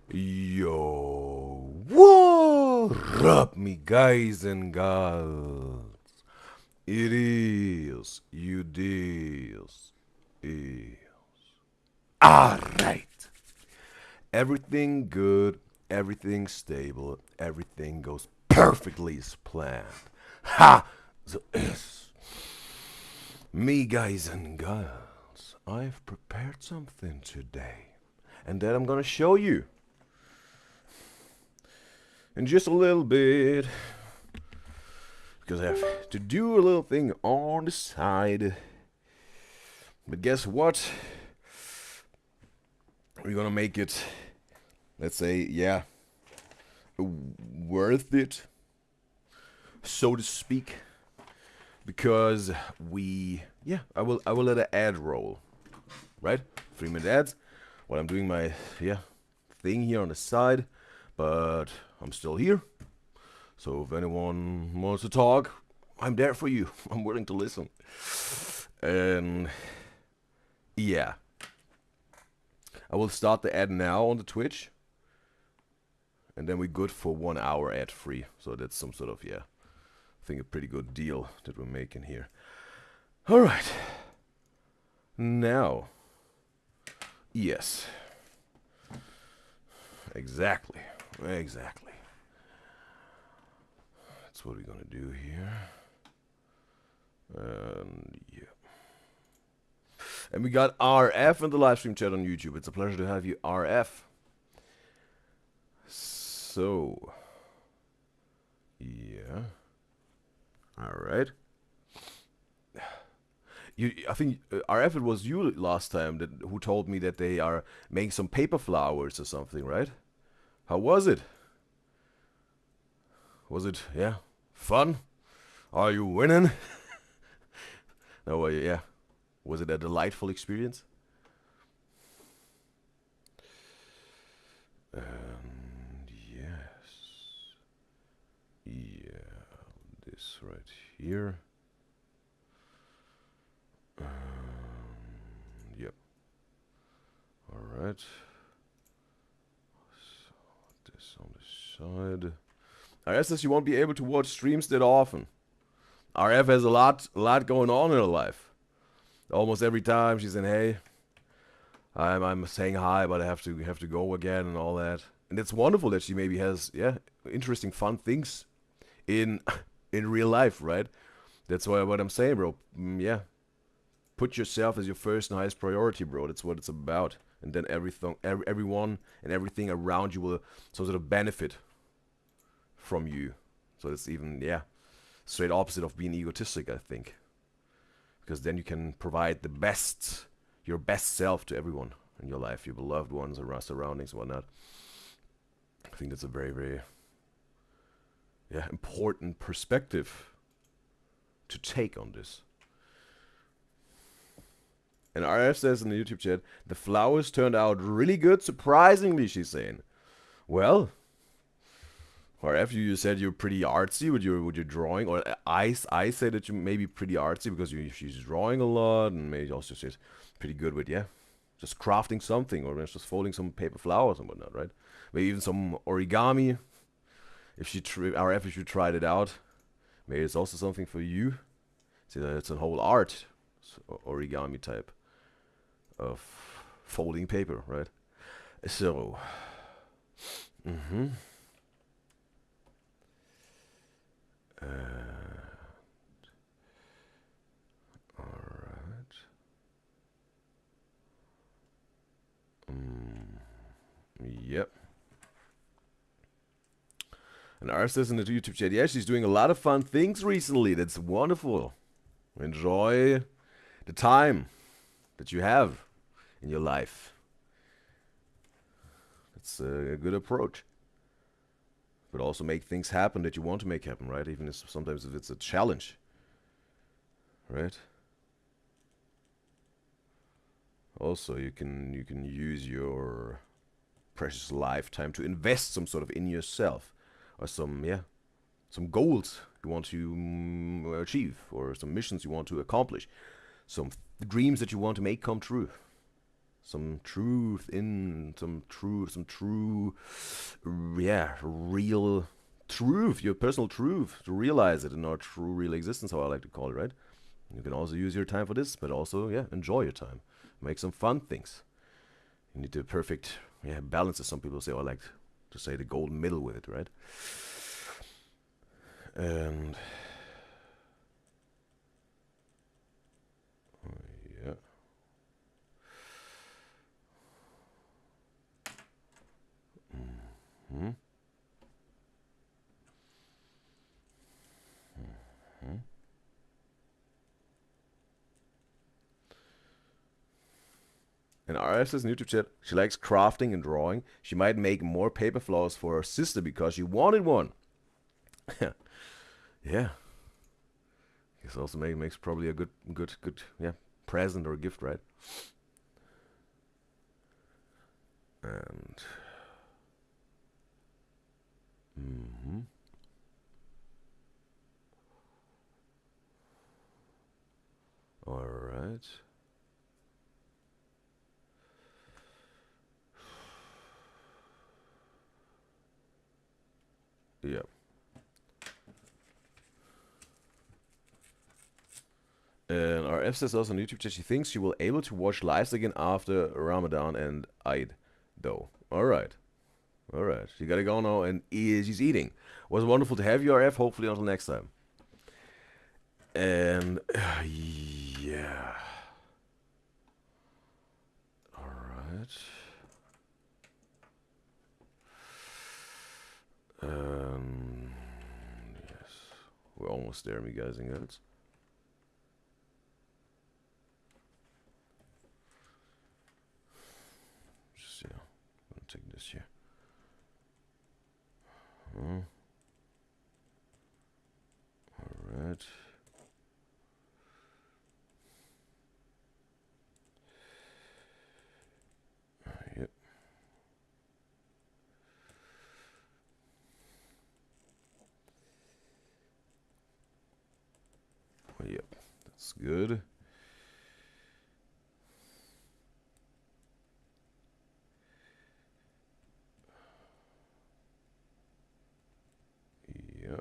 Yo, what up, me guys and gals? It is Udyzyz. Is. Alright. Everything good, everything stable, everything goes perfectly as planned. Ha! So is. Me guys and gals, I've prepared something today. And that I'm gonna show you. In just a little bit, because I have to do a little thing on the side. But guess what? We're gonna make it, let's say, yeah, worth it, so to speak. Because I will let an ad roll, right? 3-minute ads. While I'm doing my thing here on the side, but I'm still here. So if anyone wants to talk, I'm there for you. I'm willing to listen. And yeah, I will start the ad now on the Twitch, and then we're good for 1 hour ad free. So that's some sort of I think a pretty good deal that we're making here. All right, now, yes, exactly. That's what we're gonna do here. And yeah. And we got RF in the live stream chat on YouTube. It's a pleasure to have you, RF. So, yeah. Alright. I think, RF, it was you last time who told me that they are making some paper flowers or something, right? How was it? Was it, fun? Are you winning? No, yeah. Was it a delightful experience? And yes. Yeah, this right here. Yep. Alright. So, this on the side. RF says you won't be able to watch streams that often. RF has a lot going on in her life. Almost every time she's saying, "Hey, I'm saying hi, but I have to go again," and all that. And it's wonderful that she maybe has interesting, fun things in in real life, right? That's what I'm saying, bro. Put yourself as your first and highest priority, bro. That's what it's about. And then everyone and everything around you will sort of benefit from you. So it's even straight opposite of being egotistic, I think. Because then you can provide your best self to everyone in your life, your beloved ones, around surroundings, and whatnot. I think that's a very, very important perspective to take on this. And RF says in the YouTube chat, the flowers turned out really good, surprisingly, she's saying. Well, RF, you said you're pretty artsy with your drawing, or I say that you may be pretty artsy because she's drawing a lot, and maybe also she's pretty good with just crafting something, or just folding some paper flowers and whatnot, right? Maybe even some origami. If you tried it out, maybe it's also something for you. See, it's a whole art, origami type of folding paper, right? So, alright. Yep. And R says in the YouTube chat, yeah, she's doing a lot of fun things recently. That's wonderful. Enjoy the time that you have in your life. That's a good approach. But also make things happen that you want to make happen, right? Even if sometimes if it's a challenge, right? Also, you can use your precious lifetime to invest some sort of in yourself, or some goals you want to achieve, or some missions you want to accomplish, some dreams that you want to make come true. some truth in, some true, yeah, real truth, your personal truth, to realize it in our true, real existence, how I like to call it, right? You can also use your time for this, but also, yeah, enjoy your time. Make some fun things. You need the perfect, yeah, balance, as some people say, or I like to say the golden middle with it, right? And yeah. Mm-hmm. Mm-hmm. And RF says in YouTube chat, she likes crafting and drawing. She might make more paper flowers for her sister because she wanted one. Yeah. This also makes probably a good, yeah, present or gift, right? And mm-hmm. All right. Yeah. And our F says also on YouTube chat she thinks she will able to watch lives again after Ramadan and Eid, though. All right. All right. She gotta go now and she's eating. Was wonderful to have you, RF. Hopefully until next time. And yeah. All right. Yes. We're almost there, me guys and girls. Just, yeah. I'm gonna take this here. All right. Yep. Yep. That's good. Yeah.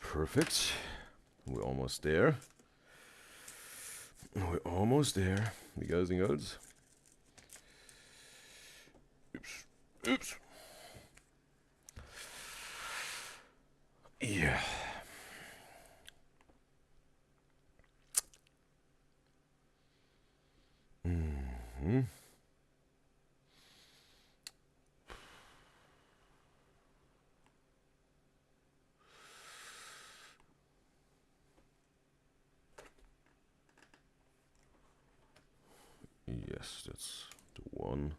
Perfect. We're almost there. We're almost there. You guys and girls. Oops. Oops. Yeah. Mm-hmm. Yes, that's the one.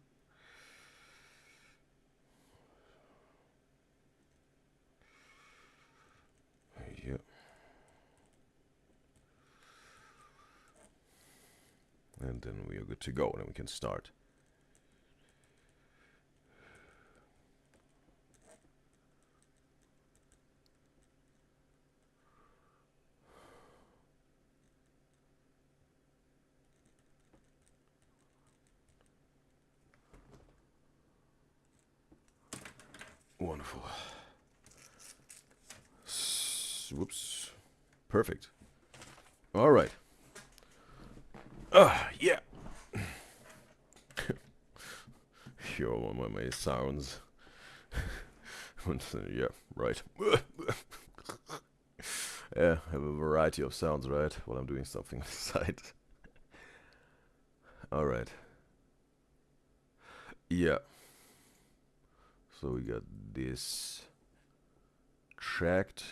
Yep. And then we are good to go. Then we can start. Wonderful. Whoops. Perfect. All right. Yeah. Here are one of my sounds. Yeah, right. Yeah, I have a variety of sounds, right? While I'm doing something on the side. All right. Yeah. So we got this tracked.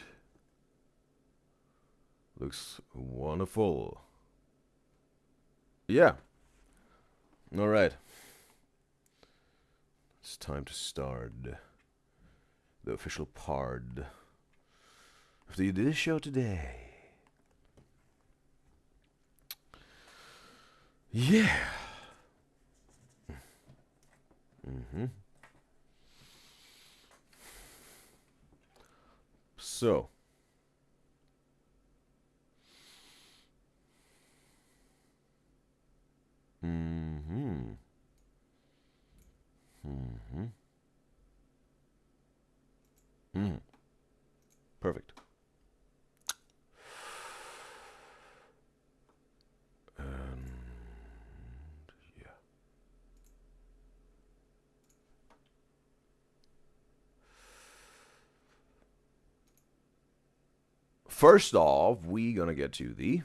Looks wonderful. Yeah. All right. It's time to start the official part of the Udyzyz show today. Yeah. Mm-hmm. So. Perfect. And yeah. First off, we gonna get to the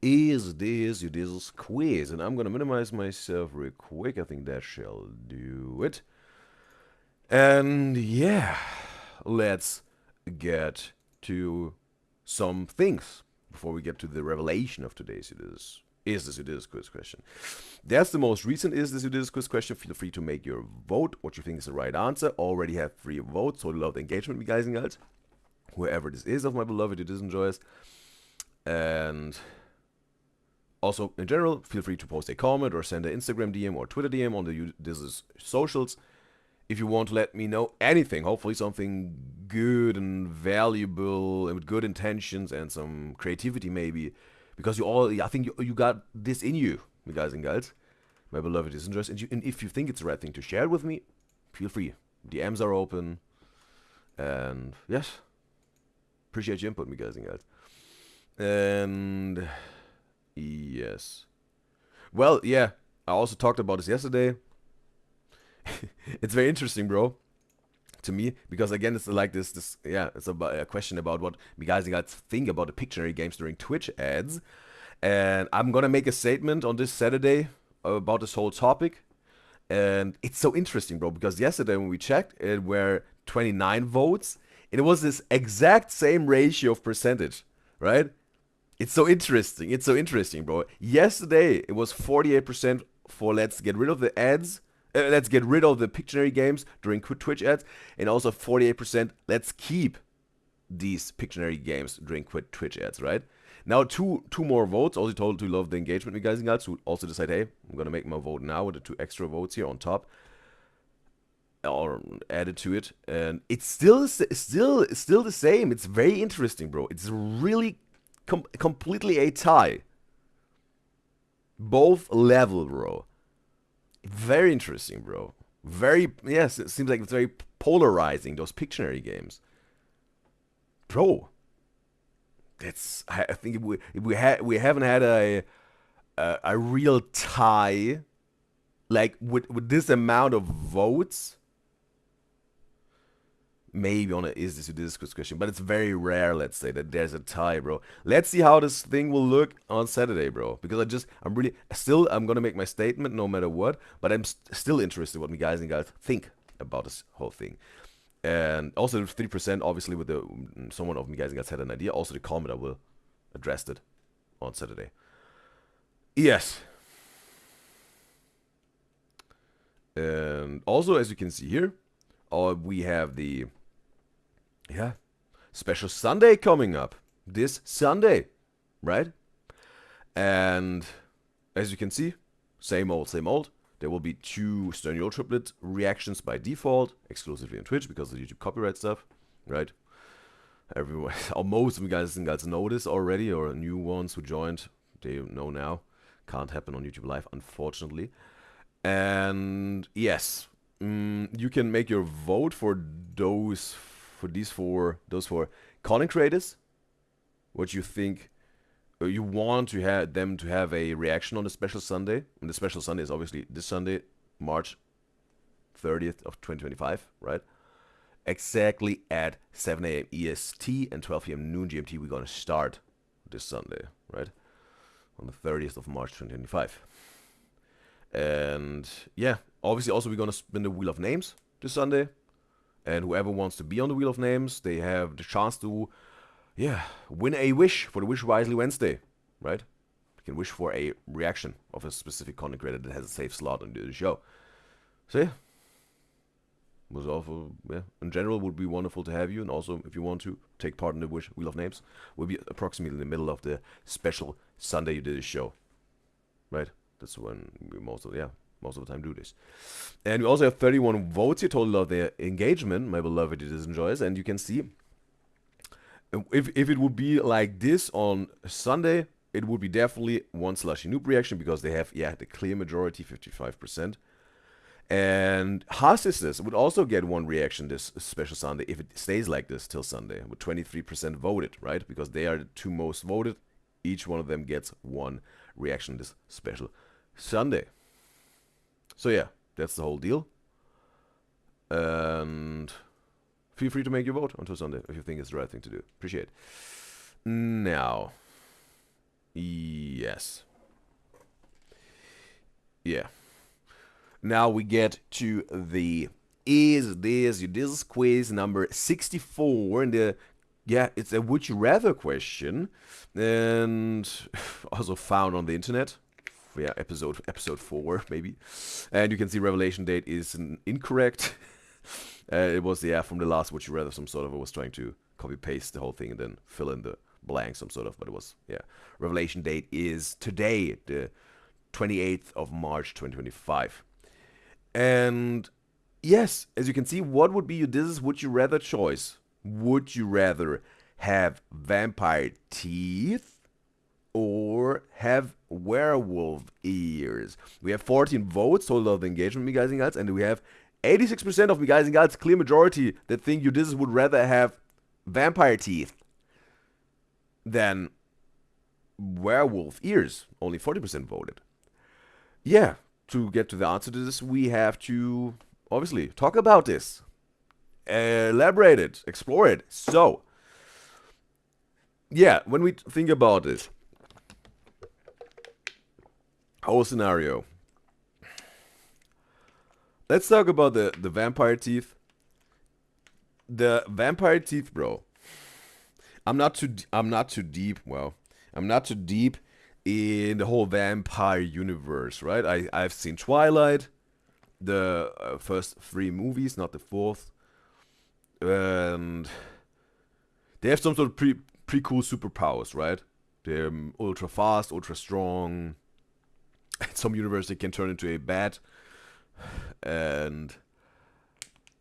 Is This Udyzyz quiz, and I'm gonna minimize myself real quick. I think that shall do it. And yeah, let's get to some things before we get to the revelation of today's Is This Udyzyz quiz question. That's the most recent Is This Udyzyz quiz question. Feel free to make your vote, what you think is the right answer. Already have 3 votes, so I love the engagement, guys and girls. Whoever this is of my beloved Udyzyz enjoys. And also, in general, feel free to post a comment or send an Instagram DM or Twitter DM on the Udyzyz socials if you want to let me know anything. Hopefully something good and valuable and with good intentions and some creativity maybe. Because I think you got this in you, guys and girls. My beloved Udyzyz enjoys. And if you think it's the right thing to share it with me, feel free. DMs are open. And yes, appreciate your input, me guys and girls. And yes. Well, yeah, I also talked about this yesterday. It's very interesting, bro, to me, because again, it's like it's about a question about what you guys think about the Pictionary games during Twitch ads. And I'm gonna make a statement on this Saturday about this whole topic. And it's so interesting, bro, because yesterday when we checked, it were 29 votes. It was this exact same ratio of percentage, right? It's so interesting. It's so interesting, bro. Yesterday, it was 48% for let's get rid of the ads. Let's get rid of the Pictionary games during Twitch ads. And also 48% let's keep these Pictionary games during Twitch ads, right? Now, two more votes. Also told to love the engagement, you guys and girls, who also decide, hey, I'm going to make my vote now with the 2 extra votes here on top. Or added to it. And it's still the same. It's very interesting, bro. It's really completely a tie. Both level, bro. Very interesting, bro. Yes, it seems like it's very polarizing, those Pictionary games. Bro. I think we haven't had a real tie, like with this amount of votes. Maybe on a Is This Udyzyz question, but it's very rare, let's say, that there's a tie, bro. Let's see how this thing will look on Saturday, bro. Because I'm gonna make my statement no matter what, but I'm still interested what you guys and girls think about this whole thing. And also 3%, obviously, with someone of you guys and girls had an idea. Also the comment, I will address it on Saturday. Yes. And also, as you can see here, we have the special Sunday coming up this Sunday, right? And as you can see, same old. There will be 2 Sturniolo triplet reactions by default, exclusively on Twitch because of the YouTube copyright stuff, right? Everyone, or most of you guys know this already, or new ones who joined, they know now. Can't happen on YouTube Live, unfortunately. And yes, you can make your vote for those four content creators. What you think you want to have them to have a reaction on the special Sunday. And the special Sunday is obviously this Sunday, March 30th of 2025, right? Exactly at 7 a.m. EST and 12 p.m. noon GMT, we're gonna start this Sunday, right? On the 30th of March 2025. And yeah, obviously also we're gonna spin the Wheel of Names this Sunday. And whoever wants to be on the Wheel of Names, they have the chance to, win a wish for the Wish Wisely Wednesday, right? You can wish for a reaction of a specific content creator that has a safe slot on the show. So yeah, was also, in general, would be wonderful to have you. And also, if you want to take part in the Wheel of Names, we'll be approximately in the middle of the special Sunday you did this show, right? That's when we most of the time do this. And we also have 31 votes here, total of their engagement, my beloved Udyzyz enjoys. And you can see, if it would be like this on Sunday, it would be definitely one /noob reaction because they have, the clear majority, 55%. And Hassisness would also get one reaction this special Sunday if it stays like this till Sunday, with 23% voted, right? Because they are the two most voted. Each one of them gets one reaction this special Sunday. So yeah, that's the whole deal. And feel free to make your vote until Sunday if you think it's the right thing to do. Appreciate it. Now, yes. Yeah. Now we get to the Udyzyz quiz number 64, and it's a would you rather question, and also found on the internet. Yeah, episode 4 maybe, and you can see revelation date is incorrect. It was from the last would you rather, some sort of. I was trying to copy paste the whole thing and then fill in the blank some sort of, but it was revelation date is today, the 28th of March 2025. And yes, as you can see, what would be Udyzyz would you rather choice? Would you rather have vampire teeth or have werewolf ears? We have 14 votes, total of the engagement, me guys and gals, and we have 86% of me guys and gals, clear majority, that think Udyzyz would rather have vampire teeth than werewolf ears. Only 40% voted. Yeah. To get to the answer to this, we have to obviously talk about this, elaborate it, explore it. So, yeah, when we think about this whole scenario, let's talk about the vampire teeth. The vampire teeth, bro. I'm not too deep. Well, I'm not too deep in the whole vampire universe, right? I've seen Twilight, the first 3 movies, not the 4th, and they have some sort of pretty cool superpowers, right? They're ultra fast, ultra strong. In some universe, they can turn into a bat, and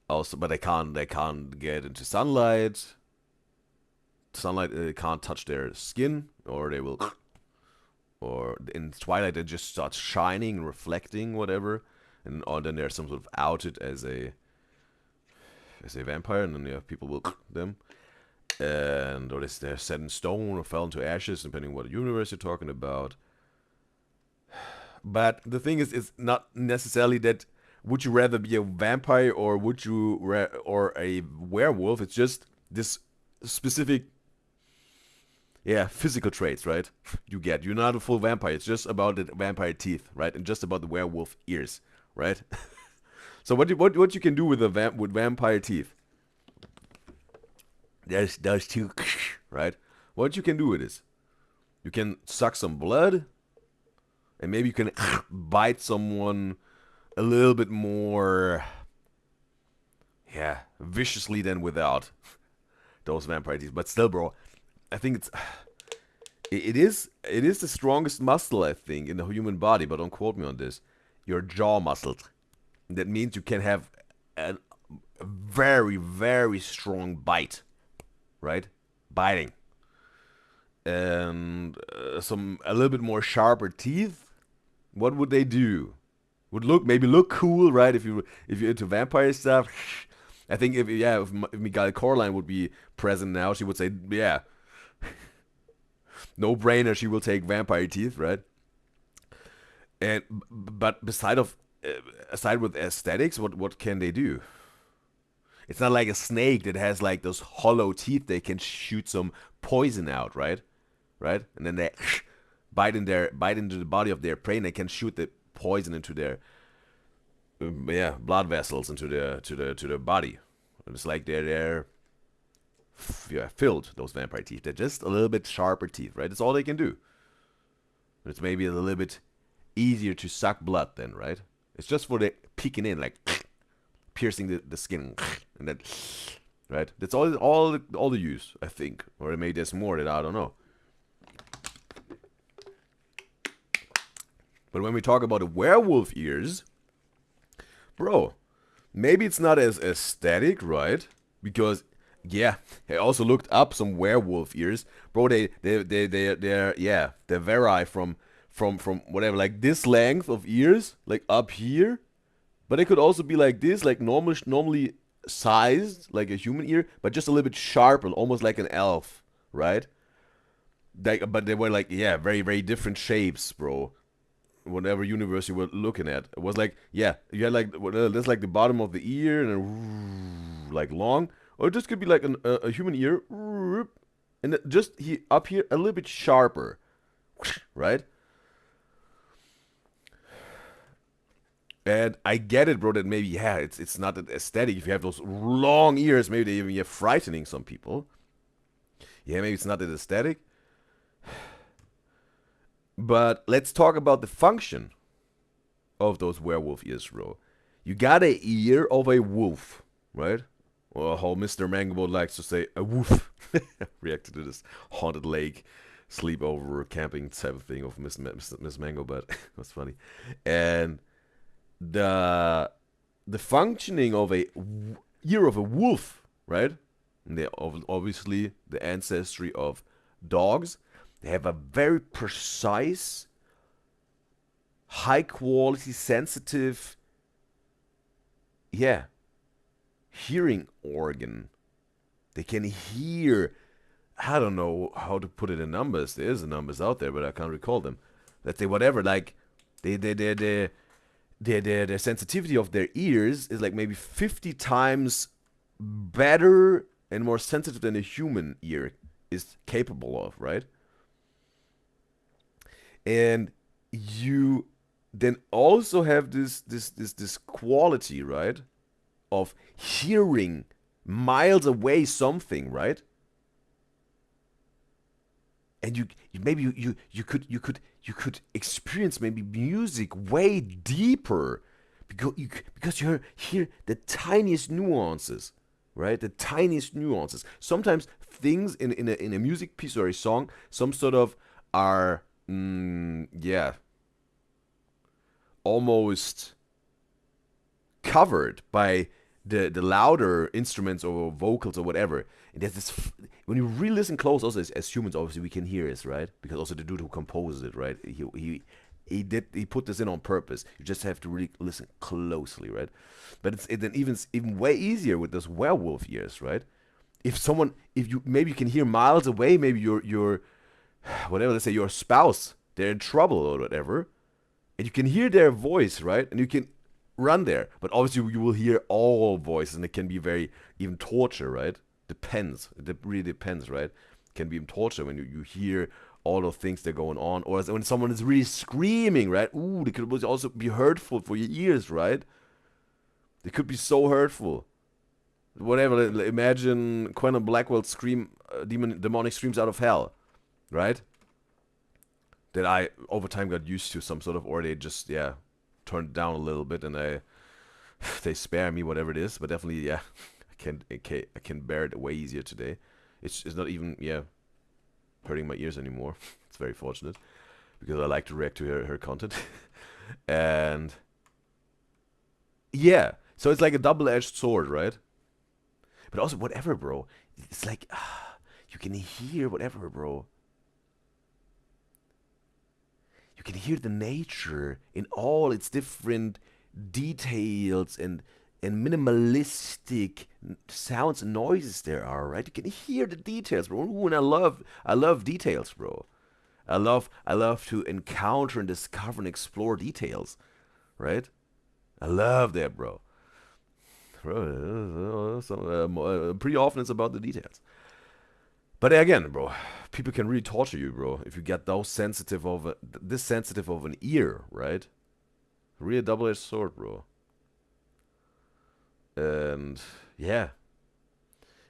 also, but they can't get into sunlight. Sunlight can't touch their skin, or they will. Or in Twilight, it just starts shining, reflecting, whatever, and then they're some sort of outed as a vampire, and then people will them, and or they're set in stone or fell into ashes, depending on what universe you're talking about. But the thing is, it's not necessarily that would you rather be a vampire or would you or a werewolf. It's just this specific. Yeah, physical traits, right? You're not a full vampire. It's just about the vampire teeth, right? And just about the werewolf ears, right? So what you can do with with vampire teeth? There's two, right? What you can do with this? You can suck some blood, and maybe you can bite someone a little bit more, viciously than without those vampire teeth. But still, bro. I think it is the strongest muscle, I think, in the human body, but don't quote me on this. Your jaw muscle. That means you can have a very, very strong bite, right? Biting. And a little bit more sharper teeth. What would they do? Would maybe look cool, right? If you're into vampire stuff. I think if Miguel Corline would be present now, she would say, yeah. No brainer, she will take vampire teeth, right? But aside with aesthetics, what can they do? It's not like a snake that has like those hollow teeth. They can shoot some poison out, right? And then they bite into the body of their prey, and they can shoot the poison into their blood vessels into their body. It's like they're filled, those vampire teeth. They're just a little bit sharper teeth, right? That's all they can do. It's maybe a little bit easier to suck blood then, right? It's just for the peeking in, like piercing the skin, and that, right? That's all the use, I think. Or maybe there's more that I don't know. But when we talk about the werewolf ears, bro, maybe it's not as aesthetic, right? Because I also looked up some werewolf ears, bro. They vary from whatever, like this length of ears, like up here, But it could also be like this, like normally sized like a human ear, but just a little bit sharper, almost like an elf, right? But they were like, yeah, very very different shapes, bro. Whatever universe you were looking at, it was like, yeah, you had like that's like the bottom of the ear and then like long, or it just could be like a human ear, and just up here a little bit sharper, right? And I get it, bro, that maybe, yeah, it's not that aesthetic. If you have those long ears, maybe they even get frightening some people. Yeah, maybe it's not that aesthetic. But let's talk about the function of those werewolf ears, bro. You got a ear of a wolf, right? Or how Mr. Mango likes to say, a wolf. Reacted to this haunted lake sleepover camping type of thing of Miss Mango, but that's funny. And the the functioning of a ear of a wolf, right? And they obviously the ancestry of dogs. They have a very precise, high quality, sensitive, yeah, hearing organ. They can hear. I don't know how to put it in numbers. There is numbers out there, but I can't recall them. Let's say whatever. Like their sensitivity of their ears is like maybe 50 times better and more sensitive than a human ear is capable of, right? And you then also have this quality, right, of hearing miles away something, right? And you could experience maybe music way deeper because you hear the tiniest nuances, right? The tiniest nuances. Sometimes things in a music piece or a song, some sort of are yeah, almost covered by the louder instruments or vocals or whatever. And there's this when you really listen close, also as humans, obviously we can hear this, right? Because also the dude who composes it, right? He put this in on purpose. You just have to really listen closely, right? But it's then even way easier with those werewolf ears, right? If you maybe you can hear miles away, maybe your whatever, let's say your spouse, they're in trouble or whatever, and you can hear their voice, right? And you can run there. But obviously you will hear all voices, and it can be very even torture, right? Depends. It really depends, right? It can be even torture when you hear all those things that are going on, or when someone is really screaming, right? Ooh, they could also be hurtful for your ears, right? They could be so hurtful. Whatever. Imagine Quentin Blackwell scream, demonic screams out of hell, right? That I over time got used to some sort of, or they just turned it down a little bit and they spare me whatever it is, but definitely I can bear it way easier today. It's not even hurting my ears anymore. It's very fortunate because I like to react to her content, and yeah, so it's like a double-edged sword, right? But also whatever, bro. It's like you can hear whatever, bro. You can hear the nature in all its different details and minimalistic sounds and noises there are, right? You can hear the details, bro. Ooh, and I love details, bro. I love to encounter and discover and explore details, right? I love that, bro. Bro, pretty often it's about the details. But again, bro, people can really torture you, bro, if you get this sensitive of an ear, right? Really a double-edged sword, bro. And yeah,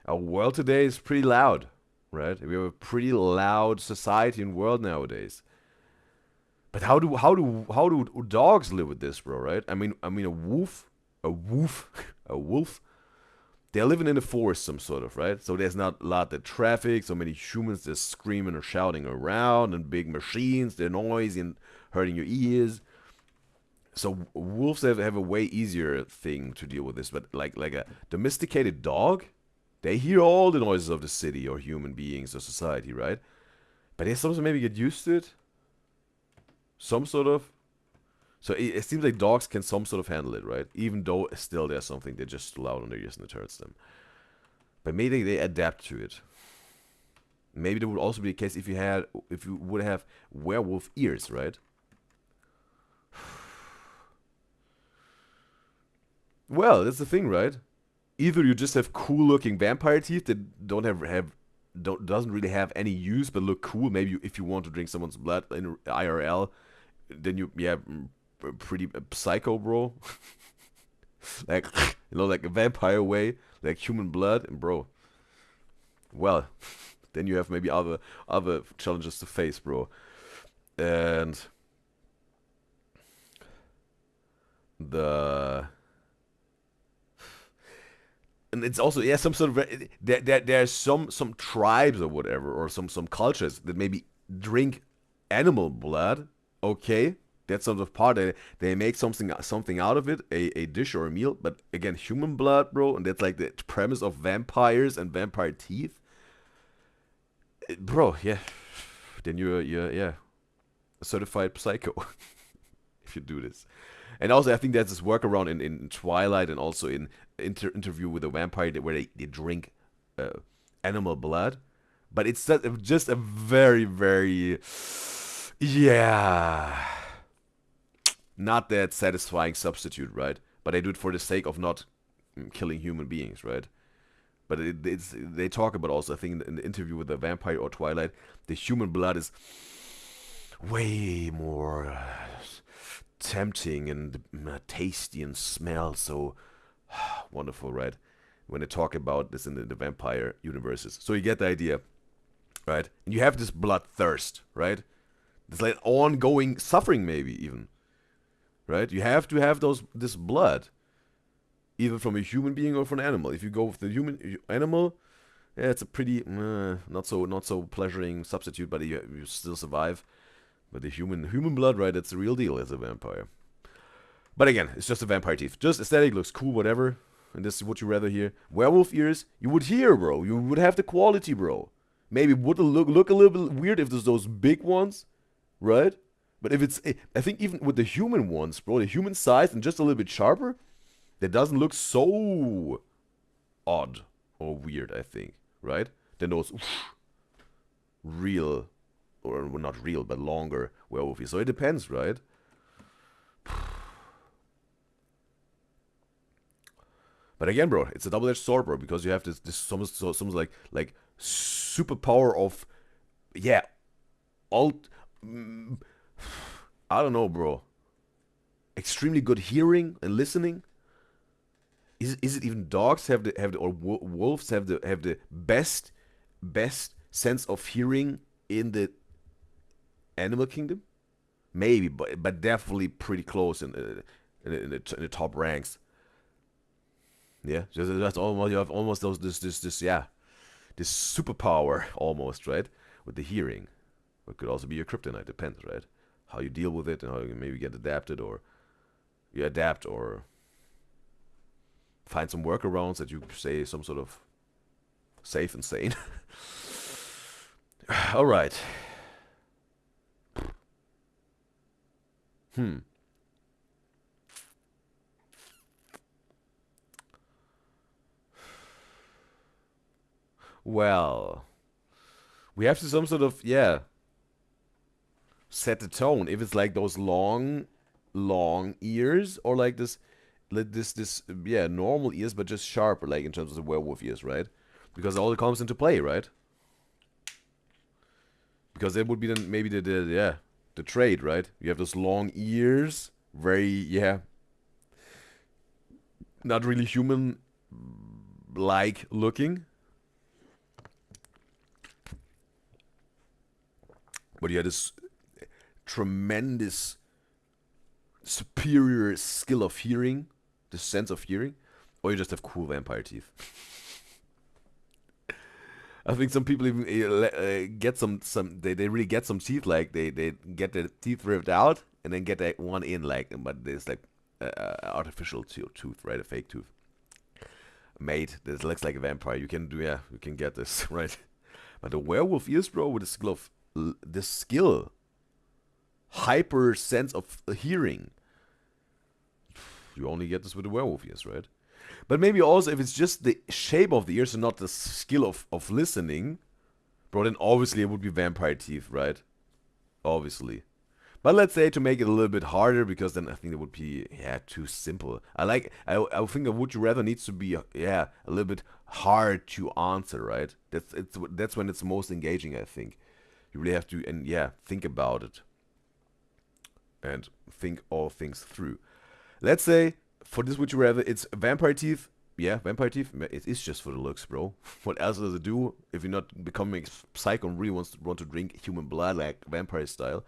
our world today is pretty loud, right? We have a pretty loud society and world nowadays. But how do dogs live with this, bro? Right? I mean, a wolf, a wolf. They're living in the forest, some sort of, right? So there's not a lot of traffic, so many humans just screaming or shouting around, and big machines, they're noisy and hurting your ears. So wolves have a way easier thing to deal with this, but like a domesticated dog, they hear all the noises of the city or human beings or society, right? But they sometimes maybe get used to it, some sort of. So it seems like dogs can some sort of handle it, right? Even though still there's something they just still out on their ears and it hurts them. But maybe they adapt to it. Maybe that would also be the case if you would have werewolf ears, right? Well, that's the thing, right? Either you just have cool looking vampire teeth that doesn't really have any use but look cool. Maybe if you want to drink someone's blood in IRL, then pretty psycho, bro. Like like a vampire way, like human blood, and bro. Well, then you have maybe other challenges to face, bro. And the and it's also some sort of there's some tribes or whatever or some cultures that maybe drink animal blood. Okay, that's sort of part. They make something out of it, a dish or a meal. But again, human blood, bro, and that's like the premise of vampires and vampire teeth, bro. Yeah, then you're a certified psycho if you do this. And also, I think there's this workaround in Twilight and also in Interview with a Vampire where they drink animal blood. But it's just a very, very, not that satisfying substitute, right? But they do it for the sake of not killing human beings, right? But they talk about also, I think, in the Interview with a Vampire or Twilight, the human blood is way more tempting and tasty and smells so wonderful, right? When they talk about this in the vampire universes. So you get the idea, right? And you have this bloodthirst, right? It's like ongoing suffering, maybe even, right? You have to have this blood, either from a human being or from an animal. If you go with the animal, it's a pretty not so pleasuring substitute, but you still survive. But the human blood, right, that's the real deal as a vampire. But again, it's just a vampire teeth. Just aesthetic, looks cool, whatever. And this is what you rather hear. Werewolf ears, you would hear, bro. You would have the quality, bro. Maybe it would look a little bit weird if there's those big ones, right? But if it's, I think even with the human ones, bro, the human size and just a little bit sharper, that doesn't look so odd or weird, I think, right? Then those real, or well, not real, but longer werewolf ears. So it depends, right? But again, bro, it's a double-edged sword, bro, because you have this almost like superpower of, I don't know, bro. Extremely good hearing and listening. Is it even dogs have or wolves have the best sense of hearing in the animal kingdom? Maybe, but definitely pretty close in the top ranks. Yeah, that's almost, you have almost this superpower almost, right? With the hearing. It could also be your kryptonite, depends, right? How you deal with it and how you maybe get adapted, or you adapt, or find some workarounds that you say some sort of safe and sane. All right. Well, we have to some sort of, set the tone. If it's like those long ears, or like this, normal ears, but just sharper, like in terms of the werewolf ears, right? Because all it comes into play, right? Because that would be then maybe the trade, right? You have those long ears, very, not really human-like looking. But you have this tremendous, superior skill of hearing, the sense of hearing, or you just have cool vampire teeth. I think some people even get some they really get some teeth, like they get their teeth ripped out and then get that one in, like, but there's like artificial tooth, right? A fake tooth made that looks like a vampire. You can get this, right? But the werewolf ears, bro, with the skill, hyper sense of hearing, You only get this with the werewolf ears, right? But maybe also if it's just the shape of the ears and not the skill of listening, bro, then obviously it would be vampire teeth, right? Obviously. But let's say to make it a little bit harder, because then I think it would be, yeah, too simple. I think a would you rather needs to be, yeah, a little bit hard to answer, right? That's when it's most engaging, I think. You really have to, and yeah, think about it. And think all things through. Let's say, for this would you rather, it's vampire teeth. Yeah, vampire teeth. It is just for the looks, bro. What else does it do if you're not becoming psycho and really want to drink human blood like vampire style?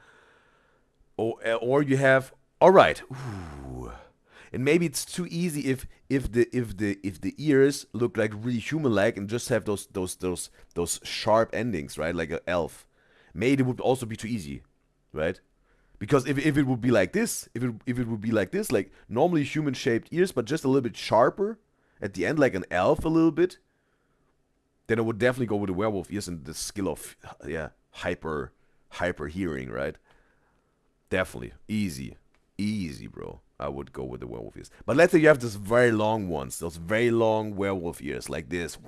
Or you have, all right, ooh, and maybe it's too easy if the ears look like really human-like and just have those sharp endings, right? Like an elf. Maybe it would also be too easy, right? Because if it would be like this, if it would be like this, like normally human-shaped ears, but just a little bit sharper at the end, like an elf a little bit, then I would definitely go with the werewolf ears and the skill of, yeah, hyper hearing, right? Definitely. Easy, bro. I would go with the werewolf ears. But let's say you have those very long ones, those very long werewolf ears, like this.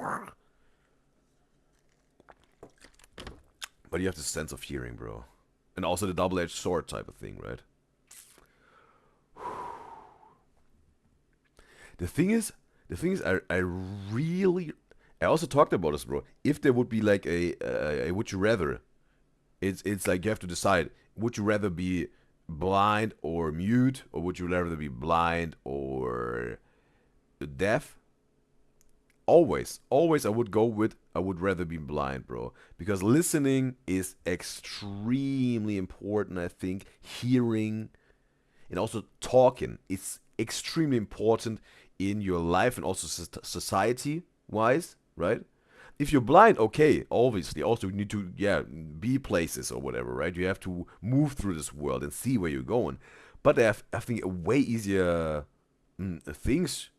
But you have the sense of hearing, bro. And also the double-edged sword type of thing, right? The thing is, I also talked about this, bro. If there would be like a would you rather, it's like you have to decide. Would you rather be blind or mute, or would you rather be blind or deaf? Always I would rather be blind, bro. Because listening is extremely important, I think. Hearing and also talking is extremely important in your life and also society-wise, right? If you're blind, okay, obviously, also you need to, yeah, be places or whatever, right? You have to move through this world and see where you're going. But I think way easier things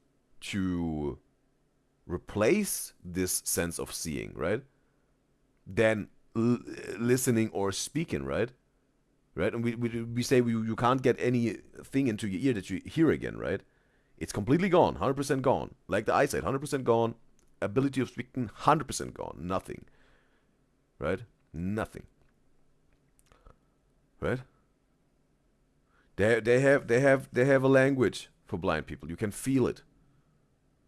to replace this sense of seeing, right? Than listening or speaking, right? Right? And we say you can't get anything into your ear that you hear again, right? It's completely gone, 100% gone. Like the eyesight, 100% gone. Ability of speaking, 100% gone. Nothing. Right? Nothing. Right? They have a language for blind people. You can feel it.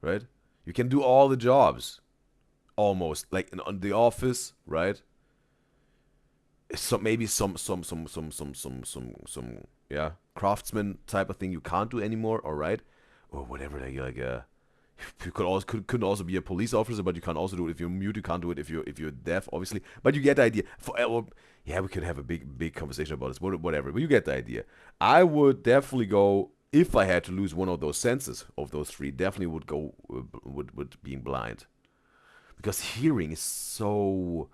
Right? You can do all the jobs. Almost. Like on the office, right? So maybe some yeah, craftsman type of thing you can't do anymore, alright? Or whatever, like you could also be a police officer, but you can't also do it if you're mute. You can't do it if you're deaf, obviously. But you get the idea. Yeah, we could have a big conversation about this. Whatever, but you get the idea. I would definitely go, if I had to lose one of those senses of those three. Definitely would go with being blind, because hearing is so,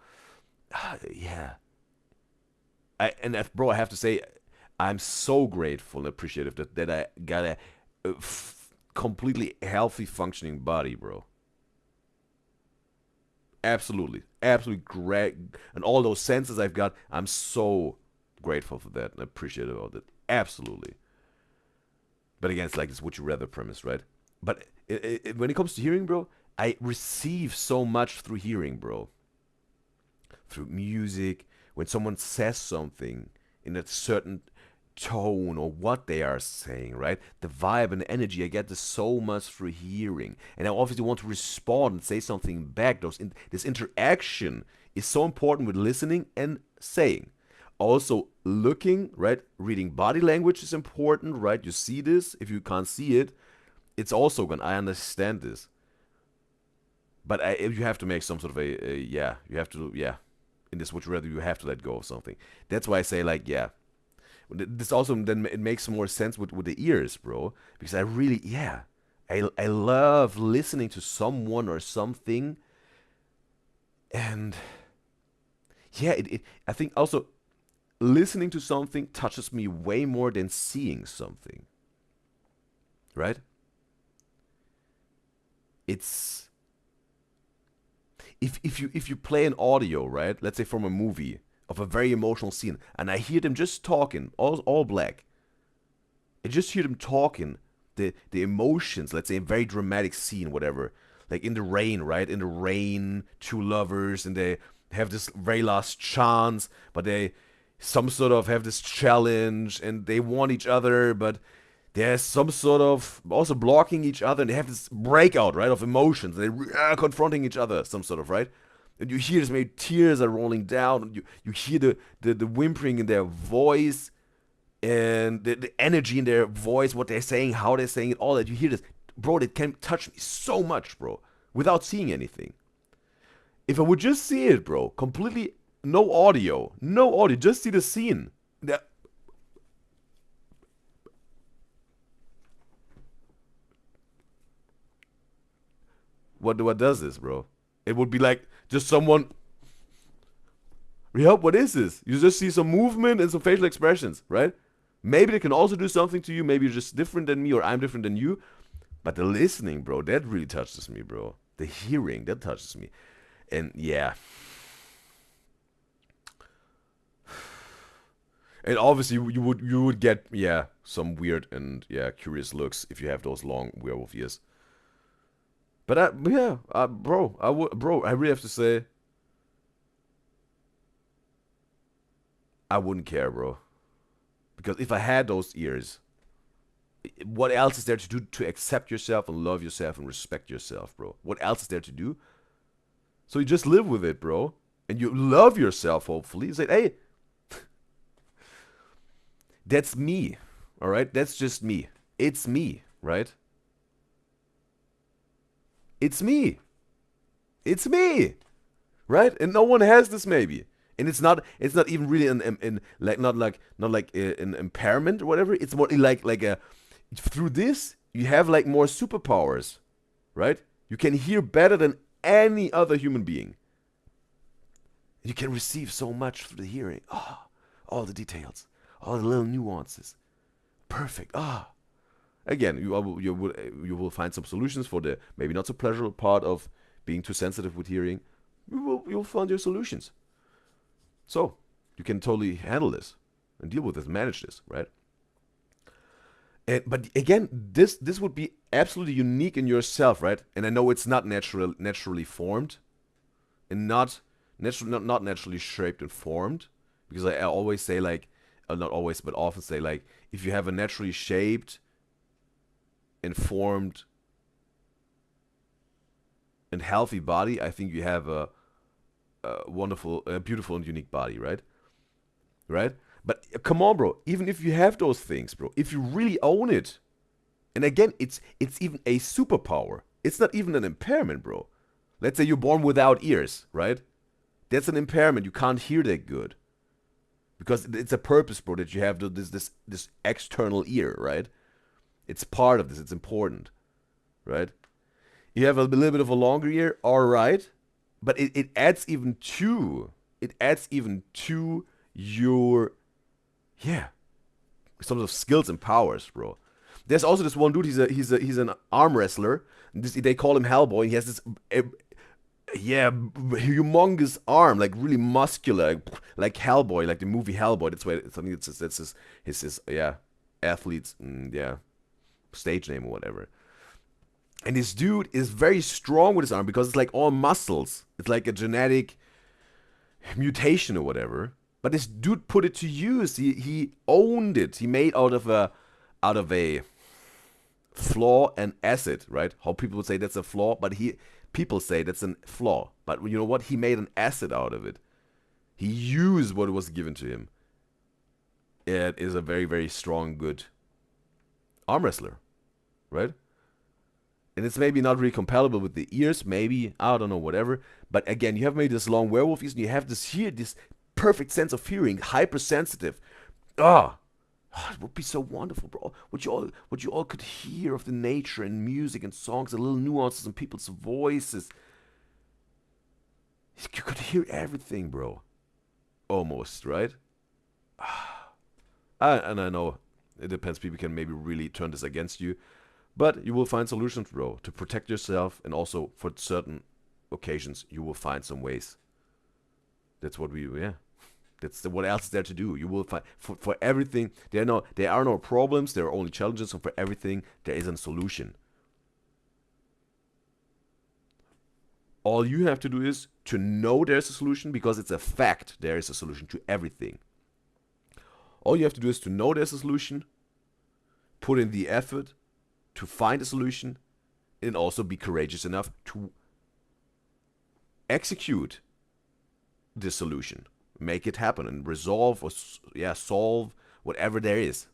yeah. Bro, I have to say, I'm so grateful and appreciative that I got a completely healthy, functioning body, bro. Absolutely great, and all those senses I've got, I'm so grateful for that and appreciative of it. Absolutely. But again, it's like this would you rather premise, right? But when it comes to hearing, bro, I receive so much through hearing, bro. Through music, when someone says something in a certain tone or what they are saying, right? The vibe and the energy, I get this so much through hearing. And I obviously want to respond and say something back. This interaction is so important with listening and saying. Also, looking, right? Reading body language is important, right? You see this. If you can't see it, it's also gone. I understand this. But if you have to make some sort of yeah, you have to, yeah. In this would you rather, you have to let go of something. That's why I say, like, yeah. This also, then it makes more sense with the ears, bro. Because I really, yeah. I love listening to someone or something. And, yeah, I think also listening to something touches me way more than seeing something. Right? It's... If you play an audio, right, let's say from a movie of a very emotional scene, and I hear them just talking, all black, I just hear them talking, the emotions. Let's say a very dramatic scene, whatever, like in the rain, right? In the rain, two lovers, and they have this very last chance, but they some sort of have this challenge, and they want each other, but there's some sort of also blocking each other, and they have this breakout, right, of emotions. They are confronting each other, some sort of, right? And you hear this, maybe tears are rolling down, and you hear the whimpering in their voice, and the energy in their voice, what they're saying, how they're saying it, all that. You hear this, bro, that can touch me so much, bro, without seeing anything. If I would just see it, bro, completely, no audio, just see the scene. What does this, bro? It would be like just someone. Yeah, what is this? You just see some movement and some facial expressions, right? Maybe they can also do something to you. Maybe you're just different than me, or I'm different than you. But the listening, bro, that really touches me, bro. The hearing, that touches me. And yeah. And obviously you would get, yeah, some weird and, yeah, curious looks if you have those long werewolf ears. But bro, I really have to say, I wouldn't care, bro. Because if I had those ears, what else is there to do to accept yourself and love yourself and respect yourself, bro? What else is there to do? So you just live with it, bro. And you love yourself, hopefully. You say, hey, that's me, all right? That's just me. It's me, right? It's me. It's me, right? And no one has this, maybe. And it's not even really an impairment or whatever. It's more like a, through this you have like more superpowers, right? You can hear better than any other human being. You can receive so much through the hearing. Ah, all the details, all the little nuances. Perfect. Ah. Again, you will find some solutions for the maybe not so pleasurable part of being too sensitive with hearing. You'll find your solutions. So you can totally handle this and deal with this, manage this, right? But again, this would be absolutely unique in yourself, right? And I know it's not naturally formed, and not naturally shaped and formed, because I always say, like, not always, but often say, like, if you have a naturally shaped and formed and healthy body, I think you have a wonderful, beautiful and unique body, right? Right? But come on, bro. Even if you have those things, bro, if you really own it, and again, it's even a superpower. It's not even an impairment, bro. Let's say you're born without ears, right? That's an impairment. You can't hear that good, because it's a purpose, bro, that you have this external ear, right? It's part of this. It's important, right? You have a little bit of a longer ear, all right, but it adds even to your, yeah, some of skills and powers, bro. There's also this one dude. He's an arm wrestler. They call him Hellboy. He has this humongous arm, like really muscular, like Hellboy, like the movie Hellboy. That's why something that's his athlete's stage name or whatever. And this dude is very strong with his arm because it's like all muscles. It's like a genetic mutation or whatever. But this dude put it to use. He owned it. He made out of a flaw an acid, right? How people would say that's a flaw, but people say that's a flaw. But you know what? He made an acid out of it. He used what was given to him. It is a very, very strong, good arm wrestler, right? And it's maybe not really compatible with the ears, maybe, I don't know, whatever. But again, you have maybe this long werewolf ears, and you have this perfect sense of hearing, hypersensitive. It would be so wonderful, bro. What you all could hear of the nature and music and songs, and little nuances in people's voices. You could hear everything, bro. Almost, right? And I know it depends. People can maybe really turn this against you. But you will find solutions, bro, to protect yourself, and also for certain occasions, you will find some ways. That's what What else is there to do? You will find for everything. There are no problems. There are only challenges, and for everything there is a solution. All you have to do is to know there's a solution, because it's a fact there is a solution to everything. All you have to do is to know there's a solution, put in the effort to find a solution, and also be courageous enough to execute this solution. Make it happen and resolve or solve whatever there is.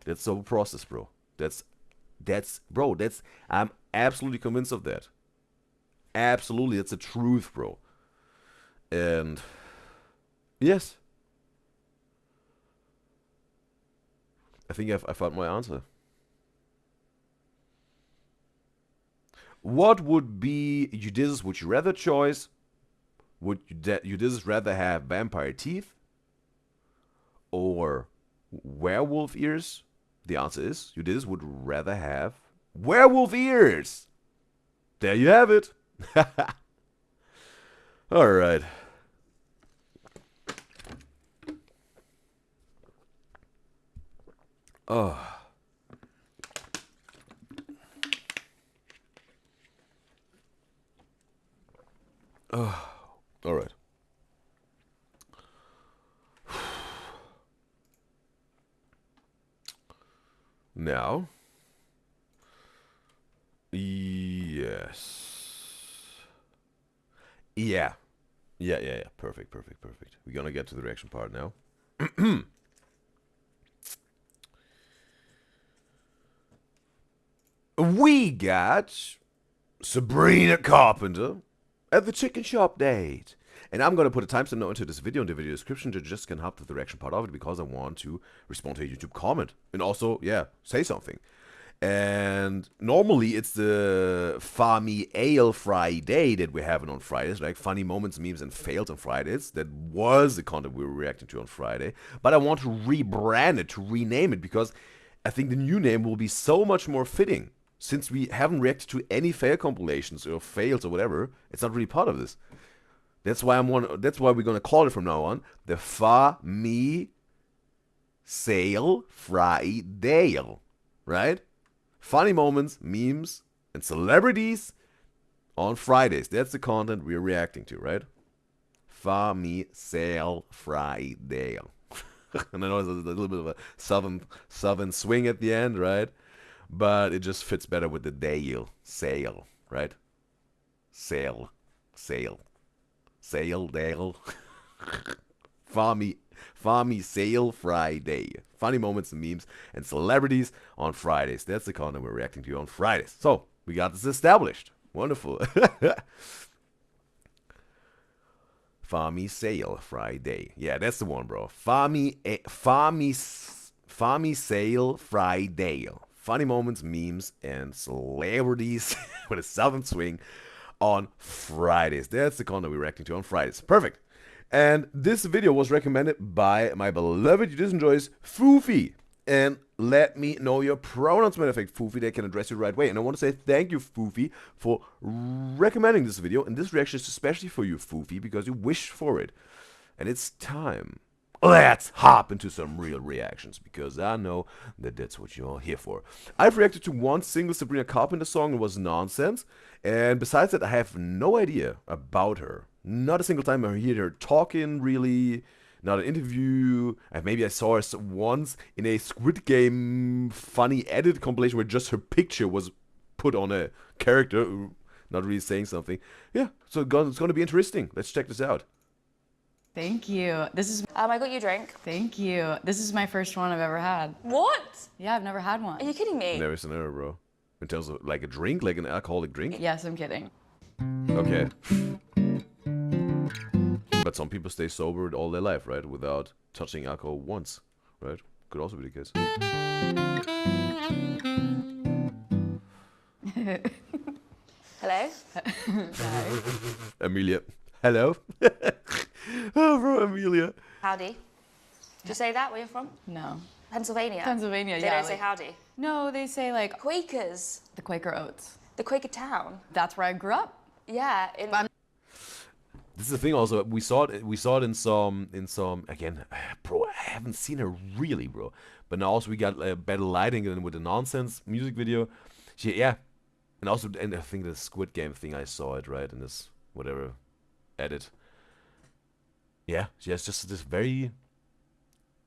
That's the whole process, bro. I'm absolutely convinced of that. Absolutely, that's the truth, bro. And yes, I think I found my answer. What would be Udyzyz? Would you rather choice? Would Udyzyz rather have vampire teeth or werewolf ears? The answer is Udyzyz would rather have werewolf ears. There you have it. All right. Oh. Oh. All right. Now. Yes. Yeah. Yeah. Perfect. We're gonna get to the reaction part now. We got Sabrina Carpenter at the chicken shop date. And I'm going to put a timestamp note into this video in the video description to just can help with the reaction part of it, because I want to respond to a YouTube comment. And also, say something. And normally it's the Funny Ale Friday that we're having on Fridays, like funny moments, memes, and fails on Fridays. That was the content we were reacting to on Friday. But I want to rebrand it, to rename it, because I think the new name will be so much more fitting. Since we haven't reacted to any fail compilations or fails or whatever, it's not really part of this. That's why we're gonna call it from now on the Funny Sale Friday, right? Funny moments, memes, and celebrities on Fridays. That's the content we're reacting to, right? Funny Sale Friday. And I know there's a little bit of a southern swing at the end, right? But it just fits better with the Dale. Sale, right? Sale. Sale, Dale. Funny Sale Friday. Funny moments and memes and celebrities on Fridays. That's the content we're reacting to on Fridays. So, we got this established. Wonderful. Funny Sale Friday. Yeah, that's the one, bro. Funny Sale Friday. Funny moments, memes, and celebrities with a southern swing on Fridays. That's the content we're reacting to on Fridays. Perfect. And this video was recommended by my beloved Udyzyz enjoys Foofy. And let me know your pronouns, matter of fact, Foofy, they can address you the right way. And I want to say thank you, Foofy, for recommending this video. And this reaction is especially for you, Foofy, because you wished for it. And it's time. Let's hop into some real reactions, because I know that that's what you're here for. I've reacted to one single Sabrina Carpenter song. It was nonsense. And besides that, I have no idea about her. Not a single time I heard her talking, really. Not an interview. And maybe I saw her once in a Squid Game funny edit compilation where just her picture was put on a character, not really saying something. Yeah, so it's going to be interesting. Let's check this out. Thank you. This is. I got you a drink. Thank you. This is my first one I've ever had. What? Yeah, I've never had one. Are you kidding me? Never seen her, bro. In terms of like a drink, like an alcoholic drink? Yes, I'm kidding. Okay. But some people stay sober all their life, right? Without touching alcohol once, right? Could also be the case. Hello? Amelia. Hello? Oh, bro, Amelia. Howdy. Do you say that where you're from? No. Pennsylvania? Pennsylvania, They yeah. don't say howdy? No, they say like Quakers. the Quaker Oats. The Quaker town. That's where I grew up. Yeah. This is the thing. Also, we saw it in some again, bro. I haven't seen her really, bro. But now also we got better lighting and with the nonsense music video. And also, and I think the Squid Game thing, I saw it right in this whatever edit. Yeah, she has just this very.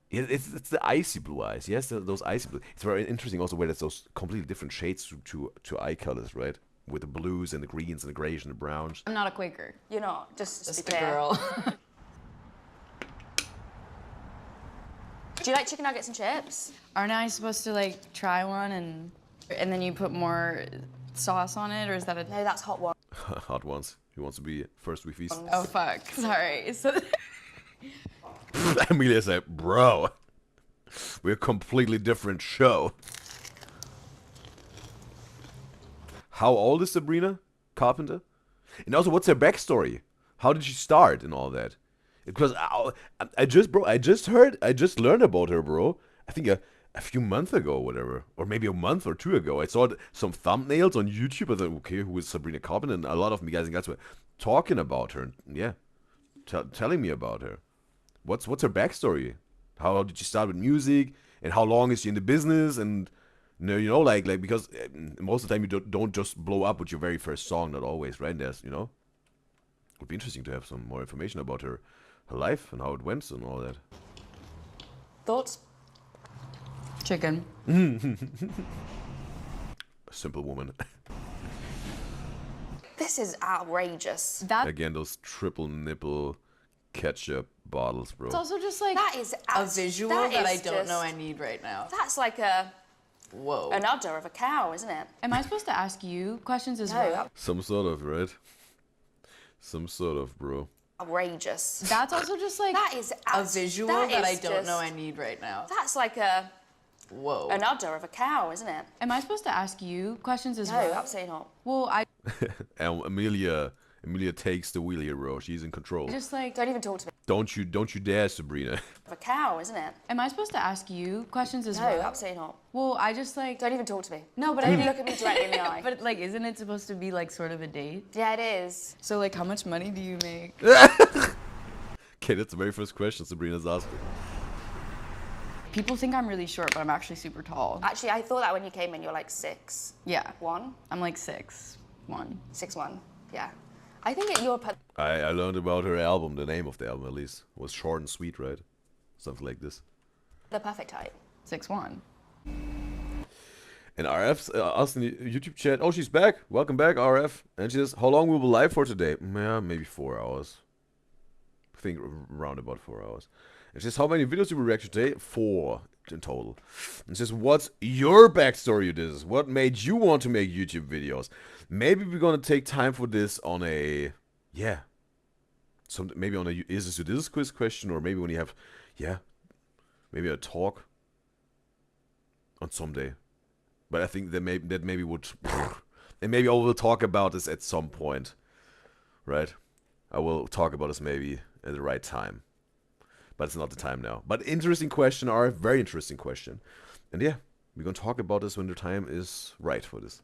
It's the icy blue eyes. Yes, those icy blue. It's very interesting also where there's those completely different shades to eye colors, right? With the blues and the greens and the grays and the browns. I'm not a Quaker. You're not. Just Just be a clear. girl. Do you like chicken nuggets and chips? Aren't I supposed to like try one and then you put more sauce on it, or is that a? No, that's hot one. Hot ones. He wants to be first we feast. Oh fuck. Sorry. So. Amelia said, "Bro, we're a completely different show." How old is Sabrina Carpenter? And also, what's her backstory? How did she start and all that? Because I just learned about her, bro. I think a few months ago or whatever. Or maybe a month or two ago. I saw some thumbnails on YouTube. I thought, okay, who is Sabrina Carpenter? And a lot of me guys and guys were talking about her. And yeah, telling me about her. What's her backstory? How did she start with music? And how long is she in the business? And like because most of the time you don't just blow up with your very first song. Not always, right? And there's, would be interesting to have some more information about her life and how it went and all that. Thoughts? Chicken. A simple woman. This is outrageous. That's Again, those triple nipple ketchup bottles, bro. also just like That is a visual that I is don't know I just- need right now. That's like Whoa. an udder of a cow, isn't it? Am I supposed to ask you questions as No, well? Some sort of, right? Some sort of, bro. outrageous. That's also just like That is a visual that I is don't know I just- need right now. That's like Whoa. an udder of a cow, isn't it? Am I supposed to ask you questions as No, well? absolutely not. Well, I And Amelia takes the wheel here, bro. She's in control. just like. Don't even talk to me. Don't you dare, Sabrina. Of a cow, isn't it? Am I supposed to ask you questions as No, well? absolutely not. Well, I just like. Don't even talk to me. No, but Don't I even think. look at me directly in the eye. But like, isn't it supposed to be like sort of a date? Yeah, it is. So like, how much money do you make? Okay, that's the very first question Sabrina's asking. People think I'm really short, but I'm actually super tall. Actually, I thought that when you came in, you're like 6'1", Yeah, I'm like 6'1". 6'1". Yeah. I think you're I learned about her album, the name of the album at least, was short and sweet, right? Something like this. the perfect height. 6'1". And RF's asked in the YouTube chat, oh, she's back. Welcome back, RF. And she says, how long will we be live for today? Yeah, maybe 4 hours. I think around about 4 hours. And she says, how many videos did we react to today? 4 in total. And she says, what's your backstory, Udyzyz? What made you want to make YouTube videos? Maybe we're gonna take time for this on a, maybe on a is this Udyzyz quiz question, or maybe when you have, maybe a talk on someday. But I think that maybe would, and maybe I will talk about this at some point, right? I will talk about this maybe at the right time. But it's not the time now. But interesting question, RF, very interesting question. And yeah, we're gonna talk about this when the time is right for this.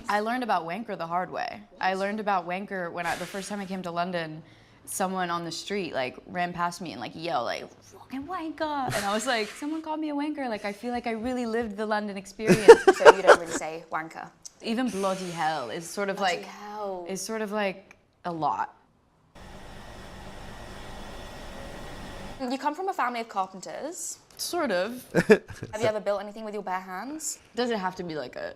I learned about wanker the hard way. I learned about wanker when the first time I came to London. Someone on the street like ran past me and like yelled like fucking wanker, and I was like, someone called me a wanker. Like I feel like I really lived the London experience. So you don't really say wanker. Even bloody hell is sort of Bloody like hell. is sort of like a lot. You come from a family of carpenters. Sort of. Have you ever built anything with your bare hands? Does it have to be like a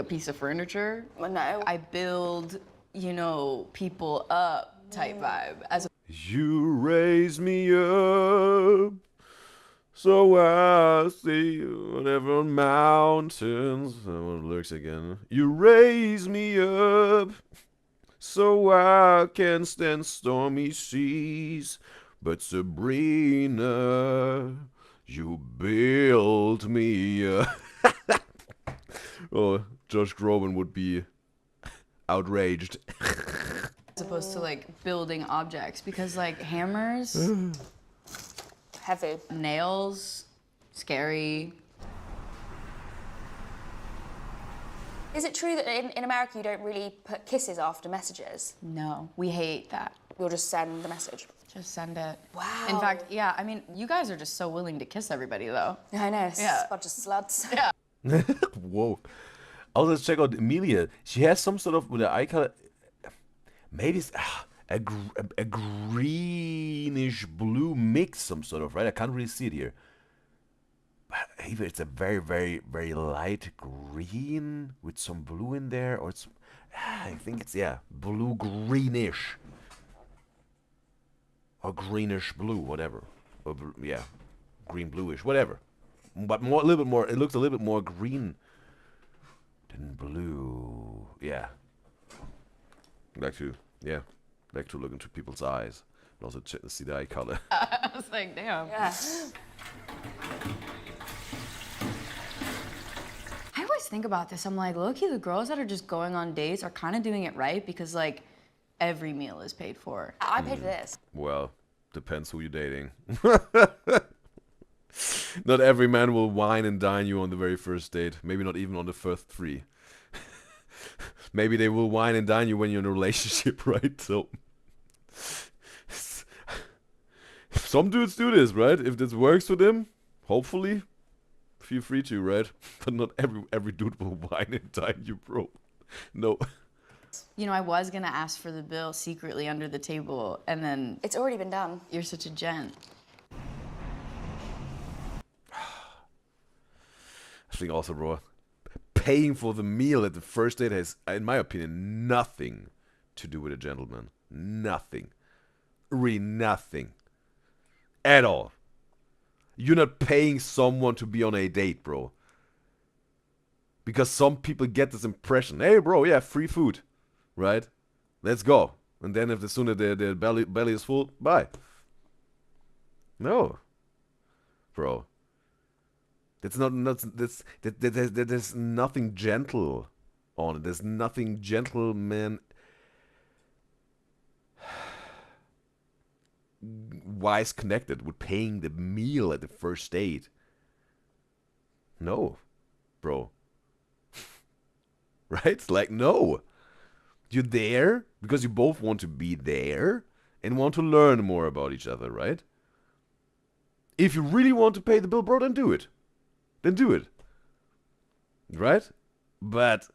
piece of furniture? Well, no. I build, people up type vibe. As a You raise me up, so I see whatever mountains. I want the lyrics again. You raise me up, so I can stand stormy seas. But Sabrina, you built me up. Oh, Josh Groban would be outraged. as opposed to like building objects, because like hammers, Heavy. nails, scary. Is it true that in America you don't really put kisses after messages? No, we hate that. You'll just send the message. Just send it. Wow. In fact, yeah, I mean, you guys are just so willing to kiss everybody, though. I know, it's Yeah. a bunch of sluts. Yeah. Whoa. I'll just check out Emilia. She has some sort of, with the eye color, maybe it's a greenish blue mix, some sort of, right? I can't really see it here. But either it's a very, very, very light green with some blue in there, or it's, I think it's, yeah, blue-greenish. Or greenish blue, whatever. Or, yeah, green-bluish, whatever. But more, a little bit more, it looks a little bit more green than blue. Yeah. Like to look into people's eyes. And also see the eye color. I was like, damn. Yeah. I always think about this. I'm like, low-key, the girls that are just going on dates are kind of doing it right because, like, every meal is paid for. I paid for this. Well, depends who you're dating. Not every man will wine and dine you on the very first date. Maybe not even on the first 3. Maybe they will wine and dine you when you're in a relationship, right? So, some dudes do this, right? If this works for them, hopefully, feel free to, right? But not every dude will wine and dine you, bro. No. You know, I was going to ask for the bill secretly under the table, and then It's already been done. you're such a gent. I think also, bro, paying for the meal at the first date has, in my opinion, nothing to do with a gentleman. Nothing. Really nothing. At all. You're not paying someone to be on a date, bro. Because some people get this impression. Hey, bro, yeah, free food. Right? Let's go. And then if the sooner their belly is full, bye. No. Bro. There's nothing gentle on it. There's nothing gentleman wise connected with paying the meal at the first date. No, bro. Right? Like, no. You're there because you both want to be there and want to learn more about each other, right? If you really want to pay the bill, bro, then do it. Then do it. Right? But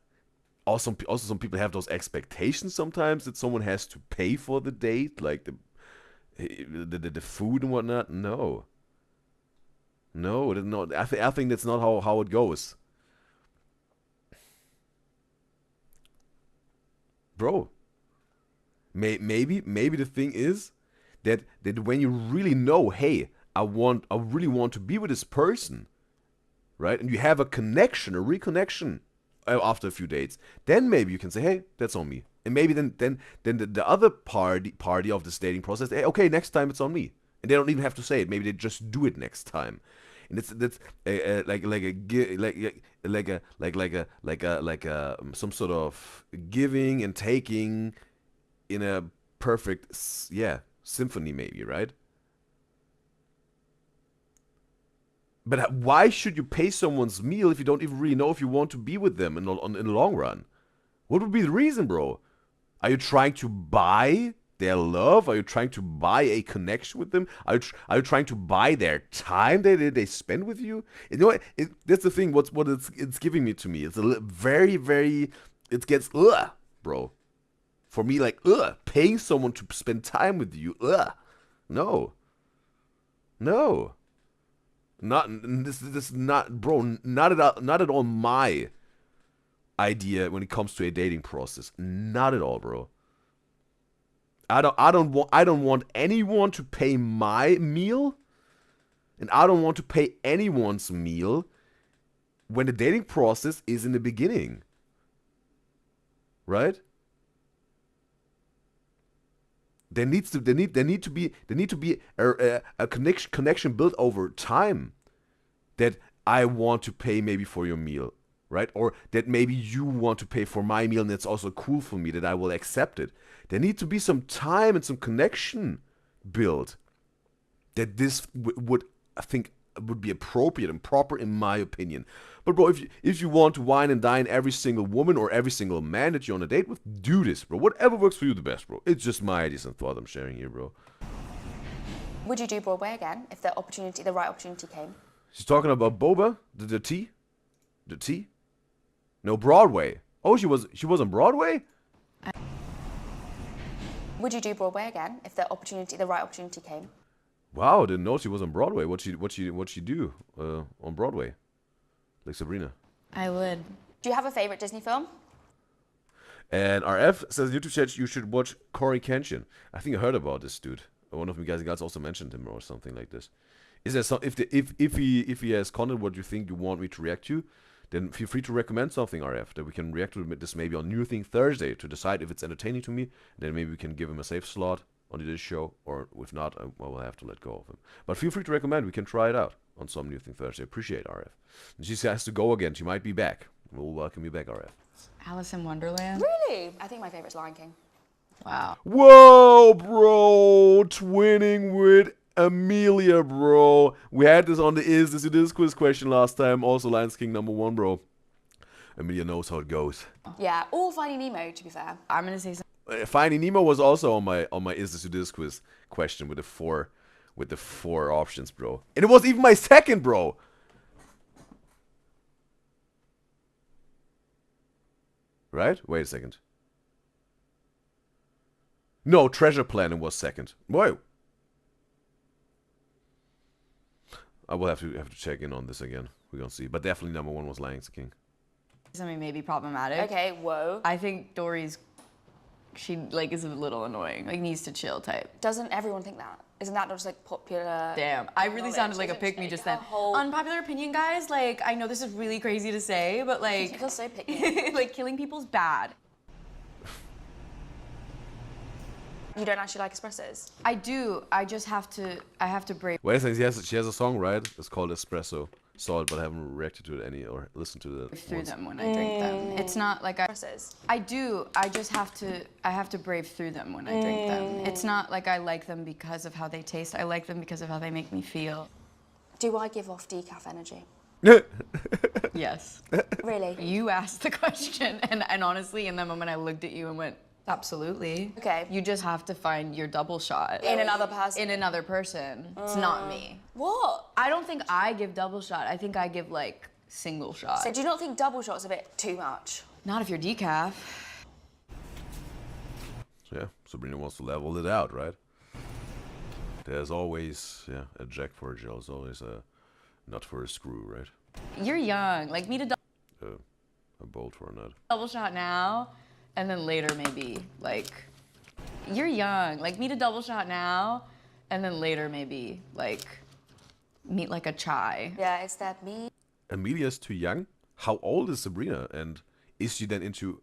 also some people have those expectations sometimes that someone has to pay for the date, like the food and whatnot. No. I think that's not how it goes. Bro. Maybe the thing is that when you really know, hey, I really want to be with this person, right? And you have a connection, a reconnection after a few dates, then maybe you can say, hey, that's on me. And maybe then the other party of this dating process, hey, okay, next time it's on me. And they don't even have to say it. Maybe they just do it next time. And that's like some sort of giving and taking in a perfect symphony, maybe, right? But why should you pay someone's meal if you don't even really know if you want to be with them in the long run? What would be the reason, bro? Are you trying to buy their love? Are you trying to buy a connection with them? Are you trying to buy their time that they spend with you? You know what? That's the thing. What it's giving me to me. It's very, very. It gets bro. For me, like paying someone to spend time with you. No. Not this not, bro. Not at all my idea when it comes to a dating process. Not at all, bro. I don't want anyone to pay my meal, and I don't want to pay anyone's meal when the dating process is in the beginning. Right? There need to be a connection built over time that I want to pay maybe for your meal, right? Or that maybe you want to pay for my meal and it's also cool for me that I will accept it. There need to be some time and some connection built that this would, I think, would be appropriate and proper in my opinion. But bro, if you want to wine and dine every single woman or every single man that you're on a date with, do this, bro. Whatever works for you the best, bro. It's just my ideas and thoughts I'm sharing here, bro. Would you do Broadway again if the right opportunity came? She's talking about Boba, the T, the T. No, Broadway. Oh, she was on Broadway. Would you do Broadway again if the right opportunity came? Wow, didn't know she was on Broadway. What she do on Broadway? Like Sabrina. I would. Do you have a favorite Disney film? And RF says YouTube chat you should watch Corey Kenshin. I think I heard about this dude. One of you guys also mentioned him or something like this. Is there some if he has content what you think you want me to react to, then feel free to recommend something, RF, that we can react to this maybe on New Thing Thursday to decide if it's entertaining to me. Then maybe we can give him a safe slot on this show, or if not, I will have to let go of him. But feel free to recommend. We can try it out on some New Thing Thursday. Appreciate RF. And she has to go again. She might be back. We'll welcome you back, RF. Alice in Wonderland. Really? I think my favorite's Lion King. Wow. Whoa, bro! Twinning with Amelia, bro. We had this on the Is This Udyzyz quiz question last time. Also, Lion King #1, bro. Amelia knows how it goes. Yeah, or Finding Nemo, to be fair. I'm gonna say something. Finding Nemo was also on my Is This Udyzyz quiz question with the four options, bro. And it was even my second, bro. Right? Wait a second. No, Treasure Planet was second. Whoa. I will have to check in on this again. We're gonna see. But definitely #1 was Lion King. Something maybe problematic. Okay, whoa. I think Dory's, she like is a little annoying. Like needs to chill type. Doesn't everyone think that? Isn't that just like popular? Damn, I really knowledge? sounded like a Isn't pick me it just a then. whole- Unpopular opinion, guys. Like I know this is really crazy to say, but You like, feel so picky. like killing people's bad. You don't actually like espressos? I do. I just have to. I have to break. Wait a second. She has a song, right? It's called Espresso. Saw it, but I haven't reacted to it any or listened to it. Through them when I drink them. It's not like Espressos. I do. I just have to. I have to brave through them when I drink them. It's not like I like them because of how they taste. I like them because of how they make me feel. Do I give off decaf energy? Yes. Really? You asked the question, and honestly, in that moment, I looked at you and went, absolutely. Okay. You just have to find your double shot. In another person? In another person. It's not me. What? I don't think I give double shot. I think I give like single shot. So do you not think double shot's a bit too much? Not if you're decaf. Yeah, Sabrina wants to level it out, right? There's always a jack for a Jill. There's always a nut for a screw, right? You're young. Like me to A bolt for a nut. double shot now, and then later maybe like you're young. Like me to double shot now, and then later maybe like meet like a chai. Yeah, it's that me. Amelia's too young? How old is Sabrina? And is she then into...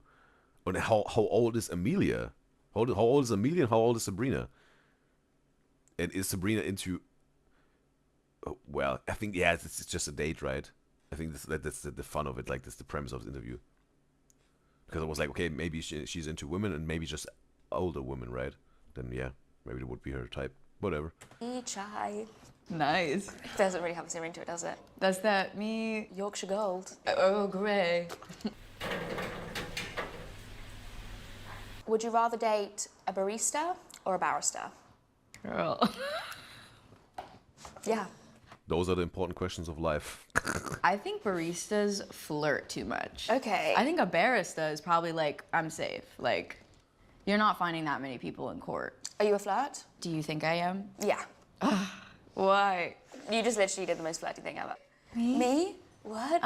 And how old is Amelia? How old is Amelia and how old is Sabrina? And is Sabrina into... Oh, well, I think, yeah, it's just a date, right? I think that's the fun of it. Like, that's the premise of the interview. Because I was like, okay, maybe she's into women and maybe just older women, right? Then, yeah, maybe it would be her type. Whatever. Me chai. Nice. Doesn't really have a ring to it, does it? Does that me? Yorkshire Gold. Oh, grey. Would you rather date a barista or a barrister? Girl. Yeah. Those are the important questions of life. I think baristas flirt too much. Okay. I think a barista is probably like, I'm safe. Like, you're not finding that many people in court. Are you a flirt? Do you think I am? Yeah. Why? You just literally did the most flirty thing ever. Me? What?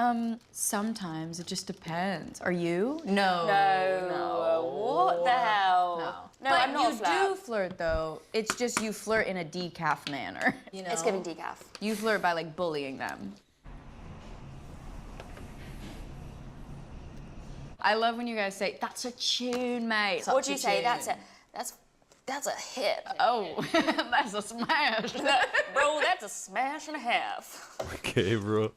Sometimes it just depends. Are you? No. No. What the hell? No. No, but I'm not you a flirt. do flirt though. It's just you flirt in a decaf manner. You know? It's giving decaf. You flirt by like bullying them. I love when you guys say, "That's a tune, mate." What do you Such a say? tune." That's a hit. Oh, that's a smash. Bro, that's a smash and a half. Okay, bro.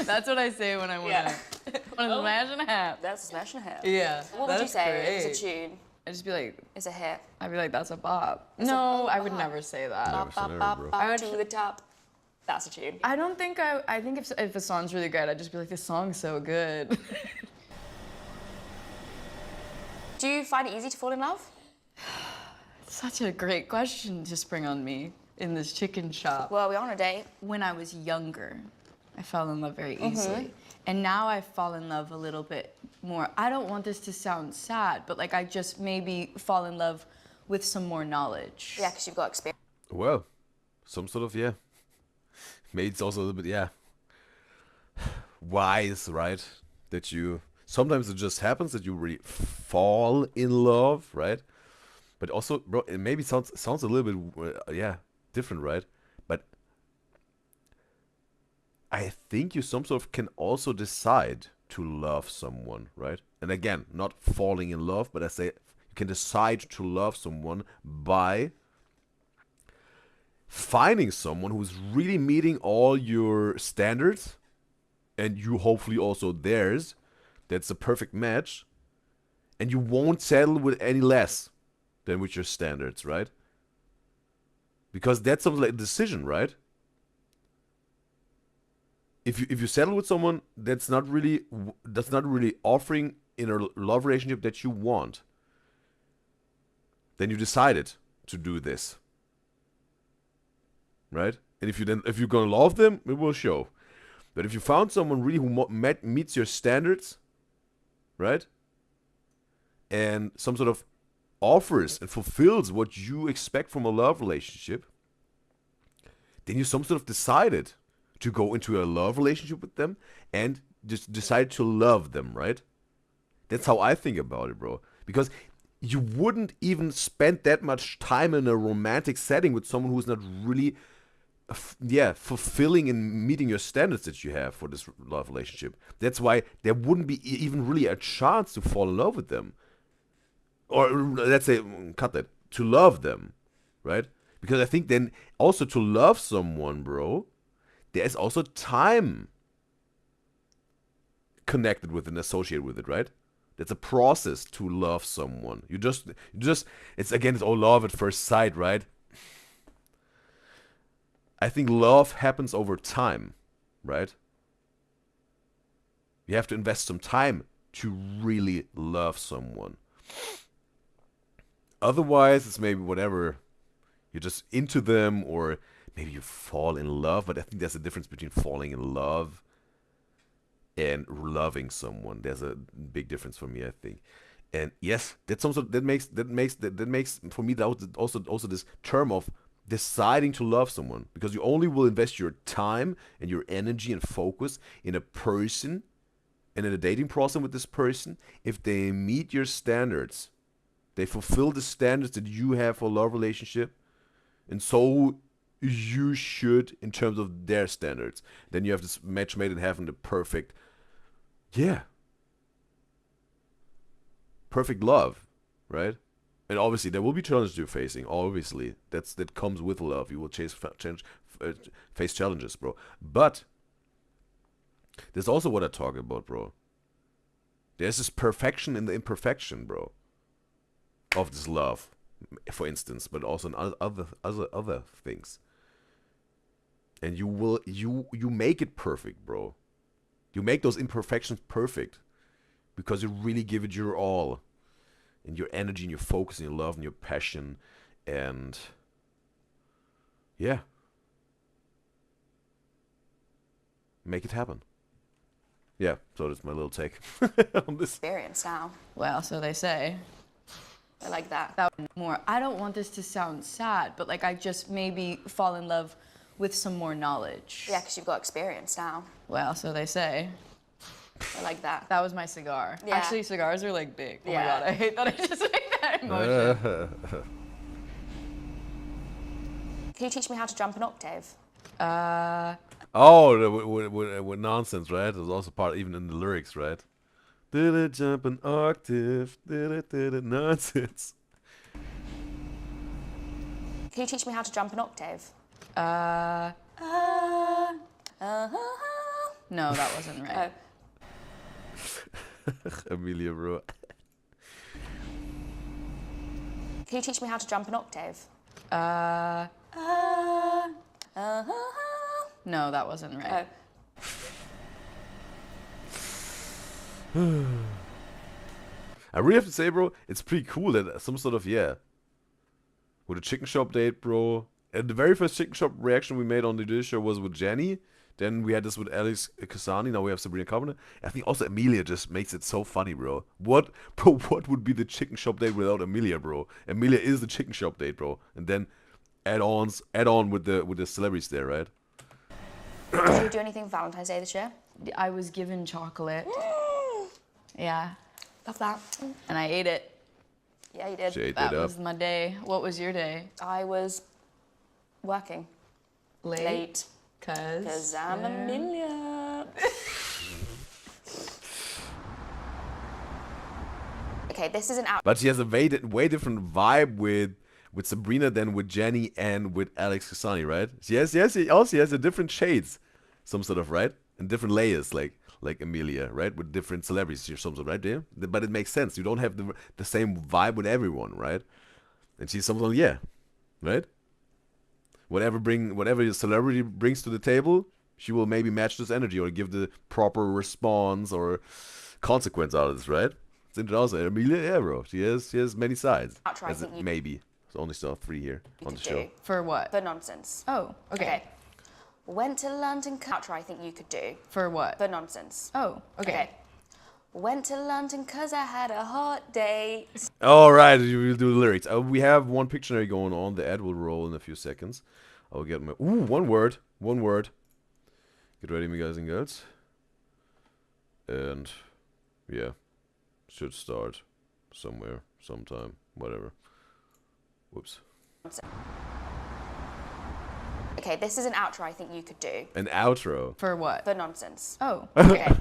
That's what I say when I want Yeah. to smash and a half. That's a smash and a half. Yeah. What would you that's say? great. It's a tune. I'd just be like, It's a hit. I'd be like, that's a bop. No, I would bop. never say that. Never say never, bro. Bop I would- to the top. That's a tune. I don't think I think if a song's really good, I'd just be like, this song's so good. Do you find it easy to fall in love? Such a great question to spring on me in this chicken shop. Well, we're on a date. When I was younger, I fell in love very easily. And now I fall in love a little bit more. I don't want this to sound sad, but like I just maybe fall in love with some more knowledge. Yeah, because you've got experience. Well, some sort of, yeah. Maybe it's also a little bit, yeah, wise, right? That you, sometimes it just happens that you really fall in love, right? But also, bro, it maybe sounds a little bit, yeah, different, right? But I think you some sort of can also decide to love someone, right? And again, not falling in love, but I say you can decide to love someone by finding someone who's really meeting all your standards and you hopefully also theirs. That's a perfect match. And you won't settle with any less than with your standards, right? Because that's something like a decision, right? If you settle with someone that's not really offering in a love relationship that you want, then you decided to do this. Right? And if you're gonna love them, it will show. But if you found someone really who meets your standards, right? And some sort of offers and fulfills what you expect from a love relationship, then you some sort of decided to go into a love relationship with them and just decided to love them, right? That's how I think about it, bro. Because you wouldn't even spend that much time in a romantic setting with someone who's not really fulfilling and meeting your standards that you have for this love relationship. That's why there wouldn't be even really a chance to fall in love with them. Or let's say, cut that, to love them, right? Because I think then also to love someone, bro, there's also time connected with and associated with it, right? That's a process to love someone. You just, it's all love at first sight, right? I think love happens over time, right? You have to invest some time to really love someone. Otherwise, it's maybe whatever. You're just into them, or maybe you fall in love. But I think there's a difference between falling in love and loving someone. There's a big difference for me, I think. And yes, that's also that makes for me that also this term of deciding to love someone, because you only will invest your time and your energy and focus in a person and in a dating process with this person if they meet your standards. They fulfill the standards that you have for a love relationship, and so you should in terms of their standards. Then you have this match made in heaven, the perfect, perfect love, right? And obviously there will be challenges you're facing. Obviously, that comes with love. You will face challenges, bro. But there's also what I talk about, bro. There's this perfection in the imperfection, bro, of this love, for instance, but also in other things. And you make it perfect, bro. You make those imperfections perfect because you really give it your all, and your energy and your focus and your love and your passion, and make it happen. Yeah, so that's my little take on this. Experience now. Well, so they say. I like that. That more. I don't want this to sound sad, but like I just maybe fall in love with some more knowledge. Yeah, because you've got experience now. Well, so they say. I like that. That was my cigar. Yeah. Actually, cigars are like big. Oh Yeah. my god, I hate that I just made that emotion. Can you teach me how to jump an octave? With nonsense, right? It was also part even in the lyrics, right? Did it jump an octave? Did it nonsense? Can you teach me how to jump an octave? No, that wasn't right. Oh. Amelia, bro. Can you teach me how to jump an octave? No, that wasn't right. I really have to say, bro, it's pretty cool that some sort of, with a chicken shop date, bro. And the very first chicken shop reaction we made on the Udyzyz show was with Jenny. Then we had this with Alex Kasani. Now we have Sabrina Carpenter. I think also Amelia just makes it so funny, bro. What would be the chicken shop date without Amelia, bro? Amelia is the chicken shop date, bro. And then add on with the celebrities there, right? Did you do anything for Valentine's Day this year? I was given chocolate. Yeah. Love that. And I ate it. Yeah, you did. She ate That it up. was my day. What was your day? I was working late. Because I'm Amelia. Okay, this is an out. But she has a way different vibe with Sabrina than with Jenny and with Alex Kasani, right? She also has a different shades, some sort of, right? And different layers, like Amelia, right? With different celebrities or something, right? There, but it makes sense. You don't have the same vibe with everyone, right? And she's something, right? Whatever your celebrity brings to the table, she will maybe match this energy or give the proper response or consequence out of this, right? It's interesting. Amelia, yeah, bro. She has many sides. Maybe. So only saw 3 here on the show. For what? For nonsense. Oh, okay. Went to London. Outro I think you could do. For what? For nonsense. Oh, okay. Went to London cause I had a hot date. All right, you will do the lyrics. We have one Pictionary going on. The ad will roll in a few seconds. I'll get my... Ooh, one word. Get ready, me guys and girls. And, yeah. Should start somewhere, sometime, whatever. Whoops. Okay, this is an outro I think you could do. An outro? For what? For nonsense. Oh, okay.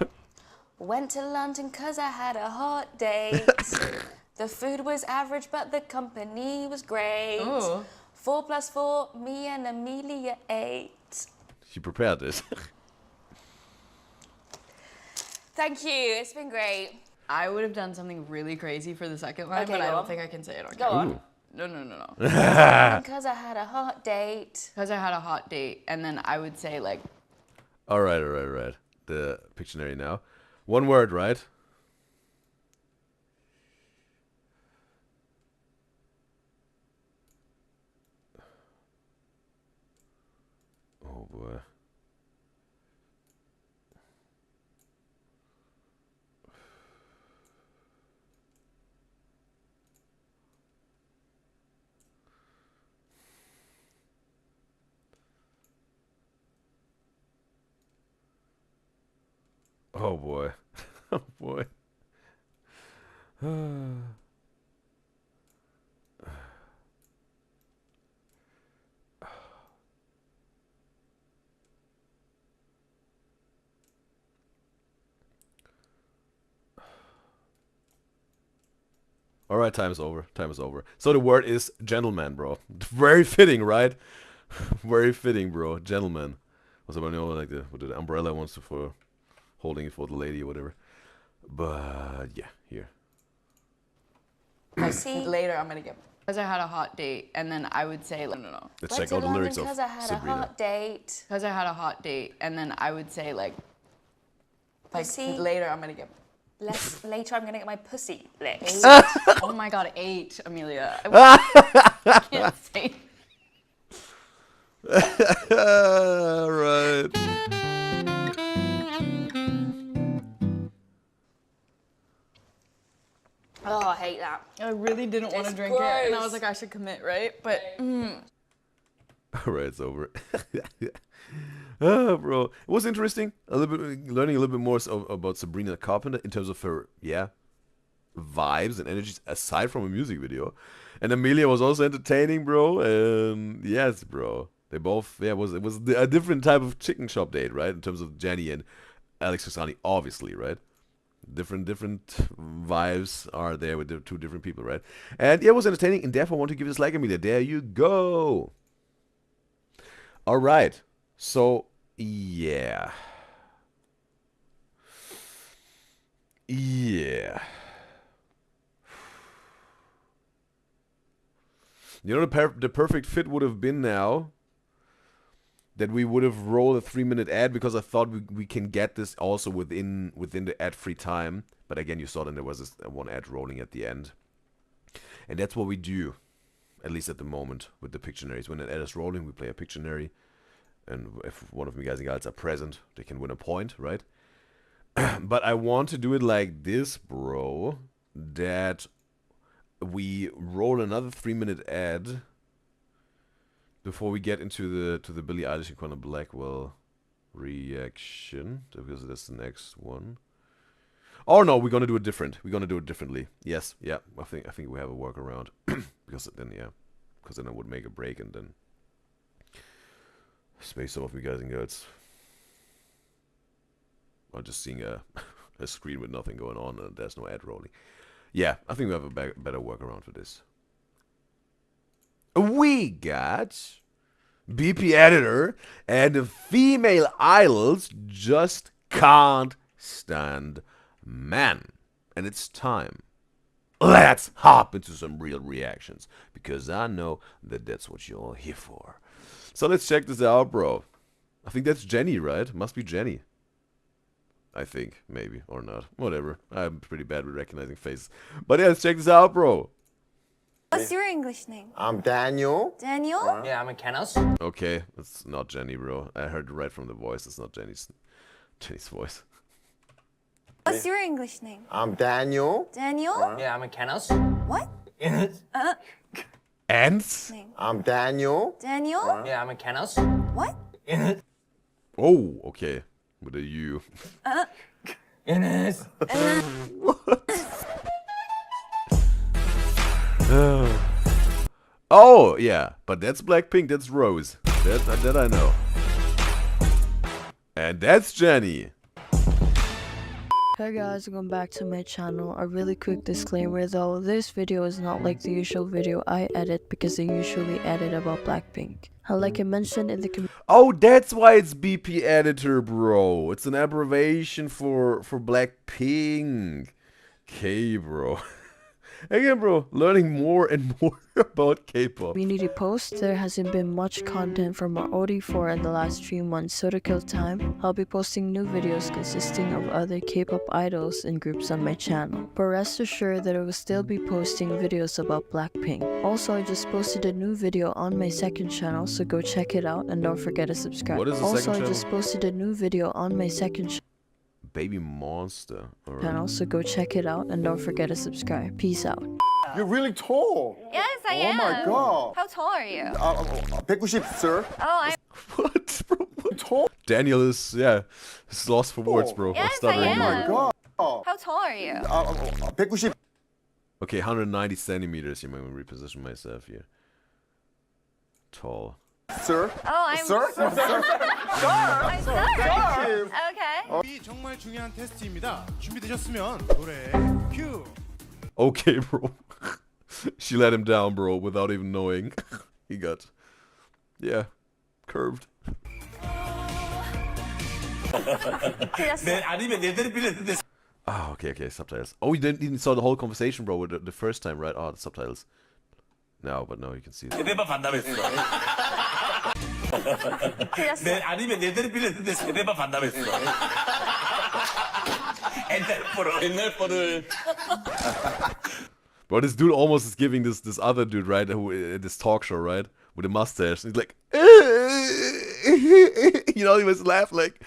Went to London cause I had a hot date. The food was average, but the company was great. Ooh. 4 + 4, me and Amelia ate. She prepared this. Thank you, it's been great. I would have done something really crazy for the second line, Okay, but I go don't on. think I can say it on Go camera. on. No. Because I had a hot date. Because I had a hot date, and then I would say like... All right. The Pictionary now. One word, right? Oh boy. Oh boy. Oh boy. All right, time is over. So the word is gentleman, bro. Very fitting, right? Very fitting, bro. Gentleman. Also, I know like with the umbrella wants to for holding it for the lady or whatever. But yeah, here. Later, I'm gonna get... Because I had a hot date, and then I would say... No. Let's check out the lyrics of Because I had Sabrina. a hot date. Because I had a hot date, and then I would say like later, I'm gonna get... Later, I'm gonna get my pussy licked. Oh my god, 8, Amelia. I can't say... Right. Oh, I hate that. I really didn't want to It's drink it, and I gross. was like, I should commit, right? But All right, it's over. Bro, it was interesting. Learning a little bit more about Sabrina Carpenter in terms of her, vibes and energies aside from a music video. And Amelia was also entertaining, bro. And yes, bro, they both, it was a different type of chicken shop date, right? In terms of Jenny and Alex Kasani, obviously, right? Different vibes are there with the 2 different people, right? And it was entertaining, and therefore I want to give this like Amelia. There you go. All right. So, yeah. You know, the perfect fit would have been now that we would have rolled a 3-minute ad because I thought we can get this also within the ad-free time. But again, you saw that there was this one ad rolling at the end. And that's what we do, at least at the moment, with the Pictionaries. When an ad is rolling, we play a Pictionary. And if one of you guys and gals are present, they can win a point, right? But I want to do it like this, bro. That we roll another 3-minute ad before we get into the Billie Eilish and Quinn Blackwell reaction, because that's the next one. Oh no, we're gonna do it different. We're gonna do it differently. Yes, yeah. I think we have a workaround because then I would make a break and then space some of you guys and girls. I'm just seeing a screen with nothing going on and there's no ad rolling. Yeah, I think we have a better workaround for this. We got BP Editor and the female idols just can't stand men. And it's time. Let's hop into some real reactions, because I know that that's what you're all here for. So let's check this out, bro. I think that's Jenny, right? Must be Jenny. I think, maybe, or not. Whatever. I'm pretty bad with recognizing faces. But yeah, let's check this out, bro. What's your English name? I'm Daniel. Daniel? Yeah, I'm a Kenneth. Okay, that's not Jenny, bro. I heard right from the voice. It's not Jenny's voice. What's your English name? I'm Daniel. Daniel? Yeah, I'm a Kenneth. What? Ants? Name. I'm Daniel. Daniel? Yeah, I'm a Kenneth. What? Oh, okay. With a U. Ines. Oh, yeah. But that's Blackpink. That's Rose. That I know. And that's Jenny. Hey guys, welcome back to my channel. A really quick disclaimer though, this video is not like the usual video I edit because I usually edit about Blackpink. And like I mentioned in the Oh, that's why it's BP Editor, bro. It's an abbreviation for Blackpink. Okay, bro. Again, bro, learning more and more about K-pop. community post, there hasn't been much content from our OD4 in the last 3 months, so to kill time, I'll be posting new videos consisting of other K-pop idols and groups on my channel. But rest assured that I will still be posting videos about Blackpink. Also, I just posted a new video on my second channel, so go check it out and don't forget to subscribe. What is the also, second I channel? just posted a new video on my second Baby Monster. Alright. channel, so go check it out and don't forget to subscribe. Peace out. You're really tall. Yes, I Oh am. my god. How tall are you? 190, sir. Oh, I'm. What, bro? What? Tall. Daniel is, yeah, he's lost for words, bro. Yes, stuttering. I am. Oh my god. How tall are you? 190. Okay, 190 centimeters. You might reposition myself here. Tall. Sir. Oh, I'm. Sir? Sir. I'm sorry. Thank you. Okay. 이 정말 중요한 테스트입니다. 준비되셨으면 노래 큐. Okay, bro. She let him down, bro, without even knowing. He got, yeah, curved. Oh, okay, subtitles. Oh, you didn't even saw the whole conversation, bro, with the first time, right? Oh, the subtitles. No, but no, you can see it. 세대만 반납했어. 아니면 내들이 빌렸는데 세대만 반납했어. 옛날 거를. Bro, this dude almost is giving this other dude, right, who this talk show, right, with a mustache. He's like, you know, he was laughing like,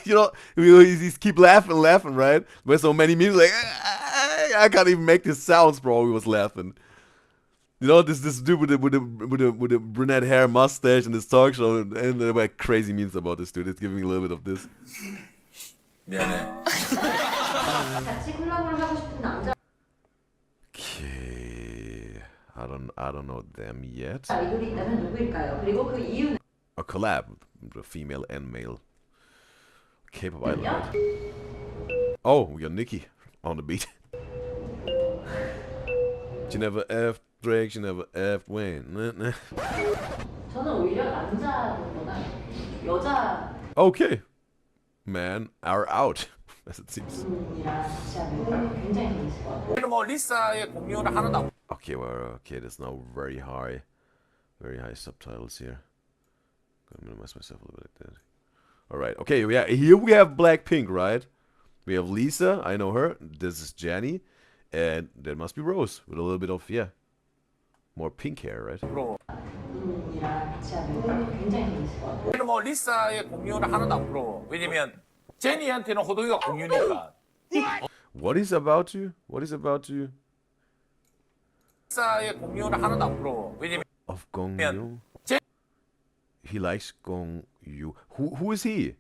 you know, he's keep laughing, right? But so many memes like, I can't even make the sounds, bro. He was laughing. You know, this dude with the brunette hair, mustache, and this talk show, and there were crazy memes about this dude. It's giving me a little bit of this. 미안해. Okay, I don't know them yet. 아이돌이 있다면 누구일까요? 그리고 그 이유는 A collab, the female and male K-pop idol. Right? Oh, we got Nicki on the beat. She never F Drake, she never F Wayne. 저는 오히려 남자보다 여자 Okay, men are out, as it seems. 분이랑 같이 하면 굉장히 재밌을 것 같아요. 뭐 리사의 공연을 하나도 Okay, well, okay, there's now very high subtitles here. I'm gonna mess myself a little bit like that. All right. Okay. Yeah. Here we have Blackpink, right? We have Lisa. I know her. This is Jenny, and there must be Rose with a little bit of more pink hair, right? 분이랑 같이 하면 굉장히 재밌을 것 같아요. 뭐 리사의 공유는 하나도 안 부러워. 왜냐면 제니한테는 호동이가 공유니까. What is about to? What is about to? 리사의 공유는 하나도 안 부러워. 왜냐면 Of Gongyu. He likes Gongyu. Who is he?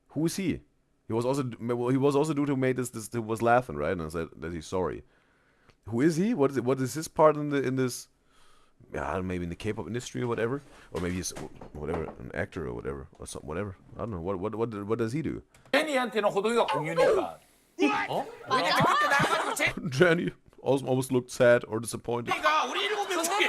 Who is he? He was also the dude who made this who was laughing, right? And said that he's sorry. Who is he? What is his part in this? Yeah, maybe in the K-pop industry or whatever, or maybe he's whatever, an actor or whatever, or something, whatever. I don't know. What does he do? 제니한테는 호동이가 공유니까. 어? 왜냐면 그때 나가지고 Jenny almost looked sad or disappointed. 제니가 우리 7명 중에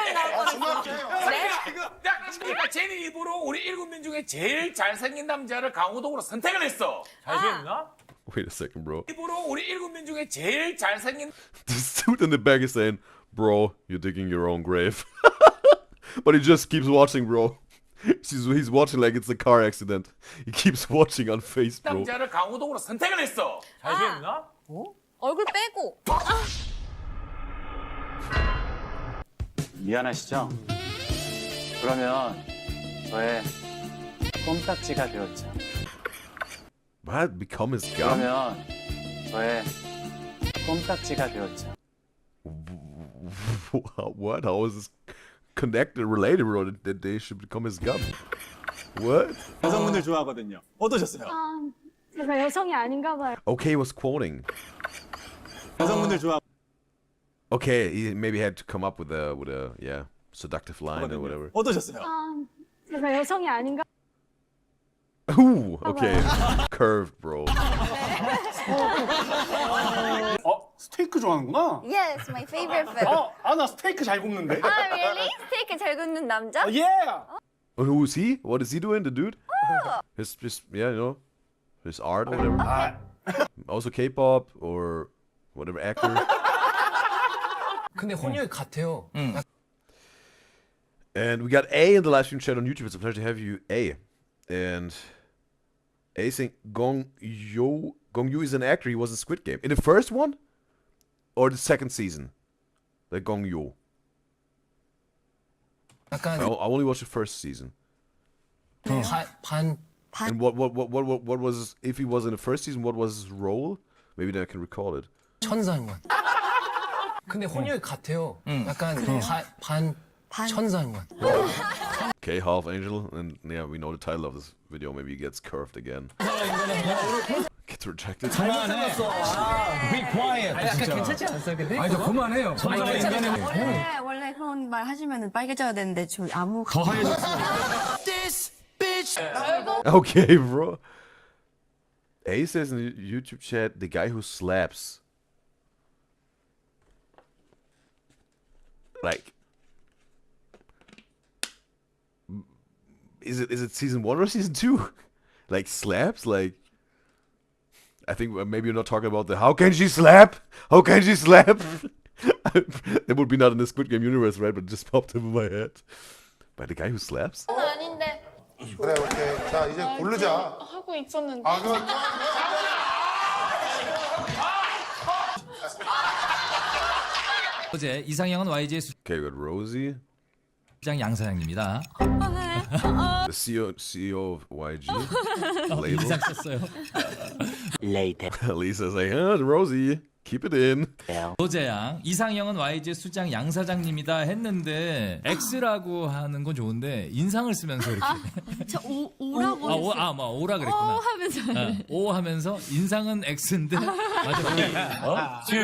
그러니까 제니 입으로 우리 7명 중에 제일 잘생긴 남자를 강호동으로 선택을 했어. 잘생겼나? Wait a second, bro. 입으로 우리 7명 중에 제일 잘생긴 This dude in the back is saying, "Bro, you're digging your own grave," but he just keeps watching, bro. He's watching like it's a car accident. He keeps watching on face, bro. 남자를 강호동으로 선택을 했어. 잘생겼나? 얼굴 빼고. 미안하시죠? 그러면 저의 껌딱지가 되었죠. What? Become his gum? 그러면 저의 껌딱지가 되었죠. What? How is this connected, related, bro? That they should become his gum? What? 여성분들 좋아하거든요. 어떠셨어요? 제가 여성이 아닌가 봐요. Okay, he was quoting. 여성분들 좋아. Okay, he maybe had to come up with a seductive line or whatever. 어떠셨어요? 제가 여성이 아닌가? Ooh, okay. Curved, bro. 스테이크 좋아하는구나. Yes, my favorite food. 나 스테이크 잘 굽는데. Really? 스테이크 잘 굽는 남자? Yeah. Who is he? What is he doing, the dude? His his art or whatever. Also K-pop or whatever actor. 근데 혼혈 같아요. And we got A in the live stream chat on YouTube. It's a pleasure to have you, A. And A saying Gongyu is an actor. He was in Squid Game. In the first one? Or the second season? The Gongyu. 약간 I only watched the first season. 반 And what was, if he was in the first season, what was his role? Maybe then I can recall it. 천사인 것 같아요. 근데 혼혈 같아요. 약간 반 천사인 것 같아요. Okay, half angel, and yeah, we know the title of this video. Maybe he gets curved again. Gets rejected. Be quiet. 약간 괜찮지 않았어요, 근데? 아니, 저 그만해요. 원래 그런 말 하시면 빨개져야 되는데 저 아무. 더 하얘졌어. Okay, bro. A says in the YouTube chat, the guy who slaps. Like, is it season 1 or season 2? Like slaps? Like, I think maybe you're not talking about the how can she slap? How can she slap? That would be not in the Squid Game universe, right? But it just popped into my head. By the guy who slaps? 아닌데. 그래, 오케이. 자, 이제 고르자. 하고 있었는데. 어제 이상형은 YG의 Okay, we got Rosie, 수장 양 사장님입니다. the CEO of YG label. 인상 썼어요. Lisa's like, Rosie, keep it in. 로제양 이상형은 YG의 수장 양 사장님이다 했는데 X라고 하는 건 좋은데 인상을 쓰면서 이렇게 저 오라고 했어요. 오라 그랬구나. 하면서. 오 하면서 인상은 X인데 맞아. 2,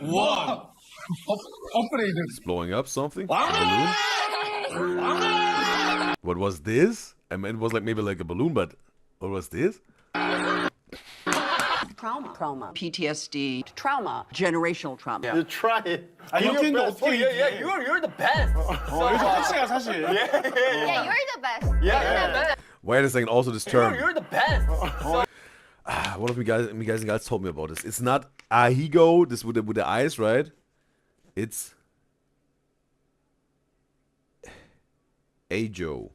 1. 업그레이드. It's blowing up something? A balloon? What was this? I mean, it was like maybe like a balloon, but what was this? Trauma, PTSD, trauma, generational trauma. You try it. 이렇게 했는데 어떻게 이기지? You're the best. 이거 끝이야 사실. Yeah, you're the best. Yeah. Wait a second, also this term. You're the best. One of you guys told me about this. It's not Ahigo, this with the eyes, right? It's Ajo.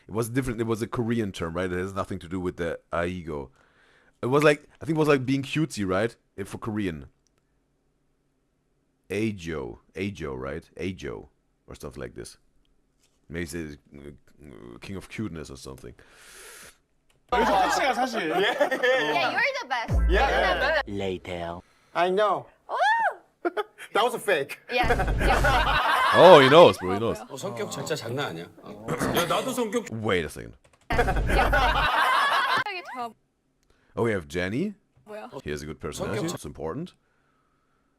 It was different. It was a Korean term, right? It has nothing to do with the aigo. It was like, I think it was like being cutesy, right? For Korean. Ajo, right? Ajo, or something like this. Maybe it's king of cuteness or something. Yeah, you're the best. Yeah. Later. I know. Woo! That was a fake. Yeah. Oh, he knows, bro. He knows. 성격 진짜 장난 아니야. 야, 나도 성격. Wait a second. Oh, we have Jenny. He has a good personality. It's important.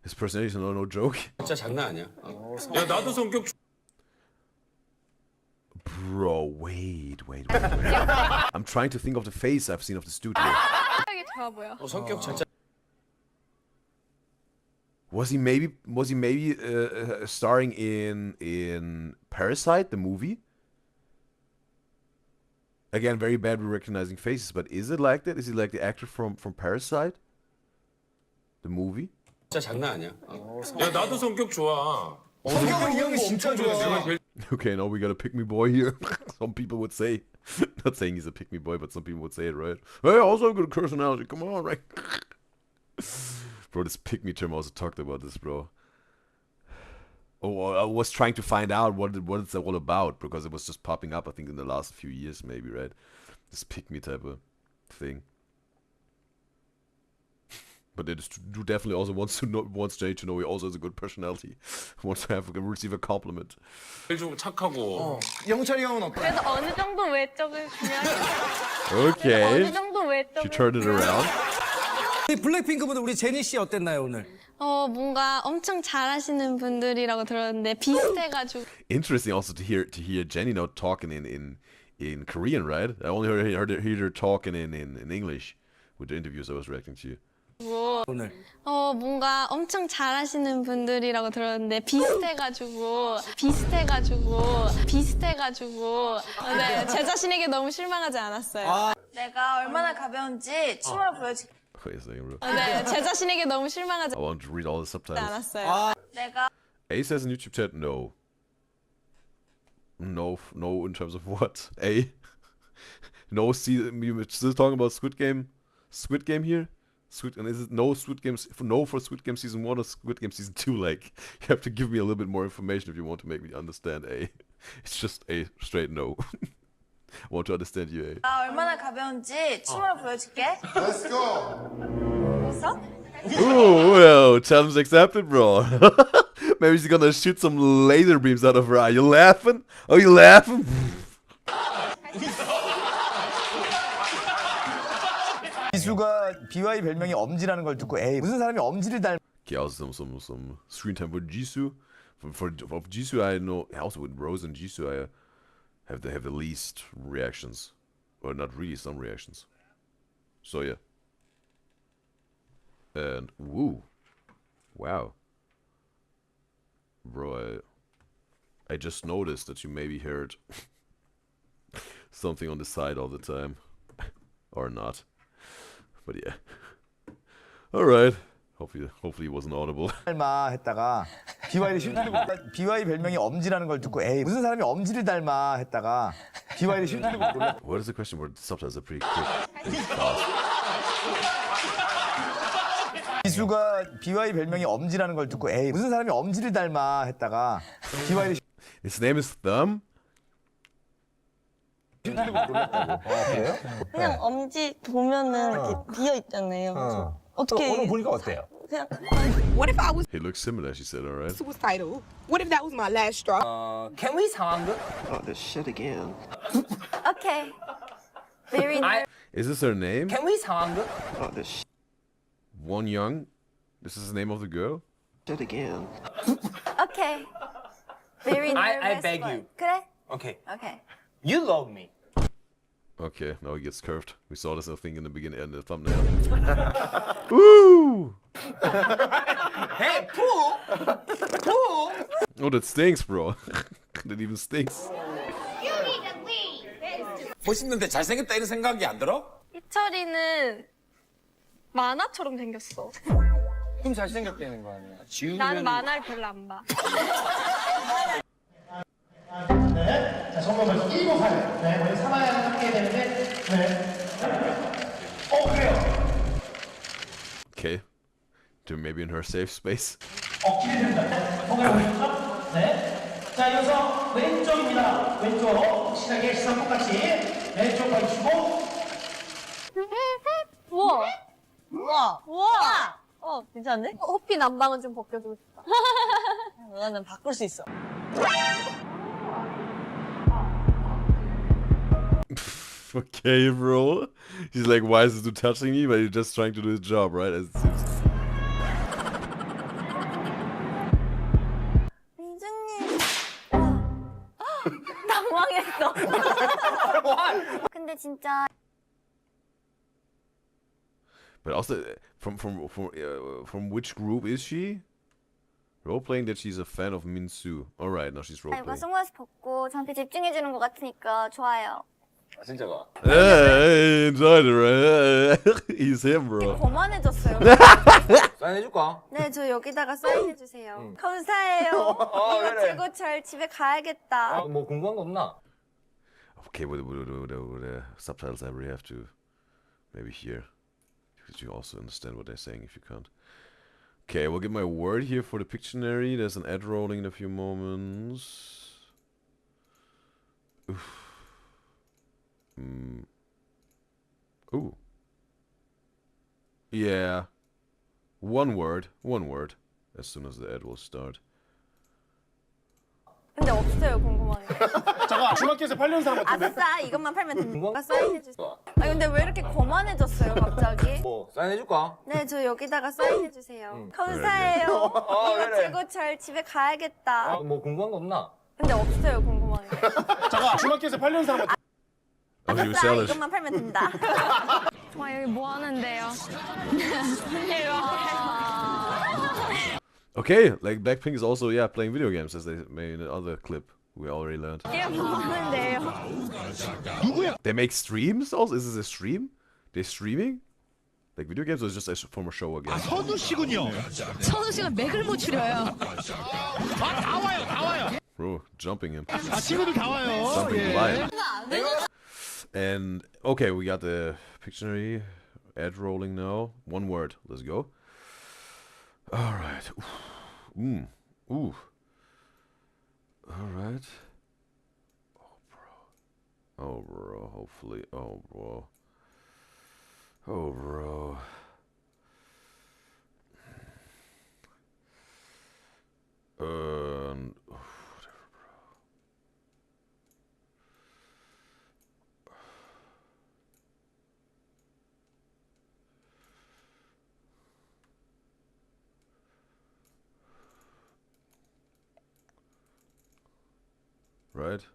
His personality is no joke. 진짜 장난 아니야. 야, 나도 성격. Bro, wait. I'm trying to think of the face I've seen of the studio. 성격 진짜. Was he maybe starring in Parasite, the movie? Again, very bad with recognizing faces, but is it like that? Is he like the actor from Parasite? The movie? 진짜 장난 아니야. 야, 나도 성격 좋아. 성격은 이 형이 진짜 좋아. Okay, now we got a pick me boy here. Some people would say, not saying he's a pick me boy, but some people would say it, right? Hey, also a good personality. Come on, right? Bro, this pick me term also talked about this, bro. Oh, I was trying to find out what it's all about because it was just popping up, I think, in the last few years, maybe, right? This pick me type of thing. But they do definitely also wants Jay to know he also has a good personality. Wants to receive a compliment. 좀 착하고. 영철이 형은 어때? 그래도 어느 정도 외적을 중요하게. Okay. 어느 정도 외적을. She turned it around. 우리 블랙핑크보다 우리 제니 씨 어땠나요 오늘? 뭔가 엄청 잘하시는 분들이라고 들었는데 비슷해가지고. Interesting also to hear Jenny now talking in Korean, right? I only heard her talking in English with the interviews I was reacting to. 오늘. 뭔가 엄청 잘하시는 분들이라고 들었는데 비슷해가지고. 네, 제 자신에게 너무 실망하지 않았어요. 내가 얼마나 가벼운지 춤으로 보여줄게. Wait a second, bro. 네, 제 자신에게 너무 실망하지 I want to read all the subtitles. 않았어요. 내가 A says in YouTube chat, no. No, in terms of what? A? No, see, you're still talking about Squid Game here? And is it no Squid Games? No for Squid Game Season 1 or Squid Game Season 2? Like, you have to give me a little bit more information if you want to make me understand A. It's just A, straight no. I want to understand you, A. 얼마나 가벼운지 춤으로 보여줄게. Let's go. 웃어? Ooh, well, challenge accepted, bro. Maybe she's gonna shoot some laser beams out of her eye. You laughing? Oh, you laughing? 지수가 BY 별명이 엄지라는 걸 듣고 에이 무슨 사람이 엄지를 닮? Okay, also some screen time with Jisoo. Of Jisoo, I know. Also with Rose and Jisoo, I have the least reactions, or not really some reactions. So yeah. And woo, wow, bro. I just noticed that you maybe heard something on the side all the time, or not. But yeah. All right. Hopefully it wasn't audible. 닮아 했다가 BY 별명이 엄지라는 걸 듣고 에이 무슨 사람이 엄지를 닮아 했다가 BY를 실제로 몰라. What is the question? Where the subtitles are pretty quick. 지수가 BY 별명이 엄지라는 걸 듣고 에이 무슨 사람이 엄지를 닮아 했다가 BY를 His name is Thumb. 실제로 몰랐다고. 그래요? 그냥 엄지 보면은 이렇게 비어 있잖아요. 어떻게? 오늘 보니까 어때요? 그냥. What if I was He looks similar, she said, all right. suicidal? What if that was my last straw? Can we 상황극? Oh, this shit again. Okay. Very nice. Is this her name? Can we 상황극? Oh, this Won Young? This is the name of the girl? shit again. Okay. Very nervous. I beg but- you. 그래? Okay. Okay. You love me. Okay, now he gets curved. We saw this, I think, in the beginning and the thumbnail. Woo! Hey, poo! Poo! Oh, that stinks, bro. That even stinks. 멋있는데 잘생겼다 이런 생각이 안 들어? 희철이는 만화처럼 생겼어. 그럼 잘생겼다는 거 아니야? 난 만화를 별로 안 봐. 네. 자, 정면에서 1고 4. 네, 먼저 사마양 함께 되는데, 네. 그래요. Okay. To maybe in her safe space. 기대됩니다. 뭔가요, 보시죠? 네. 자, 이어서 왼쪽입니다. 왼쪽. 시작에 시선 똑같이. 왼쪽 발 주고. 우와. 우와. 우와. 괜찮은데? 호피 난방은 좀 벗겨주고 싶다. 나는 바꿀 수 있어. Okay, bro. He's like, why is this dude touching me? But he's just trying to do his job, right? As it seems. 당황했어. 근데 진짜 But also, from which group is she? Role playing that she's a fan of Minsu. All right, now she's role 오빠 playing. 선글라스 벗고 저한테 집중해주는 것 같으니까 좋아요. 진짜가. Hey, enjoyed it, right? He's him, bro. 거만해졌어요. 사인해줄까? 네, 저 여기다가 사인해주세요. 감사해요. 이거 들고 절 집에 가야겠다. 뭐 궁금한 거 없나? Okay, with the subtitles, I really have to maybe hear. Because you also understand what they're saying if you can't. Okay, we'll get my word here for the Pictionary. There's an ad rolling in a few moments. Oof. Ooh. Yeah. One word. As soon as the ad will start. 근데 없어요, 궁금한 게. 잠깐 중학교에서 8년 산 같은데. 아싸, 이것만 팔면 된다. 사인해주세요. 근데 왜 이렇게 거만해졌어요, 갑자기? 뭐 사인해줄까? 네, 저 여기다가 사인해주세요. 감사해요. 이거 들고 절 집에 가야겠다. 뭐 궁금한 거 없나? 근데 없어요, 궁금한 게. 잠깐 중학교에서 8년 산 같은데. 아싸, 이것만 팔면 된다. 와, 여기 뭐 하는데요? Okay, like Blackpink is also, yeah, playing video games as they made in the other clip we already learned. 이게 뭐 하는데요? They make streams also? Is this a stream? They're streaming? Like video games or is it just a former show again? 선우 씨군요. 선우 씨가 맥을 못 추려요. 다 와요. Bro, jumping him. 친구들 다 와요. Jumping the lion. And, okay, we got the Pictionary ad rolling now. One word, let's go. Alright. Ooh. Alright. Oh, bro. Hopefully. Oh, bro. Whatever, bro. Right?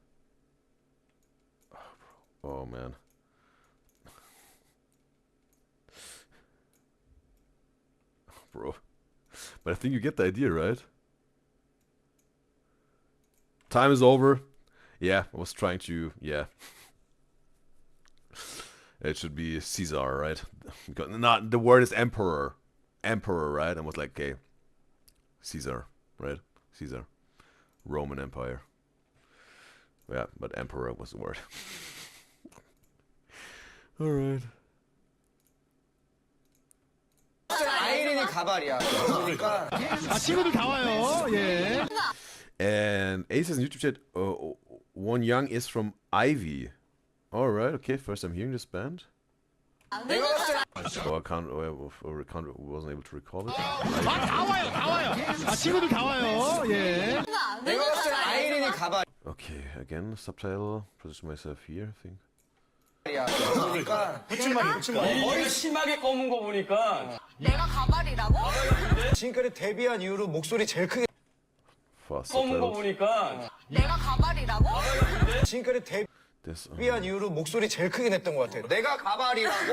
Oh, man. Bro. But I think you get the idea, right? Time is over. Yeah, I was trying to, yeah. It should be Caesar, right? Not, the word is emperor. Emperor, right? And was like, okay. Caesar, right? Caesar. Roman Empire. Yeah, but emperor was the word. Alright. 아이린이 가발이야. 그러니까. 친구들 다 와요. 예. And Ace has a YouTube chat. One Young is from Ivy. Alright, okay. First I'm hearing this band. Oh, I can't. Wasn't able to recall it. 다 와요. 친구들 다 와요. 예. 아이린이 가발. Okay, again, subtitle. Position myself here, I think. 그러니까. 붙임막이. 머리 심하게 검은 거 보니까. 내가 가발이라고? 지금까지 데뷔한 이후로 목소리 제일 크게. 검은 거 보니까. 내가 가발이라고? 지금까지 데뷔한 이후로 목소리 제일 크게 냈던 것 같아. 내가 가발이라고?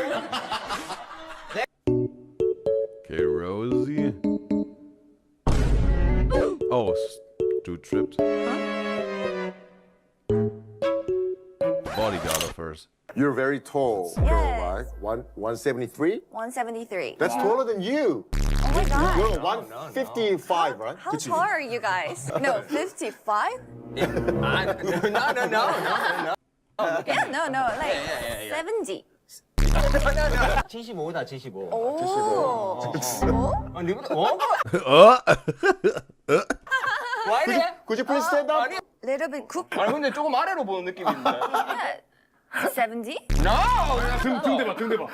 Okay, Rosie. Oh, dude tripped. Bodyguard of hers. You're very tall, girl, right? 173? 173. That's taller than you. my god. You're 155, right? How tall are you guys? No, 55? No. Yeah, no, like 70. 75다, 75. 오. Could you please stand up? Little bit cook. 아니 근데 조금 아래로 보는 느낌인데. Yeah. 70? 등 대봐.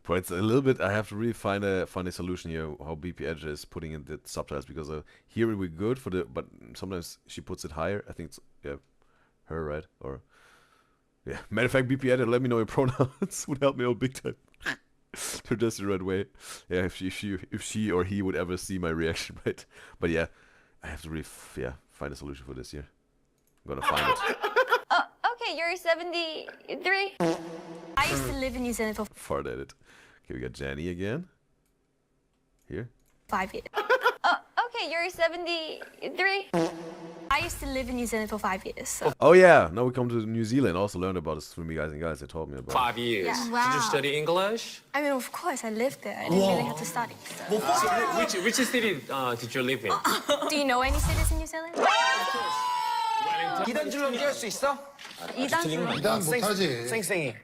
But it's a little bit. I have to really find a solution here. How BP Edge is putting in the subtitles, because here we're good for the, but sometimes she puts it higher. I think it's her, right? Or yeah. Matter of fact, BP Edge, let me know your pronouns. Would help me out big time. To just the right way. Yeah, if she or he would ever see my reaction, right? But yeah, I have to really find a solution for this here. I'm gonna find it. Oh, okay, you're 73. I used to live in New Zealand for Fart at it. Okay, we got Jenny again. Here. 5 years. Oh, okay, you're 73. I used to live in New Zealand for 5 years. So. Oh yeah, now we come to New Zealand. Also learned about this from you guys and guys. They told me about. 5 years. Yeah. Did Wow. you study English? I mean, of course, I lived there. I didn't really have to study. So. Which city did you live in? Do you know any cities in New Zealand? 2단 줄넘기 할 수 있어? 2단 줄넘기. 2단 못하지. 쌩쌩이.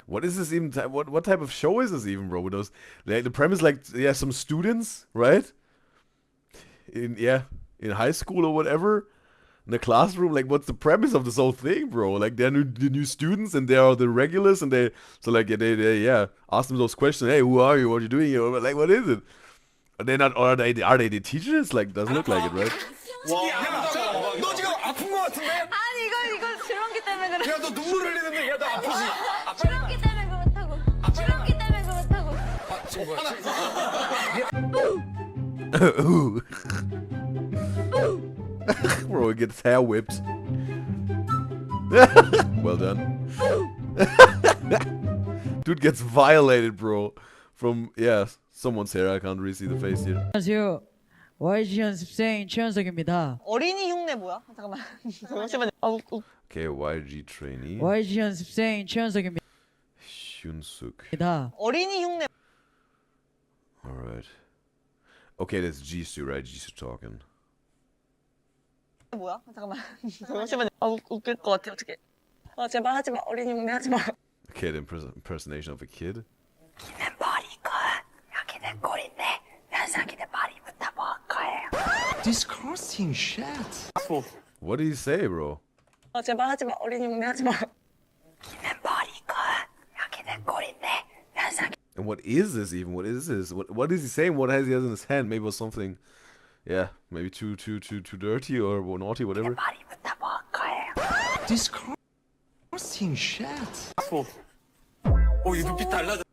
What is this even? What type of show is this even, bro? With those, like, the premise, like, some students, right? In high school or whatever, in the classroom. Like, what's the premise of this whole thing, bro? Like, they're the new students and they are the regulars, and they ask them those questions. Hey, who are you? What are you doing here? Like, what is it? Are they not? Or are they the teachers? Like, doesn't look like it, right? 너 지금 아픈 거 같은데? 아니, 이거 줄넘기 때문에 그래. 야, 너 눈물 흘리는데, 야, 너 아프지? 줄넘기 때문에 그거 못하고. 줄넘기 때문에 그거 못하고. 지금 뭐야? Bro, he gets hair whipped. Well done. Dude gets violated, bro. From, someone's hair. I can't really see the face here. 안녕하세요. YG 연습생 최현석입니다. 어린이 흉내 뭐야? 잠깐만. 잠시만요. Okay, YG trainee. YG 연습생 최현석입니다. Hyunsuk. 어린이 흉내. Alright. Okay, that's Jisoo, right? Jisoo talking. 뭐야? 잠깐만. 잠시만요. 웃길 것 같아. 어떻게? 제발 하지 마. 어린이 흉내 하지 마. Okay, the impersonation of a kid. 여기는 머리고 여기는 꼬리인데 현석이는 머리부터 먹을 거예요. Disgusting shit. What did he say, bro? 제발 하지 마. 어린이 흉내 하지 마. 여기는 머리고 여기는 꼬리인데 현석이. And what is this even? What is this? What is he saying? What has he in his hand? Maybe it was something, maybe too dirty or naughty, whatever. 머리부터 먹을 거예요. Disgusting shit. 이 눈빛 달라졌어.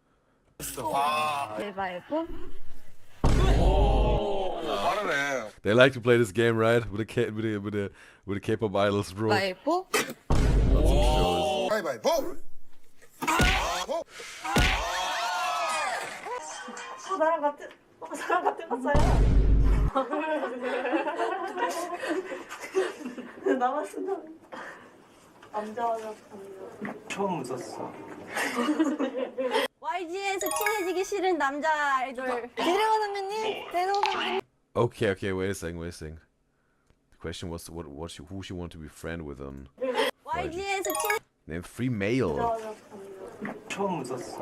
가위바위보. 빠르네. They like to play this game, right? With the K-pop idols, bro. 가위바위보. 가위바위보. 사람 같은 거 써요. 남았어. 남자와 처음 웃었어. YG에서 친해지기 싫은 남자 아이돌. 대대호 선배님. 대대호 선배님. Okay, wait a second. The question was who she want to be friend with on. YG에서 친해. Name 3 male. 처음 웃었어.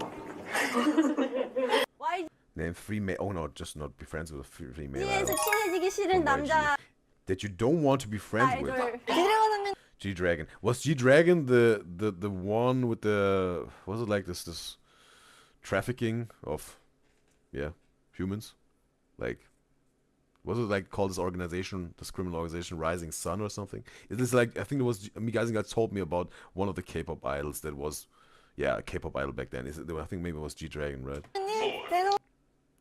Name 3 male. Oh no, just not be friends with a 3 male. YG에서 idols. 친해지기 싫은 남자 That you don't want to be friends with. 아이돌. 대대호 선배님. G-Dragon. Was G-Dragon the one with the, was it like this trafficking of humans? Like, was it like called this organization, this criminal organization Rising Sun or something? Is this like, I think it was, you guys told me about one of the K-pop idols that was, a K-pop idol back then. I think maybe it was G-Dragon, right?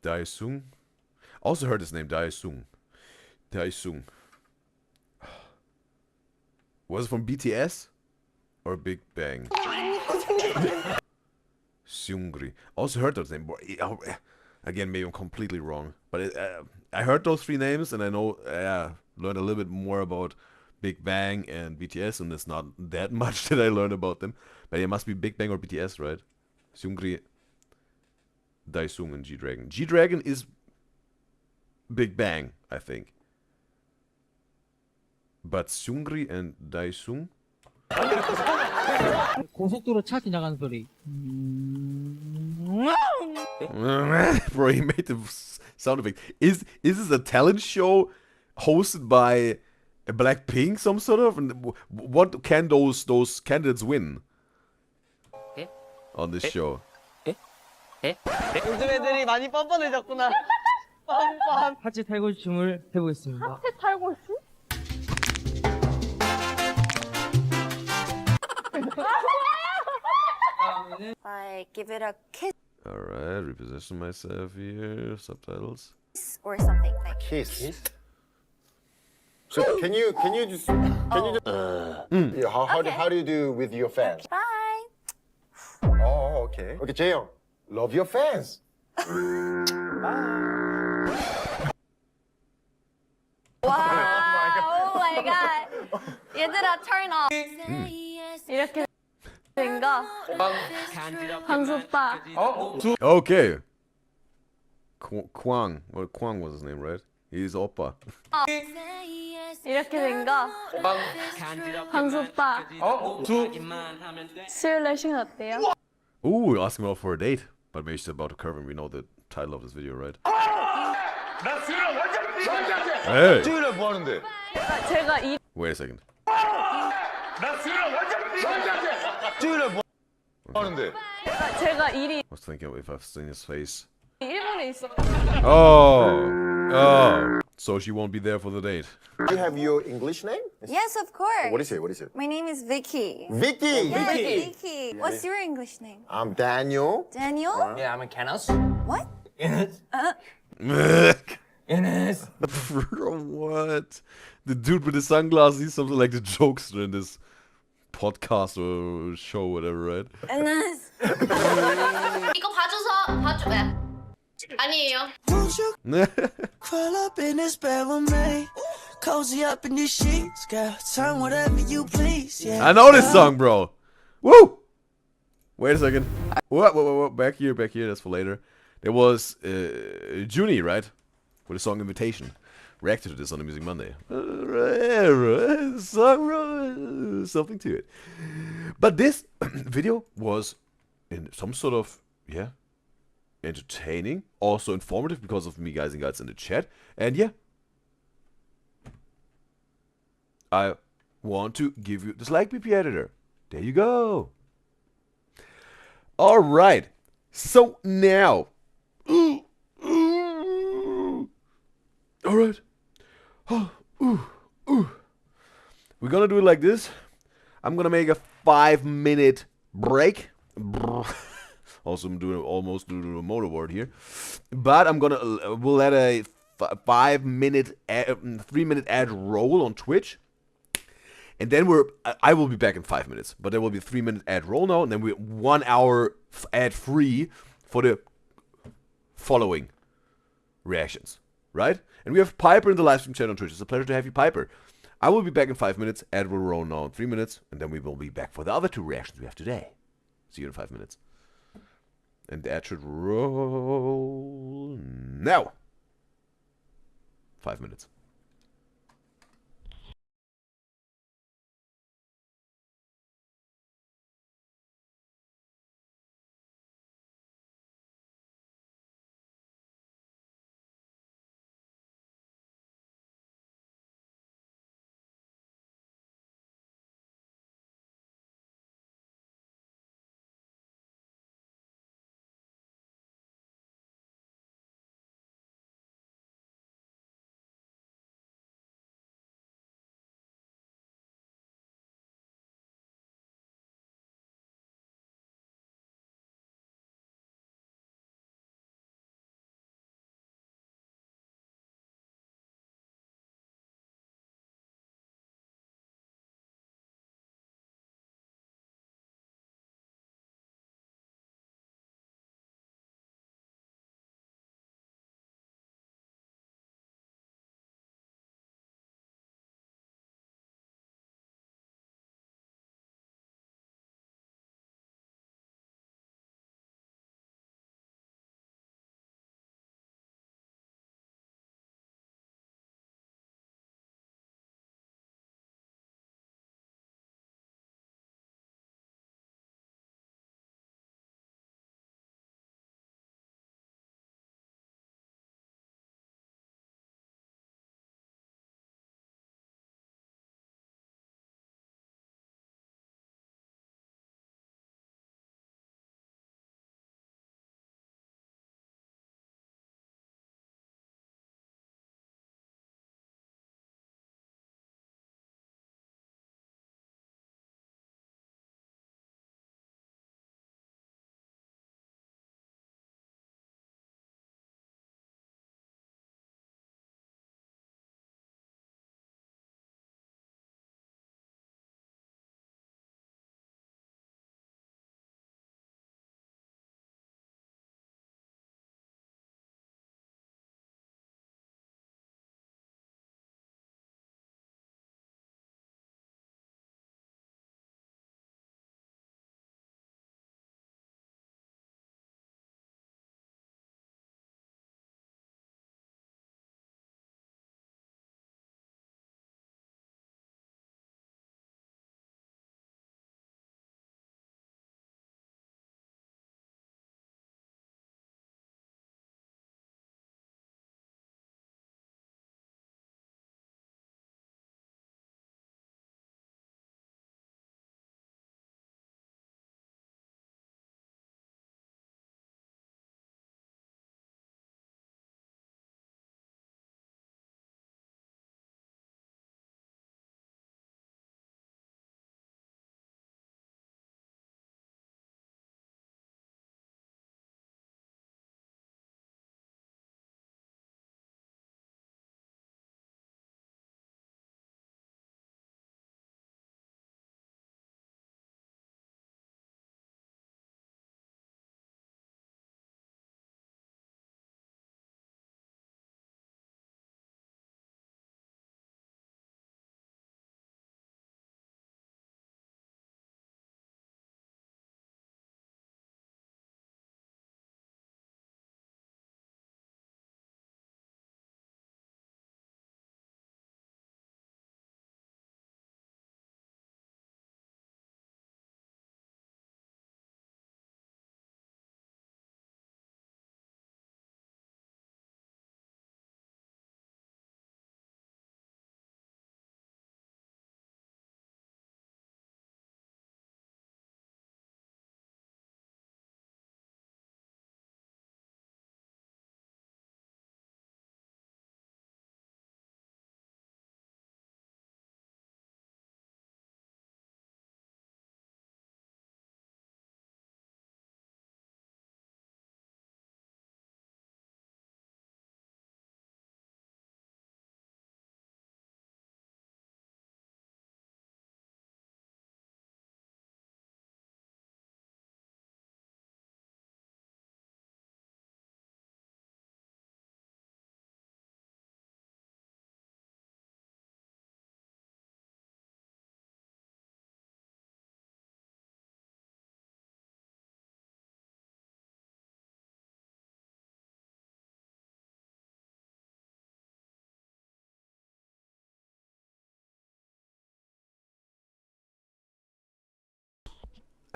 Daesung. Also heard his name, Daesung. Was it from BTS or Big Bang? Seungri. Also heard those names. Again, maybe I'm completely wrong, but I heard those 3 names, and I know learned a little bit more about Big Bang and BTS, and it's not that much that I learned about them. But it must be Big Bang or BTS, right? Seungri, Daesung, and G-Dragon. G-Dragon is Big Bang, I think. But Seungri and Daesung? 고속도로 차 지나가는 소리. Bro, he made the sound effect. Is this a talent show hosted by Blackpink, some sort of? And what can those candidates win on this show? 요즘 애들이 많이 뻔뻔해졌구나. 뻔뻔. 하체 탈골 춤을 해보겠습니다. 하체 탈골수? Like, give it a kiss Alright, reposition myself here. Subtitles. or something. Like, Kiss. So can you just yeah, how do you do with your fans? bye. Oh, okay. Okay, Jaeyoung, love your fans. Wow, oh my god. 얘들아, turn off. 이렇게 된 거. 광수 오빠. Okay. Kwang. Well, Kwang was his name, right? He's Oppa. 이렇게 된 거. 광수 오빠. 수요일 날 시간 어때요? Ooh, you're asking her out for a date. But maybe she's about to curve and we know the title of this video, right? Hey! 수요일에 뭐 하는데? 제가 일 Wait a second. 수요일에 뭐 하는데? 제가 일이 I was thinking if I've seen his face. 일본에 있어. Oh. So she won't be there for the date. Do you have your English name? Yes, of course. What is it? What is it? My name is Vicky. Vicky. Yes, Vicky. What's your English name? I'm Daniel. Daniel? Yeah, I'm in Canos. What? Ines. Ines. What? The dude with the sunglasses, he's something like the jokester in this podcast or show, whatever, right? Enes. 이거 봐줘. 아니에요. Curl up in this bed with me. Cozy up in these sheets, girl. Turn whatever you please. Yeah. I know this song, bro. Woo! Wait a second. What? Back here. That's for later. There was Junie, right? With the song Invitation. Reacted to this on the Music Monday. Song, something to it. But this video was in some sort of, yeah, entertaining, also informative because of me guys and guys in the chat. And yeah, I want to give you this like BP editor. There you go. All right. So now, all right. We're gonna do it like this. I'm gonna make a 5-minute break. Also, I'm almost doing a motorboard here, but we'll let a 5-minute, 3-minute ad roll on Twitch, and then I will be back in 5 minutes. But there will be a 3-minute ad roll now, and then we're 1 hour ad free for the following reactions, right? And we have Piper in the live stream chat on Twitch. It's a pleasure to have you, Piper. I will be back in 5 minutes. Ad will roll now in 3 minutes, and then we will be back for the other 2 reactions we have today. See you in 5 minutes. And the ad should roll now. 5 minutes.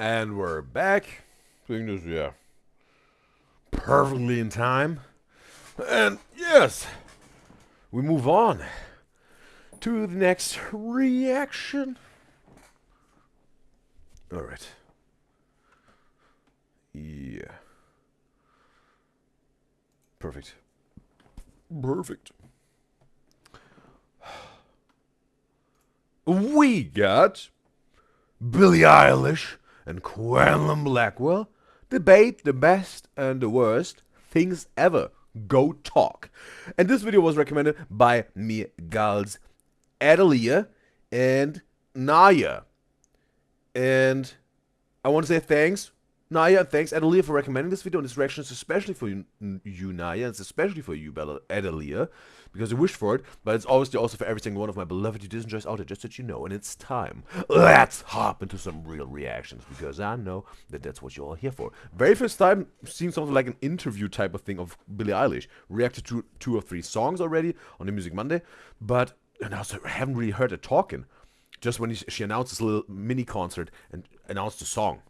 And we're back. Doing this, yeah, perfectly in time. And yes, we move on to the next reaction. All right. Yeah. Perfect. Perfect. We got Billie Eilish and Quinn Blackwell debate the best and the worst things ever. Go talk. And this video was recommended by me, Gals, Adelia, and Naya. And I want to say thanks, Naya, and thanks, Adelia, for recommending this video. And this reaction is especially for you, Naya, and it's especially for you, Adelia, because you wished for it. But it's obviously also for every single one of my beloved Udyzyz enjoys out there, just that you know. And it's time. Let's hop into some real reactions, because I know that that's what you're all here for. Very first time seeing something like an interview type of thing of Billie Eilish. Reacted to 2 or 3 songs already on the Music Monday, but and also I haven't really heard her talking. Just when she announced this little mini concert and announced the song.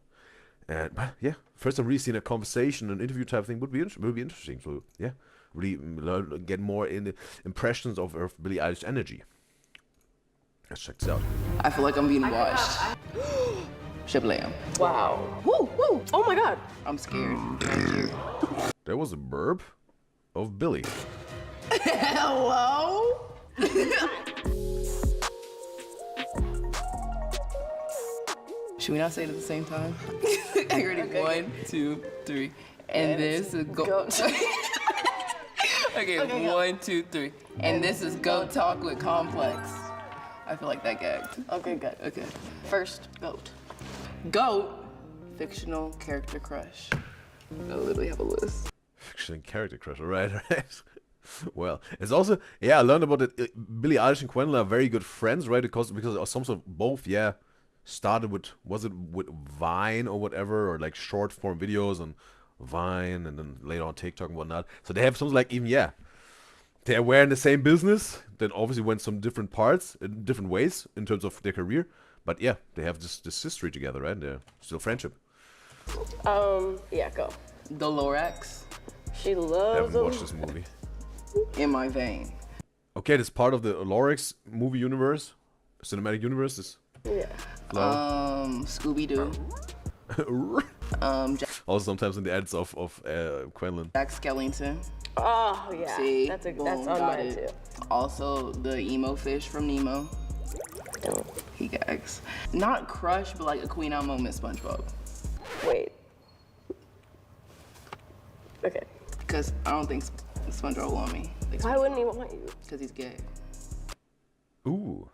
And yeah, first time really seeing a conversation, an interview type thing would be interesting. So yeah, really get more in the impressions of Billie Eilish's energy. Let's check this out. I feel like I'm being watched. Shiblam. Wow. Woo, woo. Oh my God. I'm scared. That was a burp of Billie. Hello? Should we not say it at the same time? I ready. Okay. 1, 2, 3. And this is goat. Okay, 1, 2, 3. And this is Goat Talk with Complex. I feel like that gagged. Okay, good. Okay. First, goat. Goat, fictional character crush. I literally have a list. Fictional character crush, alright. Well, it's also, yeah, I learned about it. Billie Eilish and Quinn are very good friends, right? Because of some sort of both, yeah. Started with, was it with Vine or whatever, or like short form videos on Vine, and then later on TikTok and whatnot. So they have something like, even, yeah, they're wearing the same business, then obviously went some different parts, in different ways in terms of their career. But yeah, they have this history together, right? They're still friendship. Yeah, go. The Lorax. She loves I haven't watched this movie. In my vein. Okay, this part of the Lorax movie universe, cinematic universe is. Yeah. Scooby-Doo. Also sometimes in the ads of Quinlan. Jack Skellington. Oh yeah. See? That's Boom, on mine too. Also the emo fish from Nemo. He gags. Not crush, but like a Queen Anne moment SpongeBob. Wait. Okay. Because I don't think SpongeBob will want me. Like, why wouldn't he want you? Because he's gay. Ooh.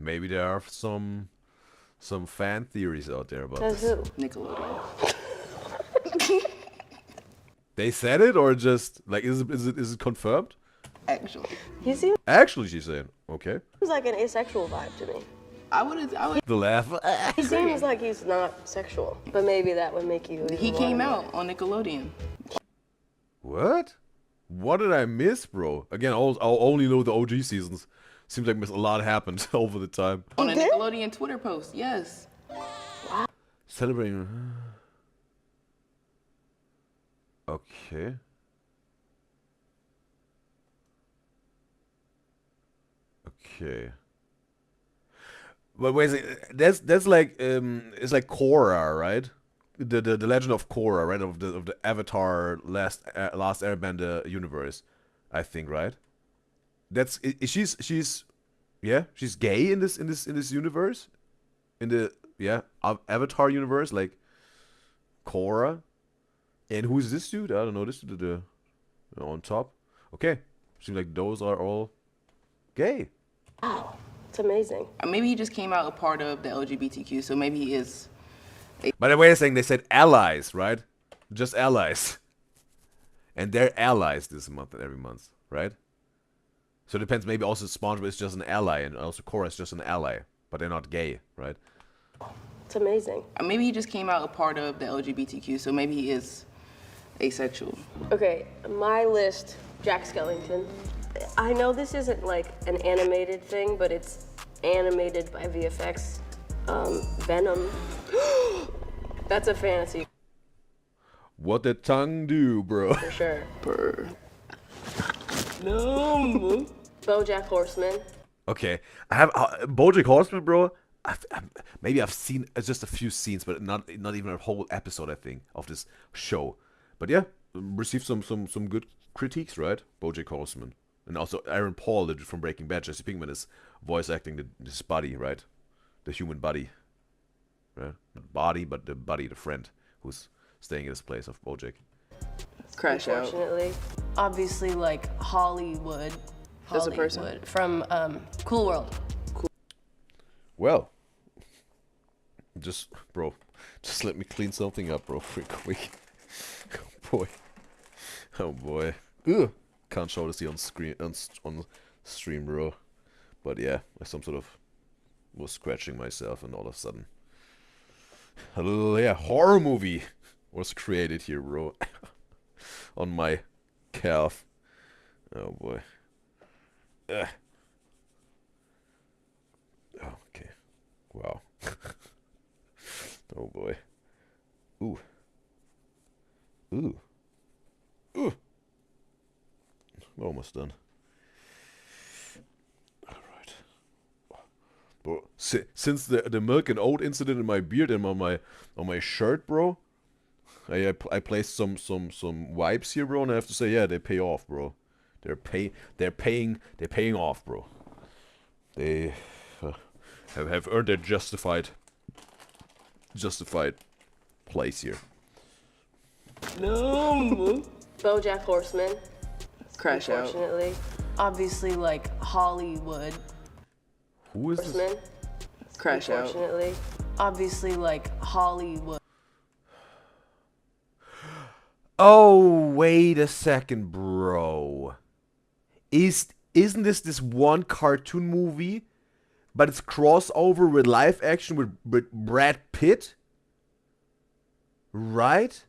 Maybe there are some fan theories out there about That's this. Who? Nickelodeon. They said it, or just like is it confirmed? Actually. He seems Actually, she's saying okay. like an asexual vibe to me. I would. The laugh. He seems like he's not sexual, but maybe that would make you. He came out on Nickelodeon. What? What did I miss, bro? Again, I'll only know the OG seasons. Seems like a lot happened over the time. On a Nickelodeon Twitter post, yes. Celebrating. Okay. Okay. But wait a second. That's like it's like Korra, right? The Legend of Korra, right? Of the Avatar last Airbender universe, I think, right? That's she's gay in this universe, in the Avatar universe, like Korra. And who's this dude? I don't know. This dude on top. Okay, seems like those are all gay. Wow, it's amazing. Maybe he just came out a part of the LGBTQ, so maybe he is. By the way, they said allies, right? Just allies. And they're allies this month and every month, right? So it depends. Maybe also SpongeBob is just an ally, and also Korra is just an ally, but they're not gay, right? It's amazing. Maybe he just came out a part of the LGBTQ, so maybe he is asexual. Okay, my list, Jack Skellington. I know this isn't like an animated thing, but it's animated by VFX. Venom. That's a fantasy What did tongue do, bro? for sure. No. BoJack Horseman. Okay, I have BoJack Horseman, bro. Maybe I've seen just a few scenes, but not even a whole episode, I think, of this show. But yeah, received some good critiques, right? BoJack Horseman, and also Aaron Paul from Breaking Bad. Jesse Pinkman is voice acting this buddy, right? The human buddy, right? Not body, but the buddy, the friend who's staying in this place of BoJack. Crash out. Unfortunately. Obviously, like Hollywood. As a person. From Cool World. Well, just let me clean something up, bro, real quick. Oh boy. Ugh. Can't show this here on screen on stream, bro. But yeah, I some sort of was scratching myself, and all of a sudden, a little horror movie was created here, bro, on my calf. Oh boy. Ugh. Oh, okay. Wow. Oh boy. Ooh. Ooh. Ooh. We're almost done. Alright. Bro, since the milk and oat incident in my beard and on my shirt, bro, I placed some wipes here, bro, and I have to say, yeah, they pay off, bro. They're paying off, bro. They have earned their justified place here. No. BoJack Horseman. Crash out. Unfortunately. Obviously, like Hollywood. Who is Horseman. this? Crash out. Unfortunately. Obviously, like Hollywood. Oh, wait a second, bro. Isn't this one cartoon movie, but it's crossover with live action with Brad Pitt? Right?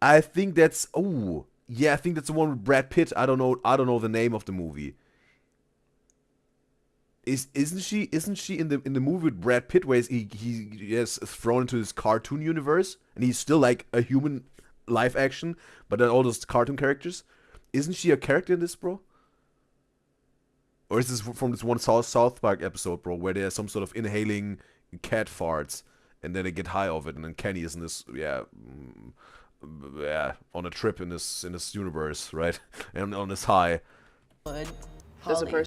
I think that's I think that's the one with Brad Pitt. I don't know the name of the movie. Isn't she in the movie with Brad Pitt where he is thrown into this cartoon universe and he's still like a human live action, but then all those cartoon characters? Isn't she a character in this, bro? Or is this from this one South Park episode, bro, where there's some sort of inhaling cat farts and then they get high of it, and then Kenny is in this on a trip in this universe, right? And on this high. As a person.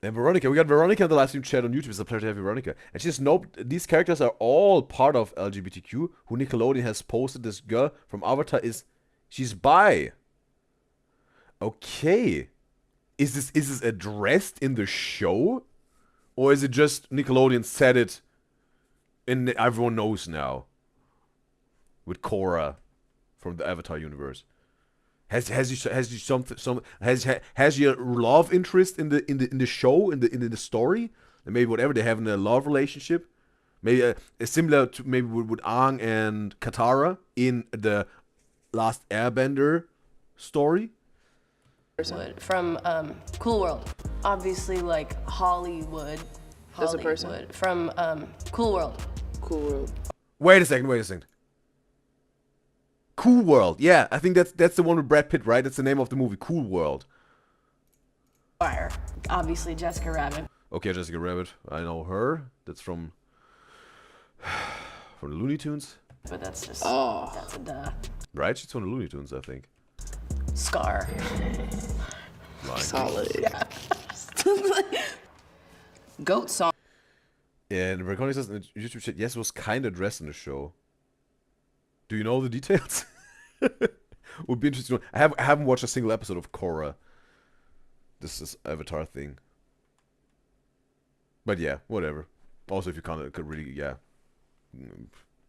And Veronica, we got Veronica in the live stream chat on YouTube. It's a pleasure to have Veronica. And she says, nope, these characters are all part of LGBTQ. Who Nickelodeon has posted this girl from Avatar she's bi. Okay. Is this addressed in the show? Or is it just Nickelodeon said it and everyone knows now? With Korra from the Avatar universe. Has your love interest in the show, in the story, and maybe whatever they have in a love relationship, maybe similar to maybe with Aang and Katara in the Last Airbender story. From Cool World. Obviously, like Hollywood. As a person. From Cool World. Cool World. Wait a second. Cool World. Yeah, I think that's the one with Brad Pitt, right? That's the name of the movie, Cool World. Fire. Obviously, Jessica Rabbit. Okay, Jessica Rabbit. I know her. That's from the Looney Tunes. But that's just that's a duh. Right? She's from the Looney Tunes, I think. Scar. Solid. Yeah. Goat song. And Recording says in the YouTube chat, yes, it was kind of dressed in the show. Do you know the details? Would be interesting. I haven't watched a single episode of Korra. This is Avatar thing. But yeah, whatever. Also, if you could really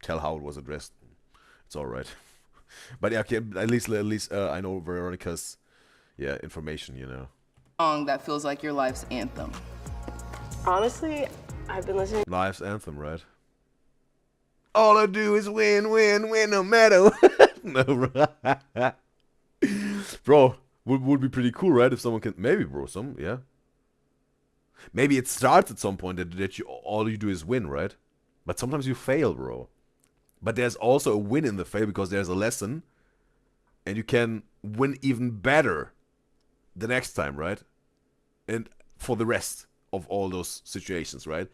tell how it was addressed, it's all right. But yeah, okay, at least I know Veronica's information. You know. Song that feels like your life's anthem. Honestly, I've been listening. Life's anthem, right? All I do is win, no matter what. No, bro, would be pretty cool, right? If someone can, maybe, bro, Maybe it starts at some point that all you do is win, right? But sometimes you fail, bro. But there's also a win in the fail because there's a lesson. And you can win even better the next time, right? And for the rest of all those situations, right?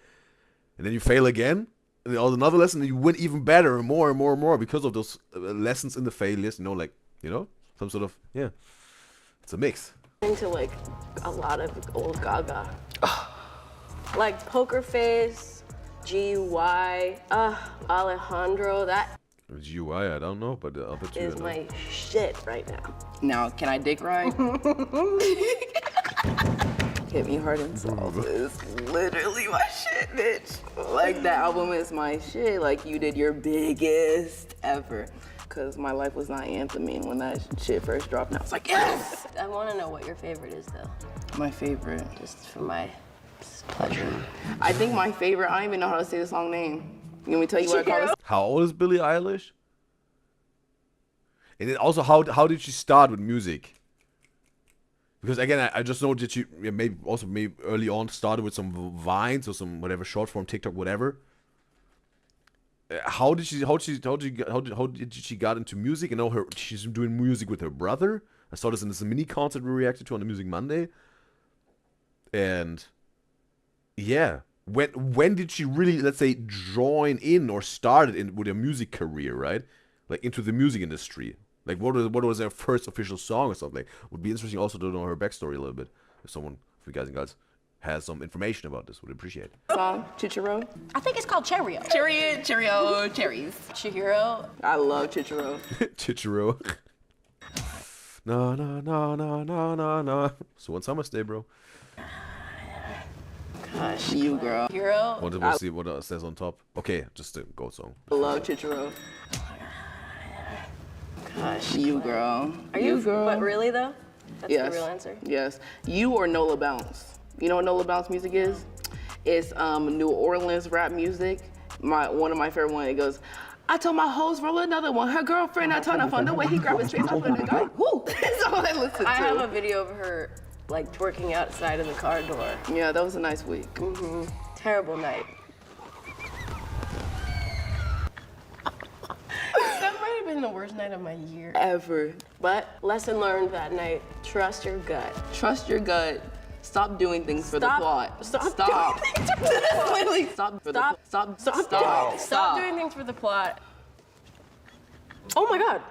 And then you fail again. And there's another lesson and you win even better and more and more and more because of those lessons in the failures. You know, like, you know? Some sort of, yeah. It's a mix. Into like a lot of old Gaga. Like Poker Face, GUI, Alejandro, that GUI, I don't know, but the other two is my shit right now. Now, can I dick ride? Hit Me Hard and Soft is literally my shit, bitch. Like, that album is my shit. Like, you did your biggest ever. Because my life was not antheming when that shit first dropped. And I was like, yes! I want to know what your favorite is, though. My favorite. Just for my pleasure. I think my favorite, I don't even know how to say the song name. You want me to tell you what I call it? How old is Billie Eilish? And then also, how did she start with music? Because again, I just know that she maybe early on started with some vines or some whatever short form TikTok whatever. How did she got into music? And now she's doing music with her brother. I saw this in this mini concert we reacted to on the Music Monday. And yeah, when did she really, let's say, join in or started in with her music career, right? Like into the music industry. Like what was her first official song or something? Would be interesting also to know her backstory a little bit. If someone, if you guys and girls, has some information about this, would appreciate it. Song, Chichiro? I think it's called Cheerio. Cheerio, cherries. Chihiro. I love Chichiro. Chichiro. No, no, no, no, no, no, no. So one summer stay, bro. Gosh, you girl. Hero. We'll see what it says on top. Okay, just a goat song. I love Chichiro. Gosh, you girl. Are you girl? But really though? That's Yes. the real answer? Yes. You or Nola Bounce. You know what Nola Bounce music is? It's New Orleans rap music. One of my favorite ones, it goes, I told my host roll another one. Her girlfriend, I turned up on the way he grabbed his face off and go, whoo. That's all I listen to. I have a video of her like twerking outside of the car door. Yeah, that was a nice week. Terrible night. That might have been the worst night of my year. Ever. But lesson learned that night, trust your gut. Trust your gut. Stop doing things for the plot. Stop. Stop. Doing things for the plot. Literally, Stop doing things for the plot. Oh my God.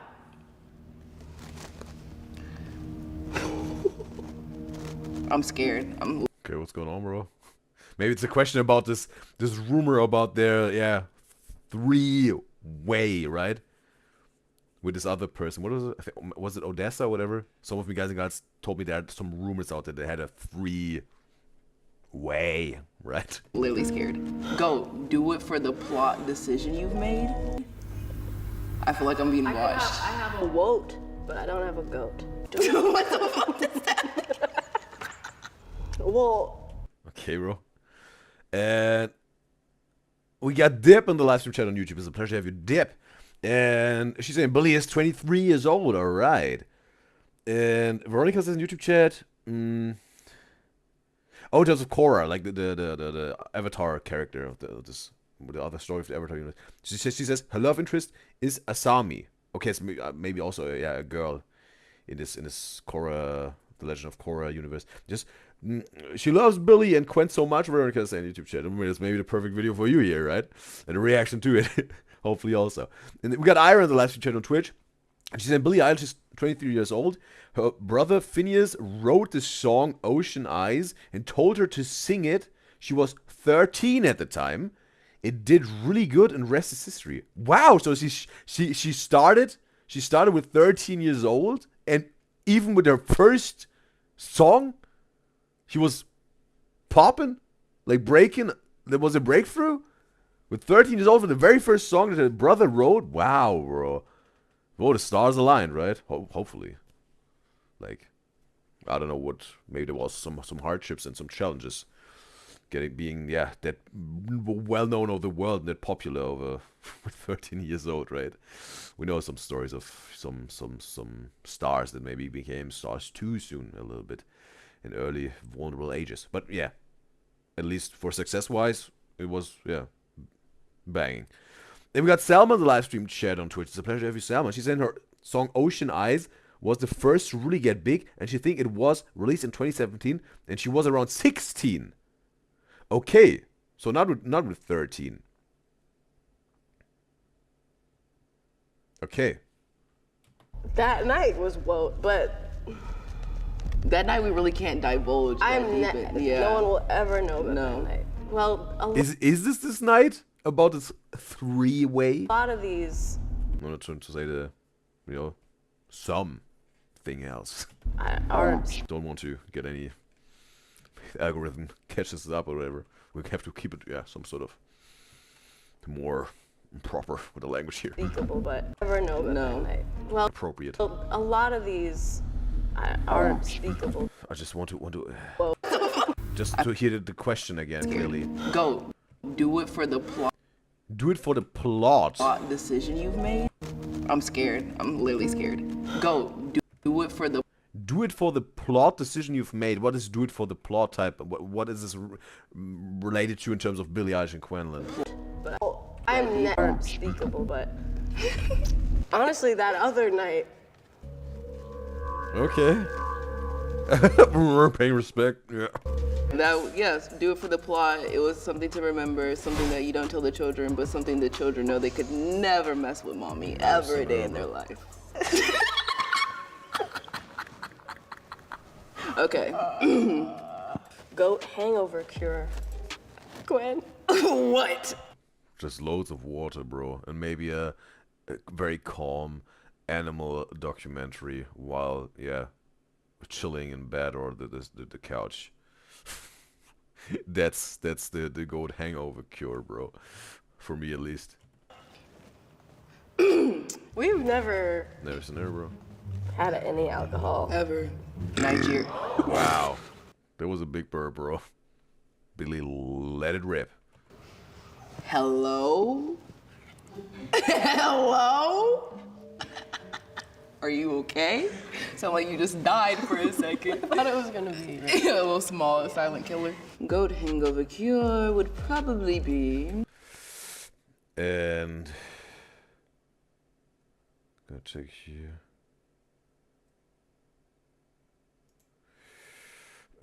I'm scared. Okay, what's going on, bro? Maybe it's a question about this rumor about their three-way, right? With this other person. What was it? I think, was it Odessa or whatever? Some of you guys and girls told me there are some rumors out there that they had a three-way, right? Literally scared. Go, do it for the plot decision you've made. I feel like I'm being watched. I have a woat, but I don't have a goat. What the fuck is that? Well. Okay, bro. And we got Dip in the live stream chat on YouTube. It's a pleasure to have you, Dip. And she's saying Billie is 23 years old. All right. And Veronica says in YouTube chat, oh, there's of Korra, like the Avatar character of the other story of the Avatar universe. She says her love interest is Asami. Okay, so maybe also a girl in this Korra, the Legend of Korra universe. Just she loves Billie and Quinn so much. Veronica says in YouTube chat. I mean, it's maybe the perfect video for you here, right? And a reaction to it. Hopefully also. And we got Ira in the live stream chat on Twitch. And she said Billie Eilish is 23 years old. Her brother Phineas wrote the song Ocean Eyes and told her to sing it. She was 13 at the time. It did really good and rest is history. Wow, so she started with 13 years old, and even with her first song, she was popping, like breaking. There was a breakthrough. With 13 years old for the very first song that her brother wrote? Wow, bro. Well, the stars aligned, right? Hopefully. Like, I don't know what. Maybe there was some hardships and some challenges. Being that well-known of the world and that popular over with 13 years old, right? We know some stories of some stars that maybe became stars too soon a little bit in early vulnerable ages. But yeah. at least for success-wise, it was, yeah, banging. Then we got Selma in the live stream chat on Twitch. It's a pleasure to have you, Selma. She said her song Ocean Eyes was the first to really get big, and she think it was released in 2017, and she was around 16. Okay, so not with 13. Okay. That night was woke, but that night we really can't divulge. No one will ever know about that night. Well, is this night about this three-way? A lot of these. I'm not trying to say something else. Don't want to get any algorithm catches us up or whatever. We have to keep it, some sort of more proper with the language here. Speakable, but never know about that night. Well, appropriate. A lot of these aren't speakable. I just want to just to hear the question again, clearly. Go. Do it for the plot. Do it for the plot. Decision you've made. I'm scared. I'm literally scared. Go. Do it for the. Do it for the plot decision you've made. What is do it for the plot type? What is this related to in terms of Billie Eilish and Quinn? I'm never speakable, but honestly, that other night. Okay. Paying respect. Yeah. Yes, do it for the plot. It was something to remember, something that you don't tell the children, but something the children know they could never mess with mommy ever a day in their life. Okay. Goat hangover cure. Gwen. What? Just loads of water, bro, and maybe a very calm animal documentary while chilling in bed or the couch. that's the goat hangover cure, bro, for me at least. We've never seen her, bro. Had any alcohol ever. Nigeria. Wow, that was a big bird, bro. Billy, let it rip. Hello? Hello? Are you okay? Sound like you just died for a second. I thought it was gonna be a little small silent killer. Goat hangover cure would probably be. And go check here.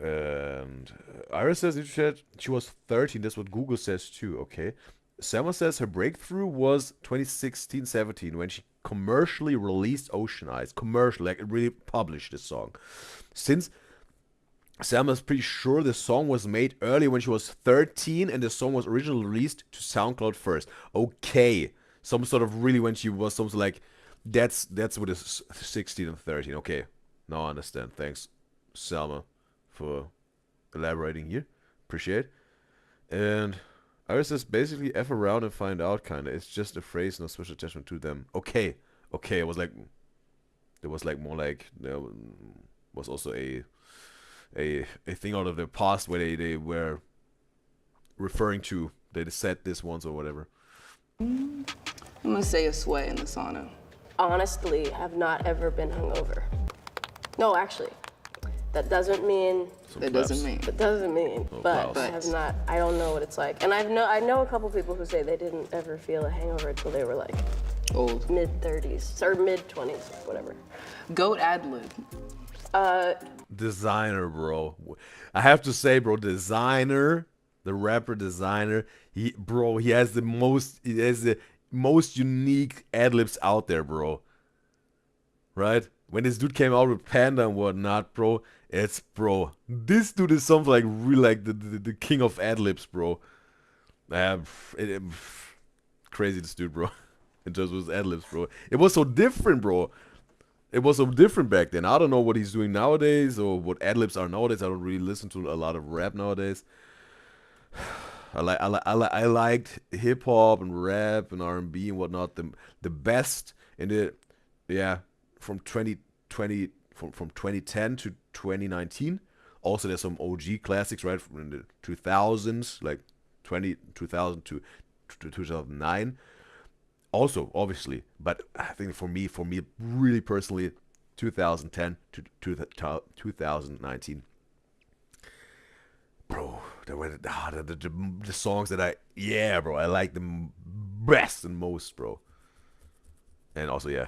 And Iris says in chat she was 13. That's what Google says too. Okay. Selma says her breakthrough was 2016-17 when she commercially released Ocean Eyes. Commercially, like really published this song. Since Selma's pretty sure the song was made early when she was 13 and the song was originally released to SoundCloud first. Okay. Some sort of really when she was something like that's what is 16 and 13. Okay. Now I understand. Thanks, Selma, for elaborating here. Appreciate it. And Iris says basically F around and find out kinda. It's just a phrase, no special attachment to them. Okay. It was like more like there was also a thing out of the past where they were referring to they said this once or whatever. I'm gonna say a sweat in the sauna. Honestly, have not ever been hungover. No, actually. That doesn't mean. That doesn't mean. But I have not. I don't know what it's like. And I know a couple people who say they didn't ever feel a hangover until they were like old, mid-30s or mid-20s, whatever. Goat ad-lib. Designer, bro. I have to say, bro, Designer, the rapper Designer, he has the most unique ad-libs out there, bro. Right? When this dude came out with Panda and whatnot, bro, this dude is something like really like the king of ad-libs, bro. Crazy this dude, bro. In terms of his ad-libs, bro. It was so different, bro. It was so different back then. I don't know what he's doing nowadays or what ad-libs are nowadays. I don't really listen to a lot of rap nowadays. I liked hip hop and rap and R&B and whatnot the best in the from 2010 to 2019. Also, there's some OG classics, right, from the 2000s, like 2000 to 2009. Also, obviously, but I think for me, really personally, 2010 to 2019. bro, the songs that I like the best and most, bro. And also, yeah.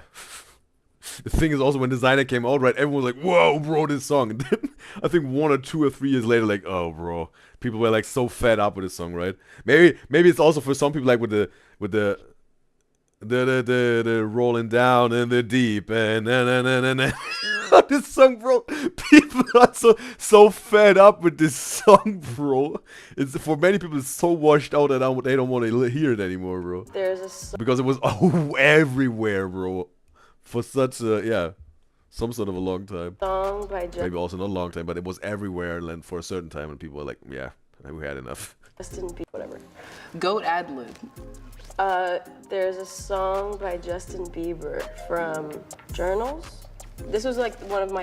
The thing is also when Designer came out, right, everyone was like, whoa, bro, this song. And then I think 1 or 2 or 3 years later, like, oh, bro. People were like so fed up with this song, right? Maybe it's also for some people like with the rolling down in the deep and this song, bro. People are so fed up with this song, bro. It's for many people it's so washed out that they don't want to hear it anymore, bro. There's a because it was everywhere, bro. For such a some sort of a long time. song by Maybe also not a long time, but it was everywhere and for a certain time, and people were like, yeah, we had enough. Justin Bieber, whatever. Goat ad-lib. There's a song by Justin Bieber from Journals. This was like one of the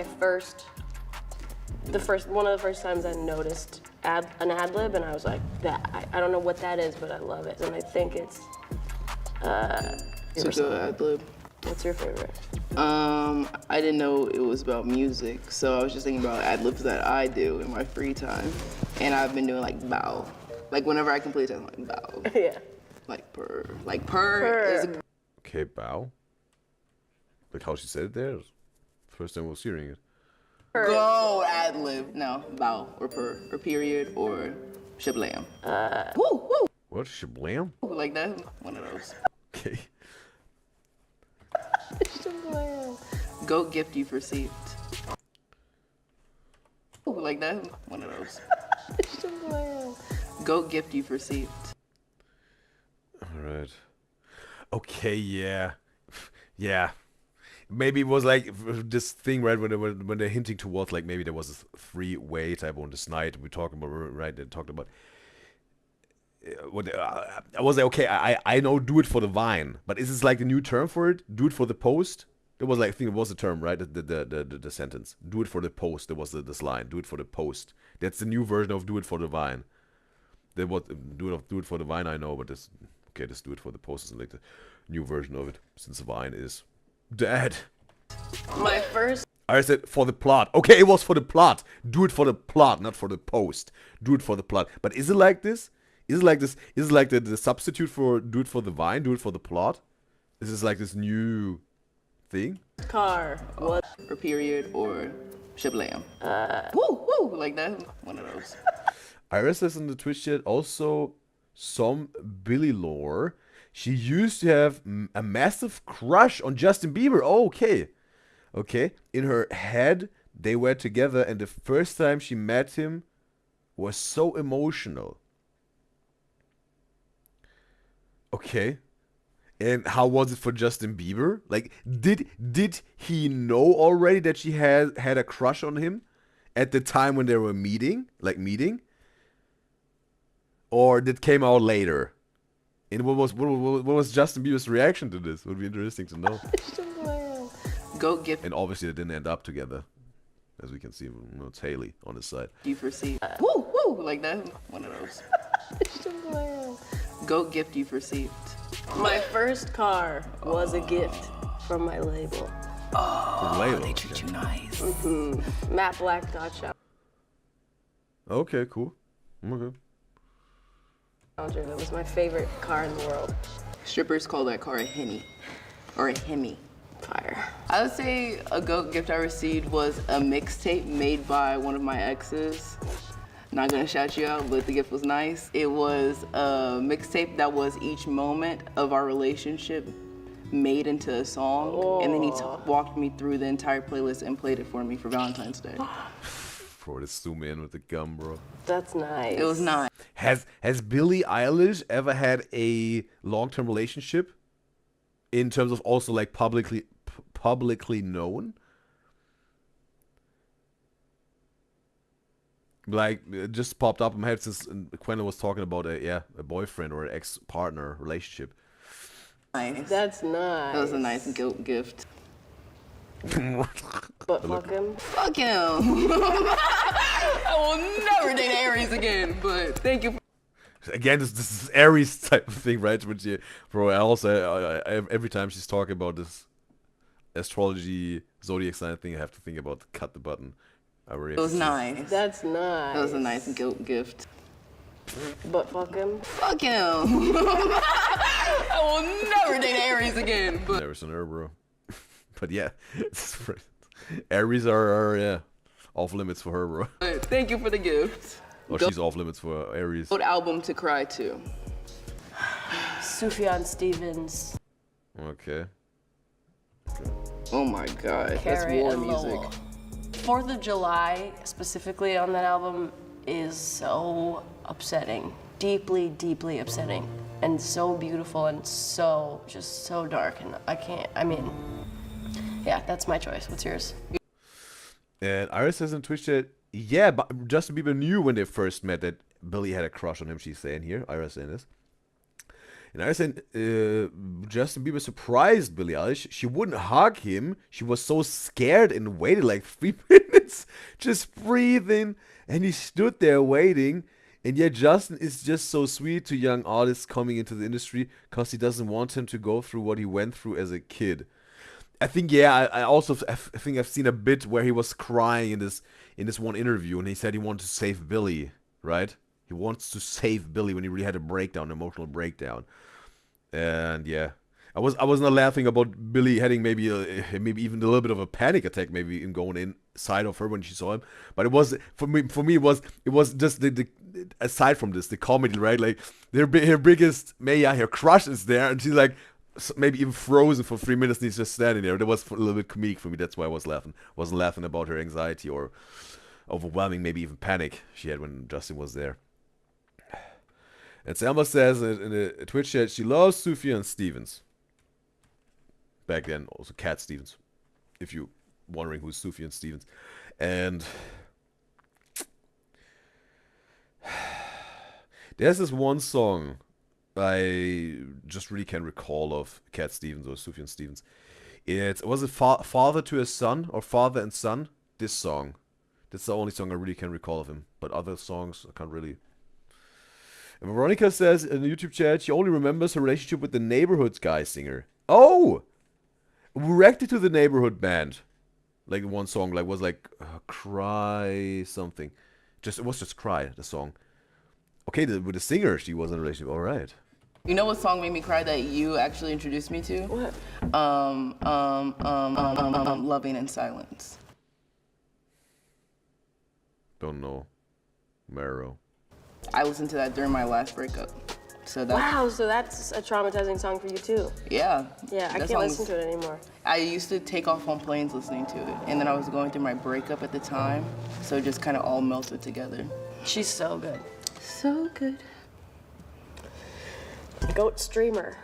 first times I noticed an ad-lib, and I was like, I don't know what that is, but I love it. And I think it's It's a good ad-lib. What's your favorite? I didn't know it was about music, so I was just thinking about ad-libs that I do in my free time. And I've been doing like bow. Like whenever I complete it, I'm like bow. Yeah. Like purr. Like purr is a Okay, bow. Like how she said it there. First time I was hearing it. go ad-lib. No, bow or purr or period or shablam. Woo, woo. What? Shablam? Like that, one of those. Okay. Goat gift you've received. Like that, one of those. Goat gift you've received. Alright. Okay, yeah. Yeah. Maybe it was like this thing, right, when they're hinting towards, like, maybe there was a three-way type on this night. We're talking about, right, they talked about. I was like, okay, I know do it for the vine, but is this like the new term for it? Do it for the post? It was like, I think it was the term, right? The sentence. Do it for the post. There was this line. Do it for the post. That's the new version of do it for the vine. There was do it for the vine, I know, but this do it for the post is like the new version of it, since the vine is dead. My first. I said for the plot. Okay, it was for the plot. Do it for the plot, not for the post. Do it for the plot. But is it like this? Is it like this? Is it like the substitute for do it for the vine? Do it for the plot? Is this like this new thing? Car. What? Or period or shablam. Woo, woo, like that, one of those. Iris says in the Twitch chat also some Billie lore. She used to have a massive crush on Justin Bieber. Oh, okay. Okay. In her head, they were together, and the first time she met him was so emotional. Okay. And how was it for Justin Bieber? Like, did he know already that she had a crush on him at the time when they were meeting? Or did it came out later? And what was Justin Bieber's reaction to this? Would be interesting to know. Goat gift. And obviously they didn't end up together. As we can see, it's Haley on his side. You've received. Woo, woo, like that, one of those. Goat gift you've received. My first car was a gift from my label. Oh, they treat you nice. Mm-hmm. Matte Black Dodge Challenger. Okay, cool. Okay. That was my favorite car in the world. Strippers call that car a Henny. Or a Hemi. Fire. I would say a goat gift I received was a mixtape made by one of my exes. Not gonna shout you out, but the gift was nice. It was a mixtape that was each moment of our relationship made into a song. Oh. And then he walked me through the entire playlist and played it for me for Valentine's Day. Bro, this zoom in with the gum, bro. That's nice. It was nice. Has Billie Eilish ever had a long-term relationship? In terms of also like publicly known? Like, it just popped up in my head since Quinn was talking about a boyfriend or an ex-partner relationship. Nice. That's nice. That was a nice goat gift. But fuck him. Fuck him. I will never date Aries again, but thank you. Again, this is Aries type of thing, right? Which, bro, I also, every time she's talking about this astrology, zodiac sign thing, I have to think about cut the button. I really It was nice. That's nice. That was a nice gift. But fuck him. Fuck him. I will never date Aries again. But Never seen her, bro. But yeah, Aries are yeah, off limits for her, bro. thank you for the gift. Oh, she's off limits for Aries. Good album to cry to. Sufjan Stevens. Okay. Oh my god, that's Carrie war and music. Lowell. 4th of July, specifically on that album, is so upsetting. Deeply, deeply upsetting. And so beautiful and so, just so dark. And I mean, yeah, that's my choice. What's yours? And Iris says in Twitch that, yeah, but Justin Bieber knew when they first met that Billie had a crush on him, she's saying here. Iris saying this. And Iris saying, Justin Bieber surprised Billie Eilish. She wouldn't hug him. She was so scared and waited like 3 minutes, just breathing. And he stood there waiting. And yet Justin is just so sweet to young artists coming into the industry because he doesn't want him to go through what he went through as a kid. I think, yeah, I think I've seen a bit where he was crying in this one interview, and he said he wanted to save Billie, right? He wants to save Billie when he really had a breakdown, an emotional breakdown. And yeah, I was not laughing about Billie having maybe even a little bit of a panic attack, maybe in going inside of her when she saw him. But it was for me it was just the aside from this, the comedy, right? Like her biggest her crush is there, and she's like maybe even frozen for 3 minutes, and he's just standing there. That was a little bit comedic for me. That's why I was laughing. Wasn't laughing about her anxiety or overwhelming, maybe even panic she had when Justin was there. And Selma says in the Twitch chat she loves Sufjan Stevens. Back then, also Cat Stevens, if you're wondering who's Sufjan Stevens. And there's this one song I just really can't recall of Cat Stevens or Sufjan Stevens. Was it Father to His Son or Father and Son? This song. That's the only song I really can recall of him. But other songs I can't really. And Veronica says in the YouTube chat she only remembers her relationship with the Neighborhood guy singer. Oh! We reacted to the Neighborhood band. Like one song was Cry something. It was just Cry, the song. Okay, with the singer she was in a relationship. Alright. You know what song made me cry that you actually introduced me to? What? Loving in Silence. Don't know. Marrow. I listened to that during my last breakup. So that. Wow, so that's a traumatizing song for you too. Yeah. Yeah, I can't listen to it anymore. I used to take off on planes listening to it, and then I was going through my breakup at the time, so it just kind of all melted together. She's so good. So good. Goat streamer.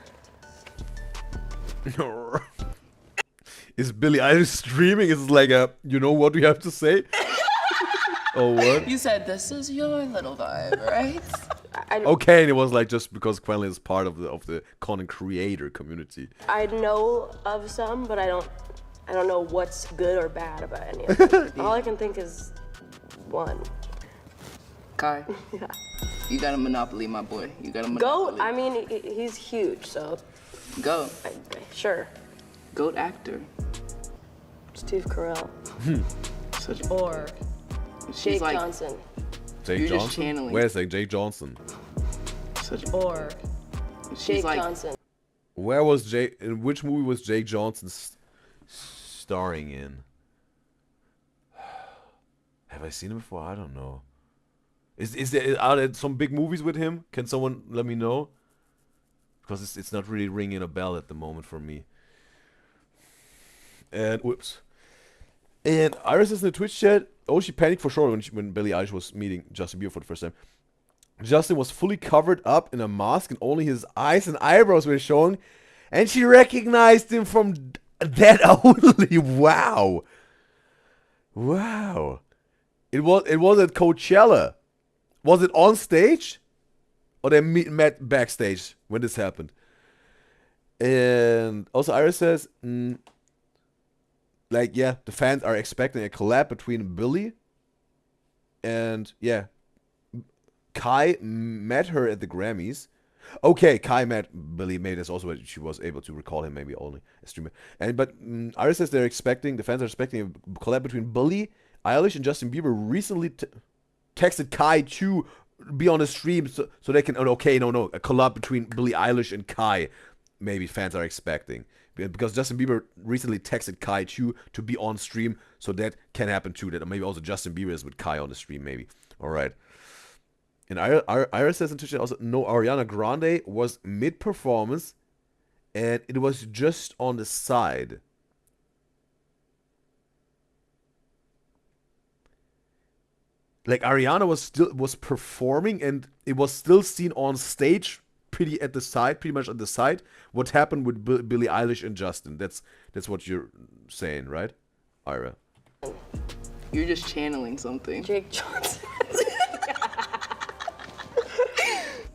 Is Billie Eilish streaming? Is it like a, you know what we have to say? Oh, what? You said this is your little vibe, right? Okay, and it was like just because Quenlin is part of the content creator community. I know of some, but I don't know what's good or bad about any of them. All I can think is one. Kai. Yeah. You got a monopoly, my boy. You got a monopoly. Goat, I mean, he's huge, so. Go. Sure. Goat actor. Steve Carell. Such Or Jake Johnson. Jake You're Johnson? just channeling. Where's like Jake Johnson? Or Jake Johnson. Where was Jake? In which movie was Jake Johnson starring in? Have I seen him before? I don't know. Are there some big movies with him? Can someone let me know? Because it's not really ringing a bell at the moment for me. And whoops. And Iris is in the Twitch chat. Oh, she panicked for sure when Billie Eilish was meeting Justin Bieber for the first time. Justin was fully covered up in a mask and only his eyes and eyebrows were showing. And she recognized him from that only. Wow. Wow. It was at Coachella. Was it on stage? Or they met backstage when this happened? And also Iris says, like, yeah, the fans are expecting a collab between Billie and, yeah, Kai met her at the Grammys. Okay, Kai met Billie. Maybe that's also what she was able to recall him, maybe only a streamer. But Iris says the fans are expecting a collab between Billie, Eilish and Justin Bieber recently texted Kai to be on the stream so they can. A collab between Billie Eilish and Kai. Maybe fans are expecting. Because Justin Bieber recently texted Kai to be on stream, so that can happen too. That maybe also Justin Bieber is with Kai on the stream, maybe. All right. And Ira says in Twitch also, no, Ariana Grande was mid-performance, and it was just on the side. Like Ariana was performing, and it was still seen on stage. Pretty much at the side. What happened with Billie Eilish and Justin? That's what you're saying, right, Ira? You're just channeling something. Jake Johnson.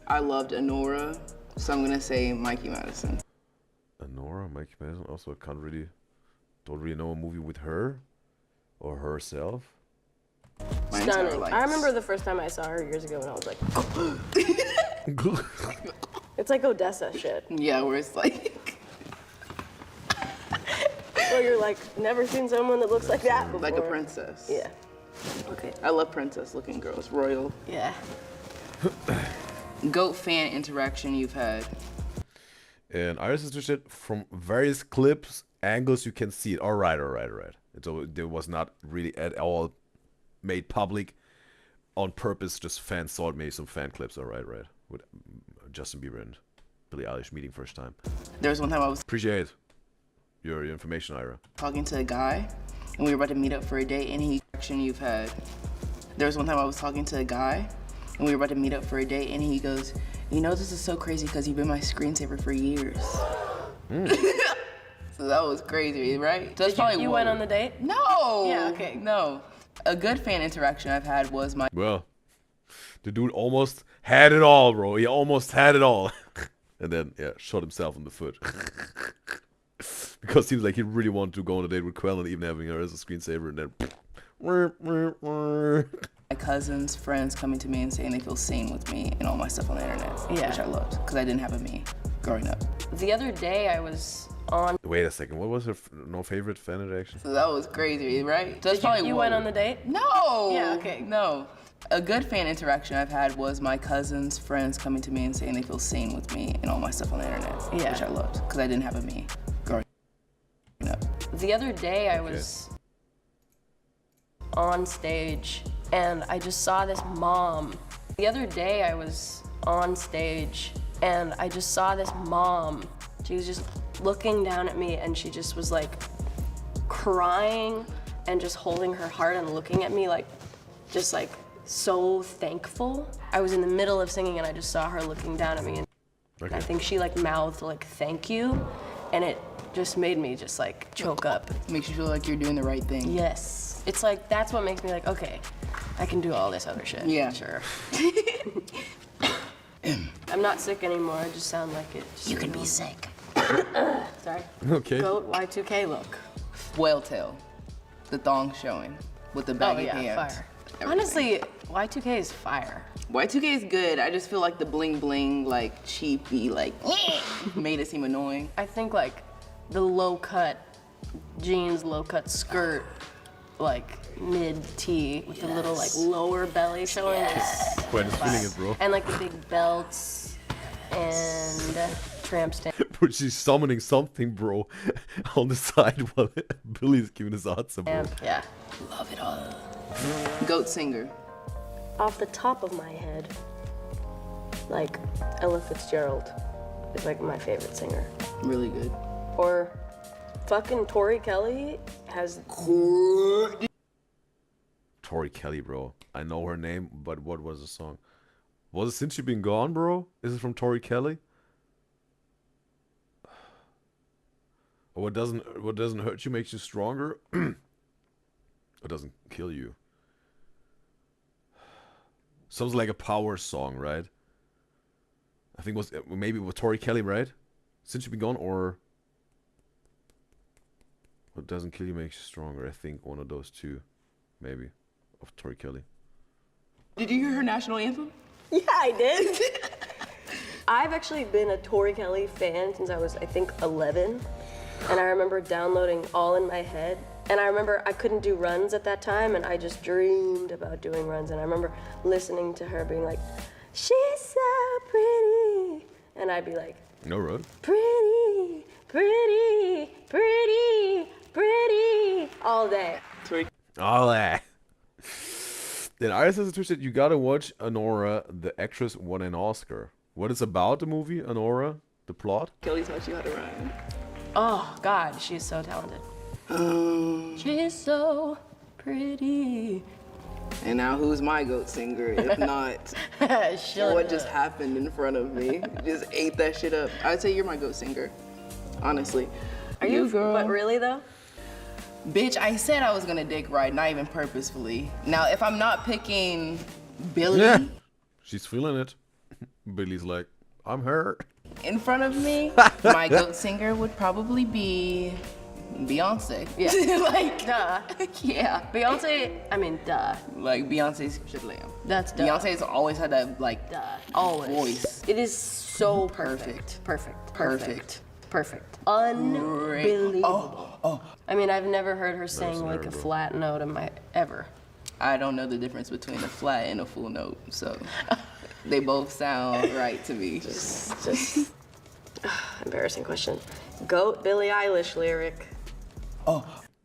I loved Anora, so I'm gonna say Mikey Madison. Anora, Mikey Madison. Also, don't really know a movie with her or herself. Stunning. I remember the first time I saw her years ago, and I was like, it's like Odessa shit. Yeah, where it's like, where you're like, never seen someone that looks like that before. like a princess. Yeah. Okay. I love princess-looking girls. Royal. Yeah. GOAT fan interaction you've had. And Iris is just from various clips, angles you can see it. All right. It was not really at all made public on purpose. Just fans saw it, maybe some fan clips. All right. With Justin Bieber and Billie Eilish meeting first time. There was one time I was appreciate your information, Ira. Talking to a guy, and we were about to meet up for a date, and he action you've had. There was one time I was talking to a guy, and we were about to meet up for a date, and he goes, "You know, this is so crazy because you've been my screensaver for years." So that was crazy, right? So that's probably you went on the date? No. Yeah. Okay. No. A good fan interaction I've had was my. Well, the dude almost had it all, bro. He almost had it all. And then, shot himself in the foot. Because it seems like he really wanted to go on a date with Quellen, even having her as a screensaver, and then... My cousins, friends coming to me and saying they feel seen with me and all my stuff on the internet, which I loved, because I didn't have a me growing up. The other day I was on... Wait a second, what was her favorite fan interaction? So that was crazy, right? So that's probably you went on the date? No! Yeah, okay. No. A good fan interaction I've had was my cousins, friends coming to me and saying they feel seen with me and all my stuff on the internet, which I loved, because I didn't have a me growing up. The other day I was on stage and I just saw this mom. The other day I was on stage and I just saw this mom. She was just looking down at me and she just was like crying and just holding her heart and looking at me like, just like so thankful. I was in the middle of singing and I just saw her looking down at me and I think she like mouthed like thank you, and it just made me just like choke up. Makes you feel like you're doing the right thing. Yes. It's like, that's what makes me like, okay, I can do all this other shit. Yeah. Sure. I'm not sick anymore, I just sound like it. You can be sick. Sorry. Okay. Goat Y2K look. Whale tail. The thong showing with the baggy pants. Fire. Honestly, Y2K is fire. Y2K is good. I just feel like the bling bling, like cheapy, like made it seem annoying. I think like the low cut jeans, low cut skirt, like mid tee with a little like lower belly showing. Quite is feeling it, bro. And like the big belts and tramp stamp. But she's summoning something, bro, on the side while Billy's giving his answer, bro. Yeah. Love it all. Goat singer. Off the top of my head, like Ella Fitzgerald is like my favorite singer. Really good. Or fucking Tori Kelly has... Tori Kelly, bro. I know her name, but what was the song? Was it Since You've Been Gone, bro? Is it from Tori Kelly? Or what doesn't hurt you makes you stronger? It doesn't kill you. Sounds like a power song, right? I think it was maybe with Tori Kelly, right? Since You've Been Gone, or What Doesn't Kill You Makes You Stronger. I think one of those two, maybe, of Tori Kelly. Did you hear her national anthem? Yeah, I did. I've actually been a Tori Kelly fan since I was, I think, 11. And I remember downloading All in My Head And I remember I couldn't do runs at that time, and I just dreamed about doing runs. And I remember listening to her being like, she's so pretty. And I'd be like, No run. pretty, pretty, pretty, pretty, all day. All that. Then Iris has a twist that you gotta watch Honora, the actress won an Oscar. What is about the movie, Honora? The plot? Kelly taught you how to run. Oh, God, she's so talented. She's so pretty. And now who's my goat singer? If not, what just happened in front of me? Just ate that shit up. I'd say you're my goat singer, honestly. Are you, girl? but really though? Bitch, I said I was gonna dick ride, not even purposefully. Now, if I'm not picking Billie She's feeling it. Billy's like, I'm her. in front of me, my goat singer would probably be Beyonce. Yeah. Like, Duh. yeah. Beyonce, I mean, duh. Like, Beyonce's Shiblam. That's duh. Beyonce's always had that, like, Duh. Always. voice. It is so Perfect. perfect. Perfect. Perfect. Unbelievable. Oh. I mean, I've never heard her sing like a flat note in my ever. I don't know the difference between a flat and a full note, so they both sound right to me. Just embarrassing question. Goat Billie Eilish lyric.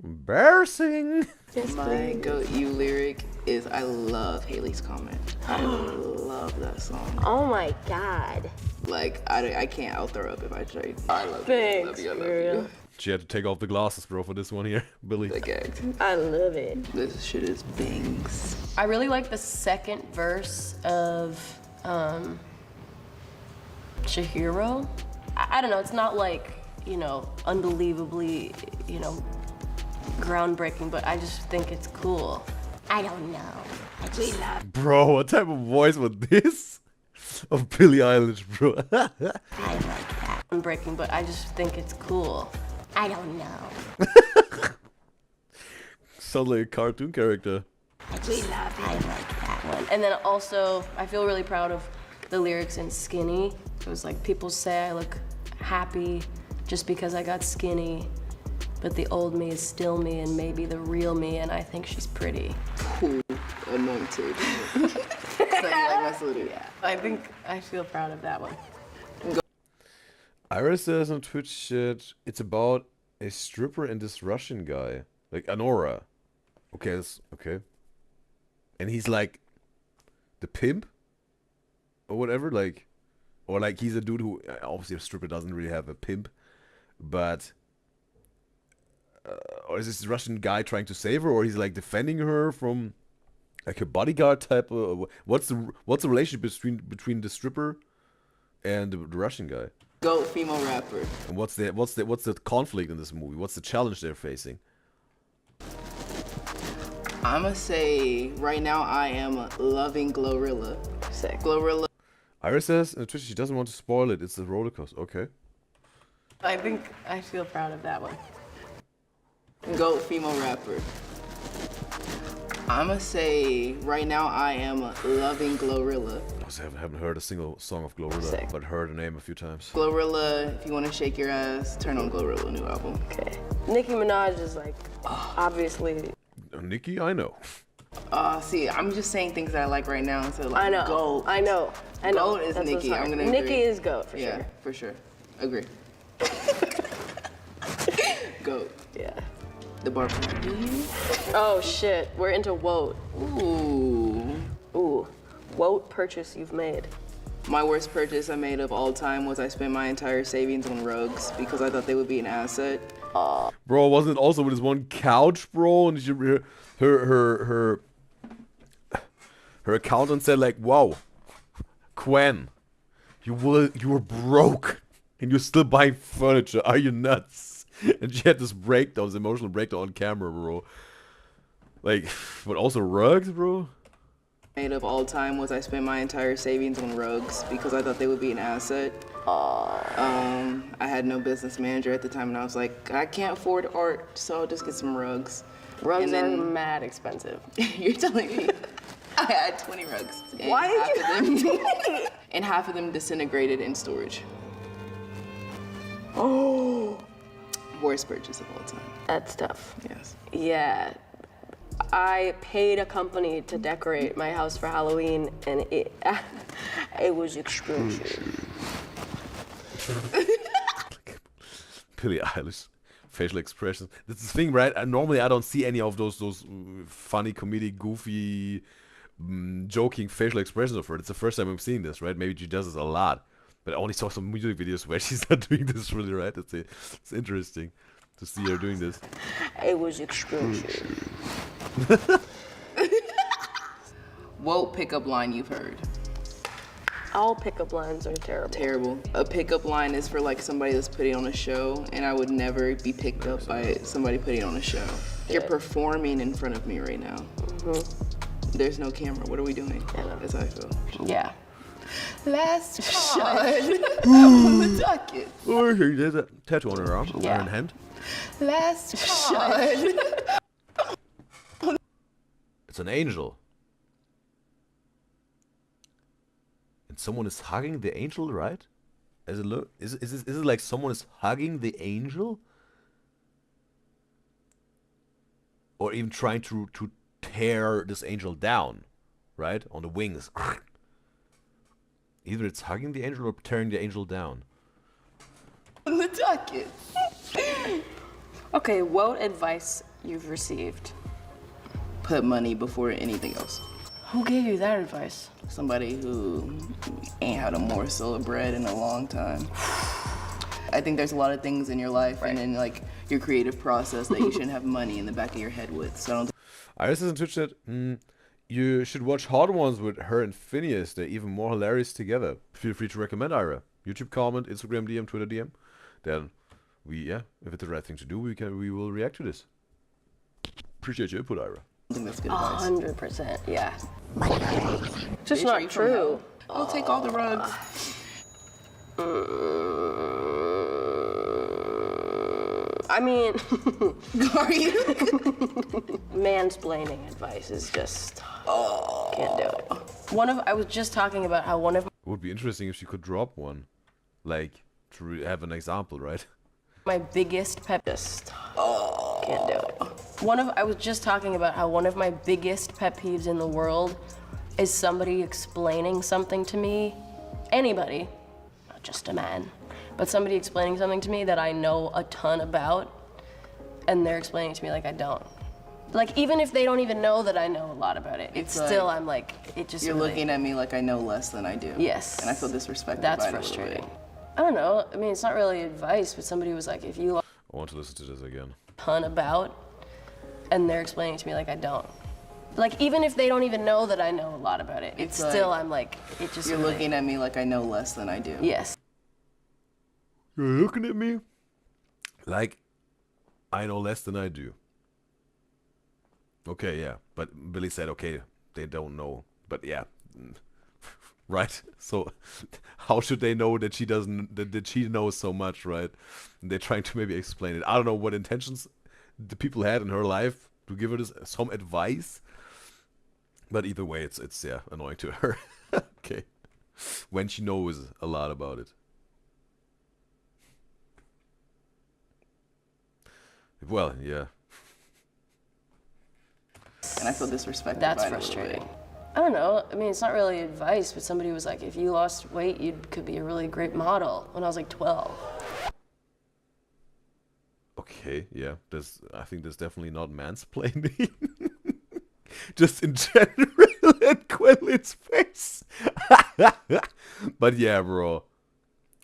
Embarrassing. My goat you lyric is I love Haley's Comment. I love that song. Oh my God. Like, I can't, I'll throw up if I show you. I love Thanks, you, I love girl. She had to take off the glasses, bro, for this one here, Billy. Okay. I love it. This shit is bangs. I really like the second verse of Chihiro. I don't know, it's not like, you know, unbelievably, you know, groundbreaking, but I just think it's cool. I don't know. We love. Bro, what type of voice was this? Of Billie Eilish, bro. I like that. Unbreaking, but I just think it's cool. I don't know. Sounds like a cartoon character. We love. I like that one. And then also, I feel really proud of the lyrics in Skinny. It was like, people say I look happy just because I got skinny, but the old me is still me and maybe the real me, and I think she's pretty. Cool. Anointed. So you like my salute? Yeah. I feel proud of that one. Iris says on Twitch that it's about a stripper and this Russian guy. Like Honora. Okay, okay. And he's like the pimp? Or whatever, like, or like he's a dude who, obviously a stripper doesn't really have a pimp, but or is this Russian guy trying to save her, or he's like defending her from like a bodyguard type of, what's the relationship between the stripper and the Russian guy? Goat female rapper. And what's the conflict in this movie? What's the challenge they're facing? I'ma say right now I am loving Glorilla. Sick. Glorilla. Iris says on Twitch she doesn't want to spoil it. It's the roller coaster. Okay. I feel proud of that one. Goat female rapper. I'ma say right now I am loving Glorilla. I haven't heard a single song of Glorilla, Sick. but heard her name a few times. Glorilla, if you want to shake your ass, turn on Glorilla new album. Okay. Nicki Minaj is like, obviously. Nicki, I know. See, I'm just saying things that I like right now. So like, I know. Goat. I know. Goat is That's what's Nicki. hard. I'm gonna agree. Nicki is goat for Yeah, sure. for sure. Agree. Goat. Yeah. The bar. Do you? Oh shit, we're into woat. Ooh. Ooh. Woat purchase you've made. My worst purchase I made of all time was I spent my entire savings on rugs because I thought they would be an asset. Bro, wasn't it also with this one couch, bro? And her accountant said like, "Wow, Quinn, you were broke and you're still buying furniture. Are you nuts?" And she had this breakdown, this emotional breakdown on camera, bro. Like, but also rugs, bro. Made of all time was I spent my entire savings on rugs because I thought they would be an asset. I had no business manager at the time, and I was like, I can't afford art, so I'll just get some rugs. Rugs are mad expensive. You're telling me? I had 20 rugs. Why did you have 20? And half of them disintegrated in storage. Oh. worst purchase of all time. That stuff. Yes. Yeah. I paid a company to decorate my house for Halloween, and it was expensive. Billie Eilish facial expressions. That's the thing, right? Normally I don't see any of those funny, comedic, goofy, joking facial expressions of her. It's the first time I'm seeing this, right? Maybe she does this a lot, but I only saw some music videos where she's not doing this really, right? It's interesting to see her doing this. It was expensive. What pickup line you've heard? All pickup lines are terrible. Terrible. A pickup line is for like somebody that's putting on a show, and I would never be picked up by somebody putting on a show. You're performing in front of me right now. There's no camera. What are we doing? That's how I feel. Yeah. Last shot on the docket. Oh, there's a tattoo on her arm, Yeah. her hand. Last shot. It's an angel. And someone is hugging the angel, right? As it look, is it like someone is hugging the angel? Or even trying to tear this angel down, right? On the wings. Either it's hugging the angel or tearing the angel down. On the docket. Okay, what advice you've received? Put money before anything else. Who gave you that advice? Somebody who ain't had a morsel of bread in a long time. I think there's a lot of things in your life and in like your creative process that you shouldn't have money in the back of your head with. So I don't. Iris is in Twitch chat. You should watch Hard Ones with her and Phineas. They're even more hilarious together. Feel free to recommend Ira. YouTube comment, Instagram DM, Twitter DM. Then if it's the right thing to do, we will react to this. Appreciate your input, Ira. I think that's good advice. 100%, yeah. Just Bitch, are not you from true. hell? I'll take all the rugs. I mean, are you? Mansplaining advice is just can't do it. I was just talking about how one of It would be interesting if she could drop one, like to have an example, right? my biggest pet just can't do it. I was just talking about how one of my biggest pet peeves in the world is somebody explaining something to me, anybody, not just a man, but somebody explaining something to me that I know a ton about, and they're explaining it to me like I don't. Like, even if they don't even know that I know a lot about it, it's still, I'm like, it just You're really, looking at me like I know less than I do. Yes. And I feel disrespected. That's by it a little frustrating. bit. I don't know, I mean, it's not really advice, but somebody was like, if you know I want to listen to this again. a ton about, and they're explaining it to me like I don't. Like, even if they don't even know that I know a lot about it, it's still, I'm like, it just You're really, looking at me like I know less than I do. yes. You're looking at me like I know less than I do. Okay, yeah. But Billy said, okay, they don't know. But yeah. Right? So how should they know that she doesn't, that she knows so much, right? And they're trying to maybe explain it. I don't know what intentions the people had in her life to give her this, some advice. But either way, it's yeah, annoying to her. Okay. When she knows a lot about it. Well, yeah. And I feel disrespected. That's by it a little frustrating. bit. I don't know, I mean, it's not really advice, but somebody was like, if you lost weight, you could be a really great model, when I was like 12. Okay, yeah. I think that's definitely not mansplaining. Just in general at Quinlan's face. But yeah, bro.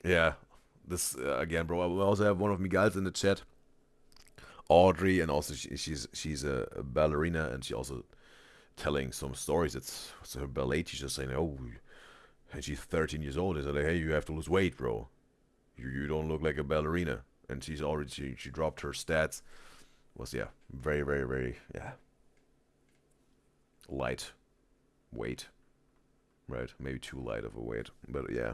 Yeah. This, again, bro, we also have one of my guys in the chat. Audrey, and also she's a ballerina, and she also telling some stories. It's her ballet teacher saying, oh, and she's 13 years old. They say, like, hey, you have to lose weight, bro. You don't look like a ballerina. And she's already, she dropped her stats. Was, yeah, very, very, very, yeah, light weight. Right? Maybe too light of a weight. But yeah.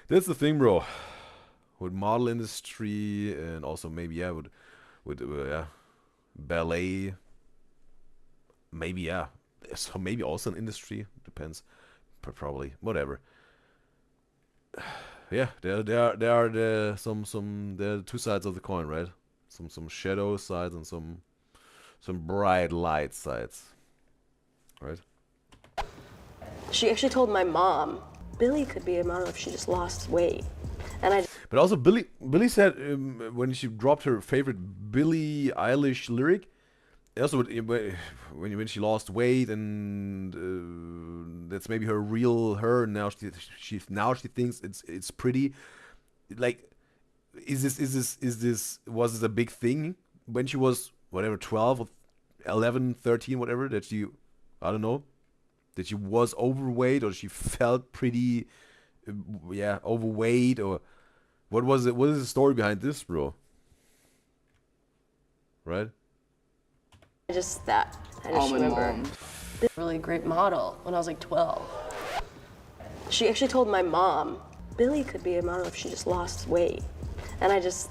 That's the thing, bro. With model industry, and also maybe, yeah, with yeah, ballet. Maybe, yeah. So maybe also an industry. Depends. Probably. Whatever. yeah, there are there are two sides of the coin, right? Some shadow sides and some bright light sides, right? She actually told my mom, Billie could be a model if she just lost weight. And I But also Billie said when she dropped her favorite Billie Eilish lyric, also when she lost weight and that's maybe her real her now she thinks it's pretty. Like, was this a big thing when she was whatever 12 or 11, 13, whatever, that she, I don't know, that she was overweight or she felt pretty overweight, or what was it? What is the story behind this, bro? Right? I just remember a really great model when I was like 12. She actually told my mom, Billie could be a model if she just lost weight. And I just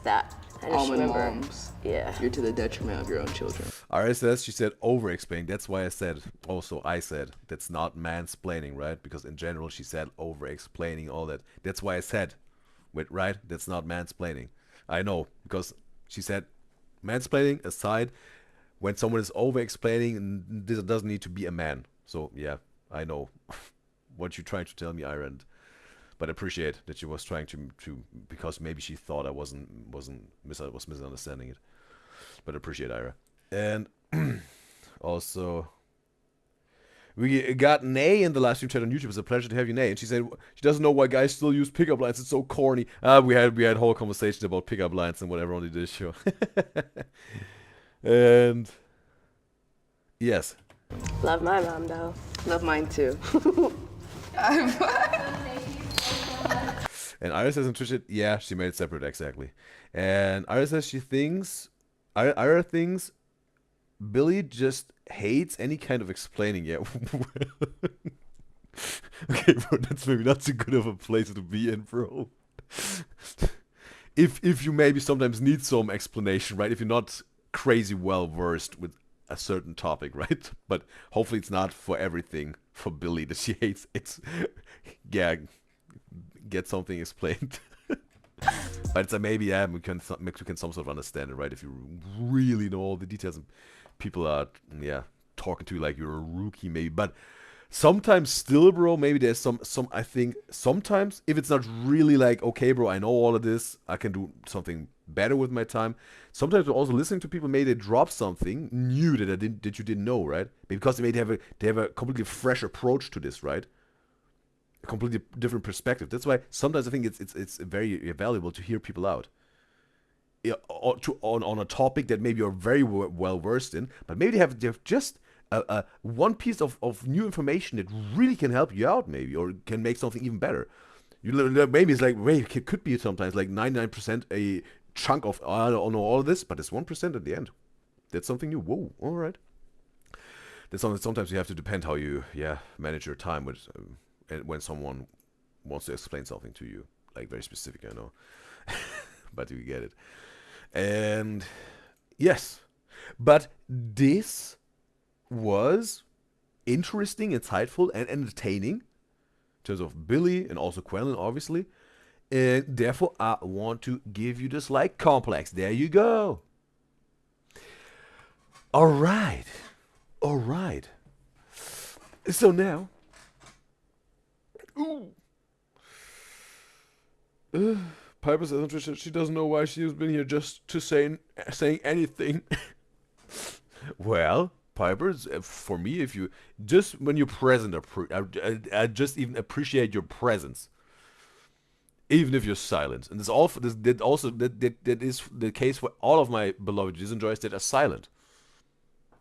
remember. Moms. Yeah. You're to the detriment of your own children. Ara says, she said over-explaining. That's why I said, that's not mansplaining, right? Because in general, she said over-explaining all that. That's why I said, right? That's not mansplaining. I know, because she said, mansplaining aside, when someone is over-explaining, this doesn't need to be a man. So, yeah, I know what you're trying to tell me, Ira, but I appreciate that she was trying to because maybe she thought I was misunderstanding it. But I appreciate Ira. And also, we got Nay in the live stream chat on YouTube. It's a pleasure to have you, Nay. And she said she doesn't know why guys still use pickup lines. It's so corny. We had whole conversation about pickup lines and whatever on this show. And yes. Love my mom though. Love mine too. And Ira says on Twitch, yeah, she made it separate, exactly. And Ira says Ira thinks Billie just hates any kind of explaining. Yeah. Okay, bro, that's maybe not too good of a place to be in, bro. If you maybe sometimes need some explanation, right? If you're not crazy well versed with a certain topic, right? But hopefully it's not for everything for Billie that she hates. It's get something explained. But it's maybe we can some sort of understand it, right? If you really know all the details and people are talking to you like you're a rookie, maybe. But sometimes still, bro, maybe there's some I think sometimes if it's not really like, okay, bro, I know all of this, I can do something better with my time. Sometimes we're also listening to people, maybe they drop something new that you didn't know, right? Because they have a completely fresh approach to this, right? A completely different perspective. That's why sometimes I think it's very valuable to hear people out. On a topic that maybe you're very well versed in, but maybe they have just one piece of new information that really can help you out, maybe, or can make something even better. Maybe it's like, wait, it could be sometimes like 99% a chunk of, I don't know all of this, but it's 1% at the end. That's something new. Whoa, all right. That's something sometimes you have to depend how you manage your time with when someone wants to explain something to you, like very specific, I know. But you get it. And yes, but this was interesting, insightful, and entertaining in terms of Billie and also Quellen, obviously. And therefore, I want to give you this like complex. There you go. All right. All right. So now, Piper says on Twitter she doesn't know why she's been here just to saying anything. Well, Piper, for me, if you just when you're present, I just even appreciate your presence, even if you're silent. And that is the case for all of my beloved Udyzyz enjoyers that are silent.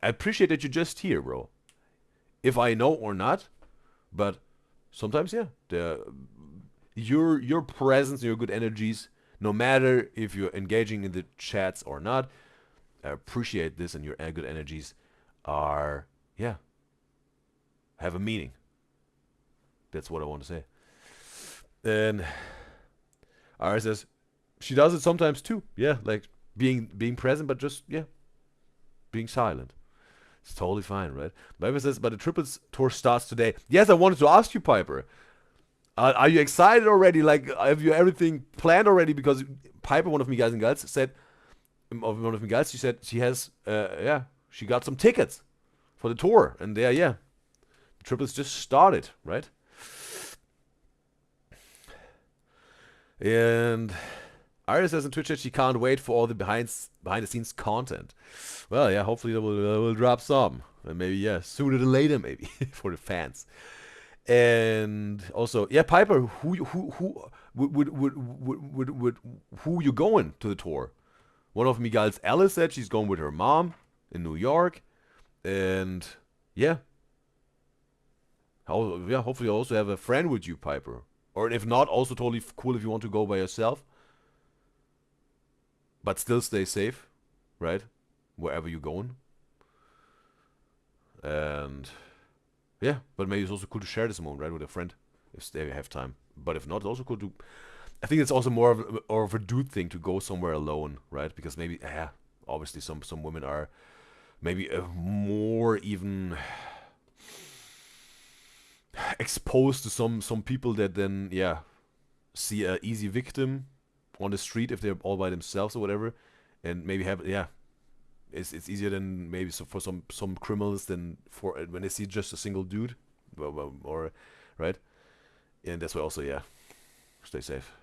I appreciate that you're just here, bro. If I know or not, but sometimes, your presence and your good energies, no matter if you're engaging in the chats or not, I appreciate this, and your good energies are, have a meaning. That's what I want to say. And Ara says she does it sometimes too. Yeah, like being present, but just being silent. It's totally fine, right? Piper says, but the triplets tour starts today. Yes, I wanted to ask you, Piper. Are you excited already? Like, have you everything planned already? Because Piper, one of me guys and girls, said, she said she has, she got some tickets for the tour, and the triplets just started, right? And Arya says in Twitch that she can't wait for all the behind the scenes content. Well, yeah, hopefully they will drop some, and maybe sooner than later, maybe for the fans. And also, Piper, who you going to the tour? One of Miguel's Alice said she's going with her mom in New York, and hopefully you also have a friend with you, Piper. Or if not, also totally cool if you want to go by yourself. But still stay safe, right? Wherever you're going. And but maybe it's also cool to share this moment, right, with a friend, if they have time. But if not, it's also cool to. I think it's also more of a dude thing to go somewhere alone, right? Because maybe, obviously some women are maybe more even exposed to some people that then see a easy victim on the street if they're all by themselves or whatever, and maybe have it's easier than maybe for some criminals than for when they see just a single dude, or right, and that's why also stay safe.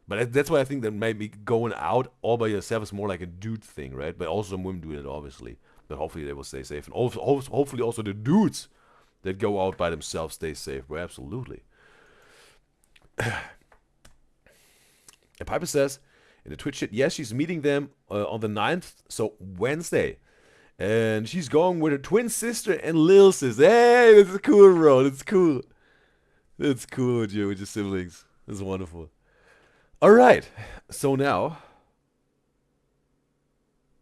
But that's why I think that maybe going out all by yourself is more like a dude thing, right? But also some women do it, obviously. But hopefully they will stay safe, and also hopefully also the dudes that go out by themselves stay safe. Well, absolutely. And Piper says in the Twitch chat, yes, she's meeting them on the 9th, so Wednesday. And she's going with her twin sister and little sis. Hey, this is cool, bro. That's cool. That's cool with your siblings. That's wonderful. All right. So now,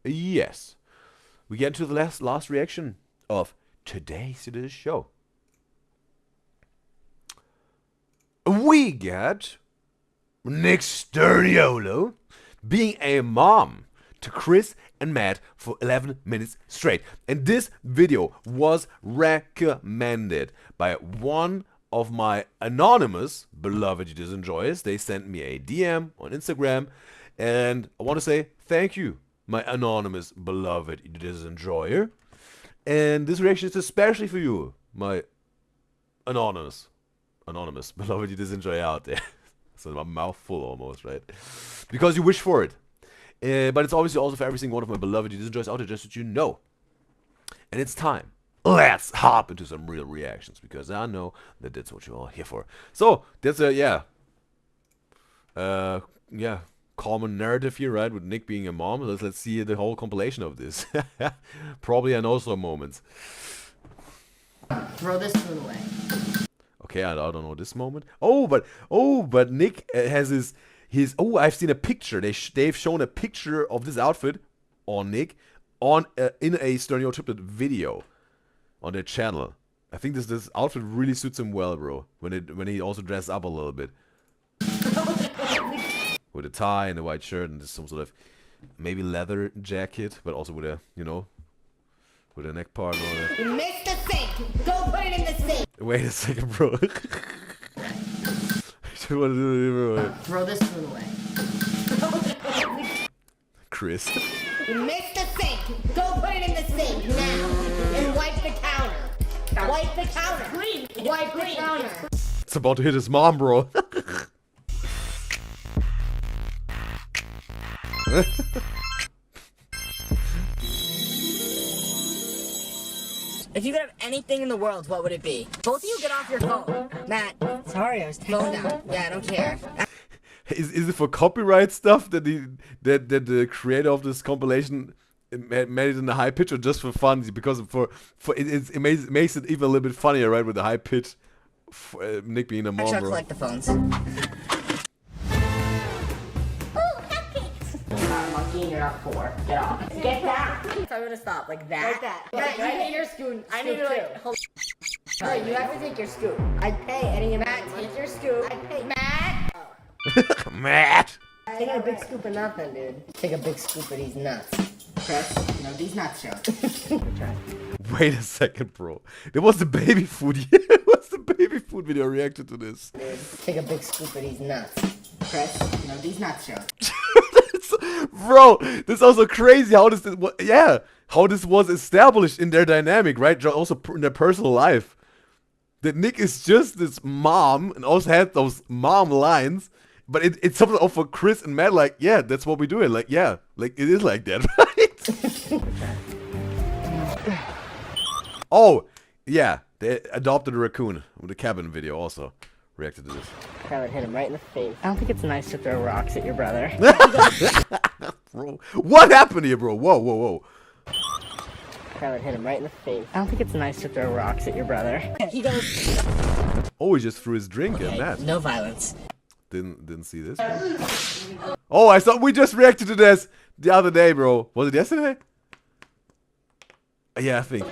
yes, we get to the last reaction of today's show. We get Nick Sturniolo being a mom to Chris and Matt for 11 minutes straight. And this video was recommended by one of my anonymous beloved Udyzyz enjoyers. They sent me a DM on Instagram, and I want to say thank you, my anonymous beloved Udyzyz enjoyer. And this reaction is especially for you, my anonymous beloved Udyzyz enjoyer out there. So my mouth full almost, right? Because you wish for it. But it's obviously also for every single one of my beloved Udyzyz enjoyers out there, just that you know. And it's time. Let's hop into some real reactions, because I know that that's what you're all here for. So that's a common narrative here, right? With Nick being a mom. Let's see the whole compilation of this. Probably I know some moments. Throw this spoon away. Okay, I don't know this moment. But Nick has his. I've seen a picture. They've shown a picture of this outfit on Nick in a Sturniolo triplet video on their channel. I think this outfit really suits him well, bro. When he also dressed up a little bit with a tie and a white shirt and some sort of maybe leather jacket, but also with a with a neck part and all that. You missed the sink. Go put it in the sink. Wait a second, bro. Throw this spoon away. Chris. You missed the sink. Go put it in the sink now and wipe the counter. Wipe the counter. Wipe the counter. It's about to hit his mom, bro. If you could have anything in the world, what would it be? Both of you get off your phone. Matt, sorry, I was phone down. Yeah, I don't care. Is it for copyright stuff that the creator of this compilation made it in a high pitch, or just for fun? Because it makes it even a little bit funnier, right? With the high pitch, Nick being a mom, Chuck, bro. collect the phones. Monkey, you're not 4. Get off. Get down. So I'm gonna stop like that. Like that. Matt, you get your scoop. I need to like hold. No, you have to take your scoop. I'd pay any amount. Matt, take your scoop. I'd pay. Matt. Matt. Take a big scoop of nothing, dude. Take a big scoop of these nuts. Chris, no, these nuts show. Wait a second, bro. There was the baby food. It was the baby food video reacted to this. Take a big scoop of these nuts. Chris, no, these nuts show. Bro, this is also crazy how how this was established in their dynamic, right? Also in their personal life. That Nick is just this mom and also had those mom lines, but it's something off for Chris and Matt, like, yeah, that's what we do. Like, yeah, like it is like that, right? Oh, yeah, they adopted a raccoon with the cabin video also reacted to this. I would hit him right in the face. I don't think it's nice to throw rocks at your brother. Bro, what happened here, bro? Whoa, whoa, whoa. I would hit him right in the face. I don't think it's nice to throw rocks at your brother. He goes. Oh, he just threw his drink at Matt. No violence. Didn't see this. Oh, I thought we just reacted to this the other day, bro. Was it yesterday? Yeah, I think.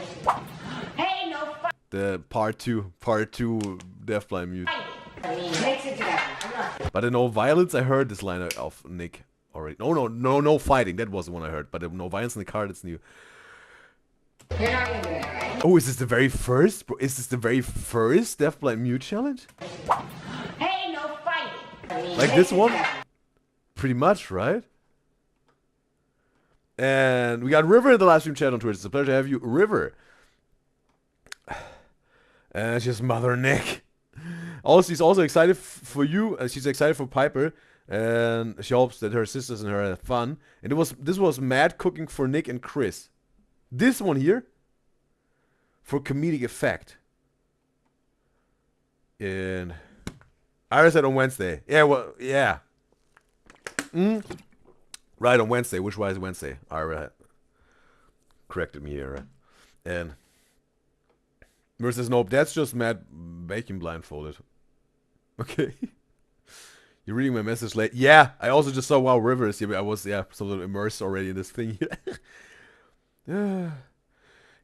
Hey, no fight. The part two Deafblind Mute. But the no violence, I heard this line of Nick already. No fighting. That was the one I heard. But the no violence in the car, that's new. You're not gonna do it, right? Oh, is this the very first? Bro, is this the very first Deafblind Mute challenge? Hey, no fighting. Like this one? Pretty much, right? And we got River in the live stream chat on Twitch. It's a pleasure to have you, River. And she's Mother Nick. Also, she's also excited for you. She's excited for Piper. And she hopes that her sisters and her have fun. And this was Matt cooking for Nick and Chris. This one here, for comedic effect. And Ira said on Wednesday. Yeah, well, yeah. Right, on Wednesday. Which was Wednesday? Ira corrected me here. And Mirror says, nope, that's just Matt Bacon blindfolded. Okay. You're reading my message late. Yeah, I also just saw Wow River is here. I was, sort of immersed already in this thing here. And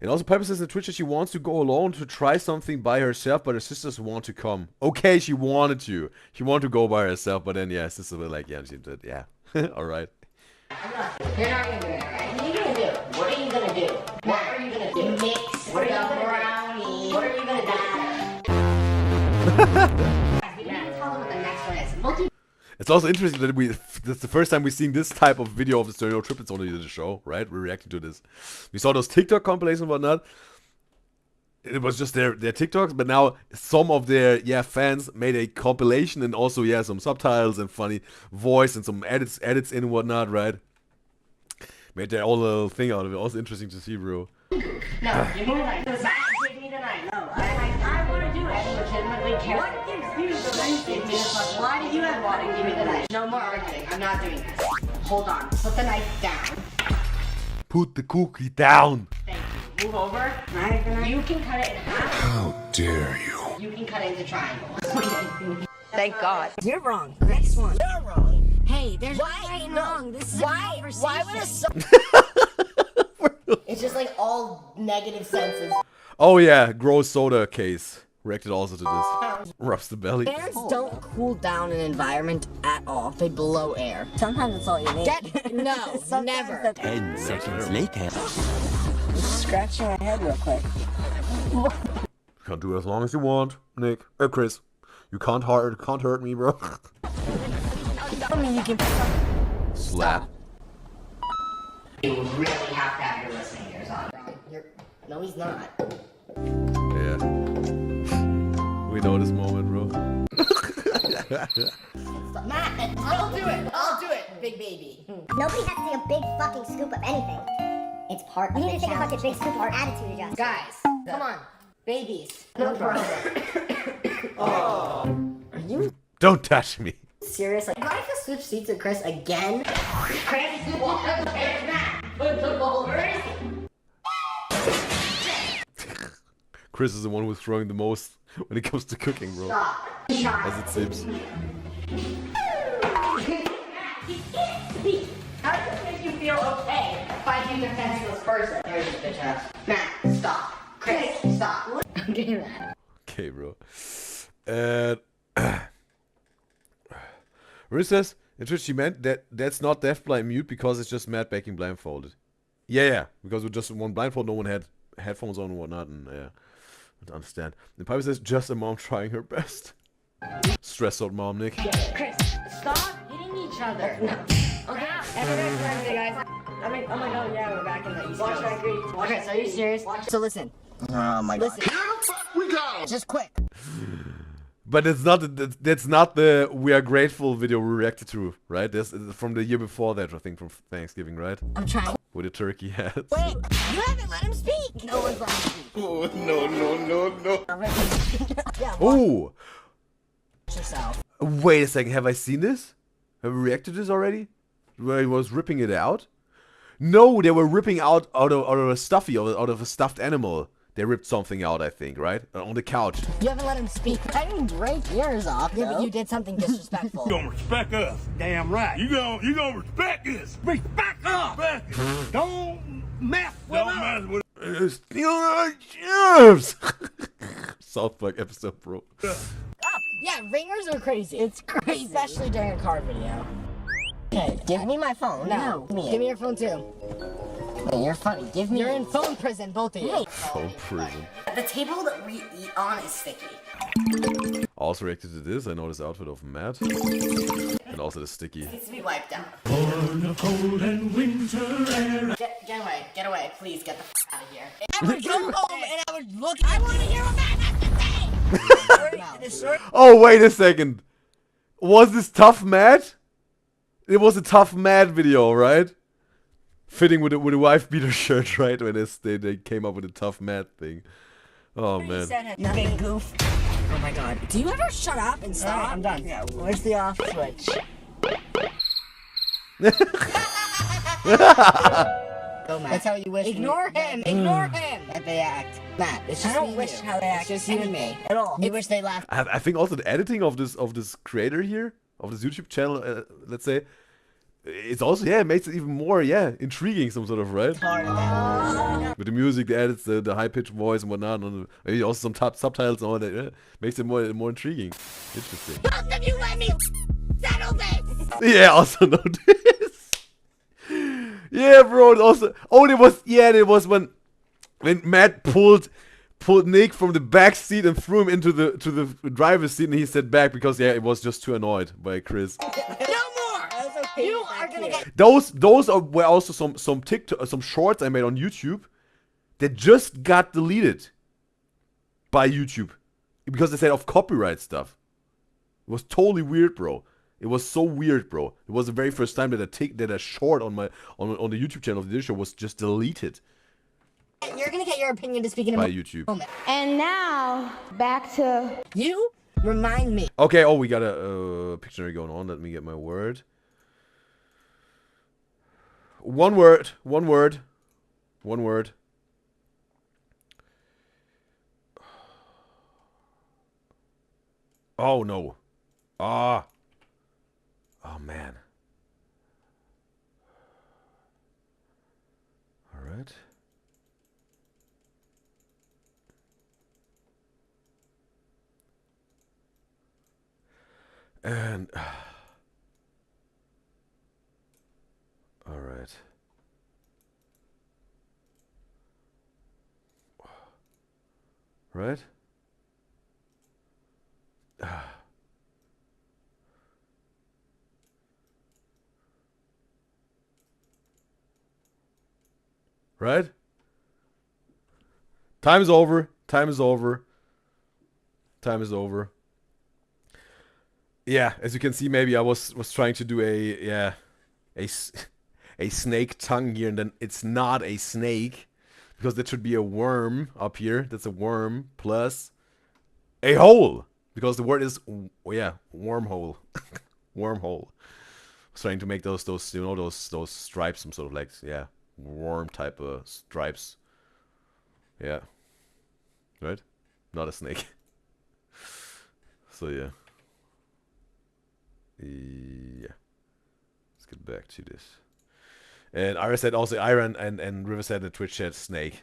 also Piper says in Twitch that she wants to go alone to try something by herself, but her sisters want to come. Okay, she wanted to. She wanted to go by herself, but then her sisters were like, yeah, she did, yeah. Alright. You're not gonna do it, right? What are you gonna do? What are you gonna do? What are you gonna do? Mix the brownie. What are you gonna do? We need to tell them what the next one is. It's also interesting that that's the first time we're seeing this type of video of the Sturniolo triplets on the show, right? We're reacting to this. We saw those TikTok compilations and whatnot. It was just their TikToks, but now some of their fans made a compilation and also some subtitles and funny voice and some edits in and whatnot, right? Made their own little thing out of it. Also interesting to see, bro. No, you're more like, give me the night. No, I want to do it. I legitimately care. What gives you the right? Give me the fuck. Why do you have want to give me the knife? No more arguing. I'm not doing this. Hold on. Put the knife down. Put the cookie down. Thank you. Move over. You can cut it in half. How dare you? You can cut it into triangles. Thank God. You're wrong. Next one. You're wrong. Hey, there's right and wrong. This is why would a It's just like all negative senses. Oh yeah, gross soda case. Reacted also to this. Rubs the belly. Fans don't cool down an environment at all. They blow air. Sometimes it's all you need. No, never. 10 seconds later. Scratching my head real quick. Can't do it as long as you want, Nick. Chris. You can't hurt me, bro. I mean, you can slap. You really have to have your listening ears on. No, he's not. Yeah. We know this moment, bro. Matt, I'll do it, big baby. Nobody has to take a big fucking scoop of anything. It's part of the challenge. We need to take a fucking big scoop of our attitude adjustment. Guys, come on. Babies. No problem. Are you Don't touch me. serious? Like, do I have to switch seats with Chris again? Chris, where's Matt? Where is he? Chris is the one who's throwing the most when it comes to cooking, bro. Stop. As it seems. How does it make you feel okay fighting a defenseless person? There's a bitch ass. Matt, stop. Chris, stop. Okay, Matt. Okay, bro. And Riz says, in Twitch, she meant that that's not Deafblind Mute because it's just Matt Backing blindfolded. Yeah, because with just one blindfold, no one had headphones on and whatnot, and yeah, I don't understand. And Piper says, just a mom trying her best. Stressed out mom, Nick. Chris, stop hitting each other. Okay, everybody's Wednesday, guys. I mean, oh my god, yeah, we're back in the East Coast. Okay, so are you serious? So listen. Oh my god. Listen. Here the fuck we go. Just quick. But it's not that's not the We Are Grateful video we reacted to, right? This is from the year before that, I think, from Thanksgiving, right? I'm trying. With the turkey hats. Wait, you haven't let him speak. No one's let him speak. Oh, no. Yeah, Oh! yourself. Wait a second, have I seen this? Have we reacted to this already? Where he was ripping it out? No, they were ripping out of a stuffy, out of a stuffed animal. They ripped something out, I think, right? On the couch. You haven't let him speak. I didn't break yours off. Yeah, but you did something disrespectful. You gonna respect us. Damn right. You gonna respect us. Respect us. Don't mess with us. Steal our jobs! South Park episode, bro. Yeah, ringers are crazy. It's crazy. Especially during a car video. Okay, give me my phone. No. Give me your phone too. Hey, you're funny. Give me. You're in phone prison, both of you. Phone prison. The table that we eat on is sticky. Also reacted to this, I know this outfit of Matt. And also the sticky. It needs to be wiped out. On a cold and winter air. Get away, please get the out of here. I would go home and I would look. I want to hear what Matt has to say. Oh, wait a second. Was this Tough Matt? It was a Tough Matt video, right? Fitting with a wife beater shirt, right? When they came up with a Tough Matt thing. Oh man. You big goof. Oh my god. Do you ever shut up and stop? I'm done. Yeah. Where's the off switch? Go, Matt. That's how you wish. Ignore him. Ignore him. That they act. Matt, it's just I don't wish how they act. It's just you and me. At all. You wish they laughed. I think also the editing of this creator here, of this YouTube channel, let's say, it's also, it makes it even more, intriguing, some sort of, right? With the music, the edits, the high-pitched voice and whatnot, and maybe also some subtitles and all that, makes it more intriguing. Interesting. Both of you let me settle this! Yeah, also know this. Yeah, bro, it also, it was when Matt pulled Nick from the back seat and threw him into the driver's seat, and he sat back because, it was just too annoyed by Chris. You are gonna get. Those were also some TikTok, some shorts I made on YouTube that just got deleted by YouTube because they said of copyright stuff. It was totally weird, bro. It was so weird, bro. It was the very first time that a short on the YouTube channel of the show was just deleted. You're gonna get your opinion to speaking by YouTube. And now back to you. Remind me. Okay. Oh, we got a Pictionary going on. Let me get my word. One word. Oh no. Oh man. All right. And all right. Right? Right? Time is over. Yeah, as you can see, maybe I was trying to do a snake tongue here, and then it's not a snake because that should be a worm up here. That's a worm plus a hole because the word is wormhole. Wormhole. I was trying to make those stripes, some sort of like worm type of stripes. Yeah. Right? Not a snake. So yeah. Yeah. Let's get back to this. And Ira said also Iron and River said in the Twitch chat snake.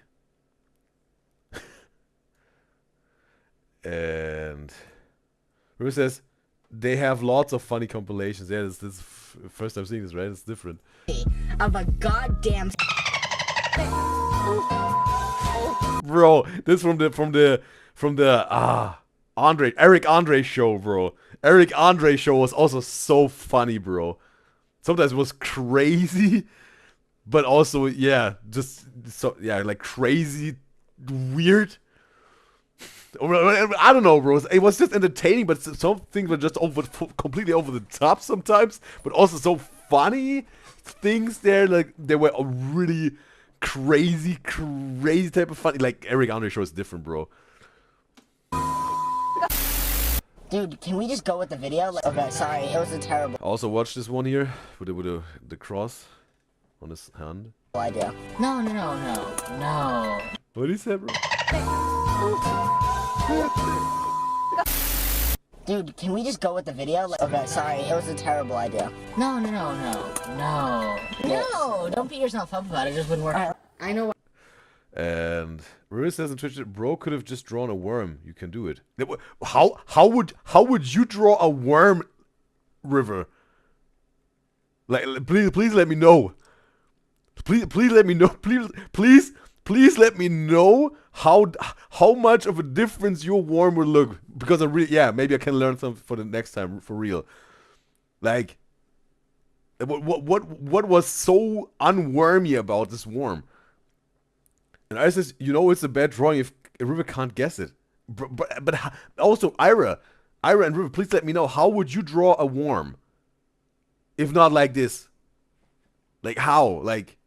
And River says they have lots of funny compilations. Yeah, this is first time seeing this, right? It's different. Of a goddamn Bro, this from the Eric Andre show, bro. Eric Andre show was also so funny, bro. Sometimes it was crazy, but also, yeah, just so, yeah, like crazy, weird. I don't know, bro. It was just entertaining, but some things were just completely over the top sometimes, but also so funny things there. Like, they were really crazy type of funny. Like, Eric Andre show is different, bro. Dude, can we just go with the video? Like, okay, sorry, it was a terrible I also watched this one here with the cross on his hand. idea. No. What did he say, bro? Dude, can we just go with the video? Like, okay, sorry, it was a terrible idea. No, don't beat yourself up about it. It just wouldn't work. I know. And River says on Twitch, bro could have just drawn a worm. You can do it. How would you draw a worm, River? Like, please let me know. Please let me know. Please let me know how much of a difference your worm will look. Because I really, yeah, maybe I can learn something for the next time, for real. Like, what was so unwormy about this worm? And I says, you know, it's a bad drawing if River can't guess it. But also, Ira and River, please let me know, how would you draw a worm? If not like this. Like, how? Like,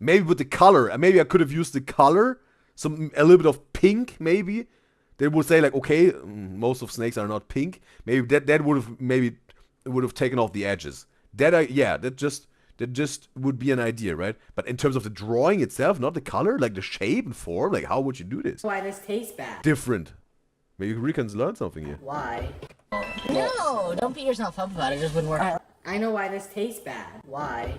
maybe with the color. Maybe I could have used the color. A little bit of pink, maybe. They would say, like, okay, most of snakes are not pink. Maybe that would have taken off the edges. That just would be an idea, right? But in terms of the drawing itself, not the color, like the shape and form, like how would you do this? Why this tastes bad? Different. Maybe we can learn something here. Why? No, don't beat yourself up about it. It just wouldn't work. I know why this tastes bad. Why?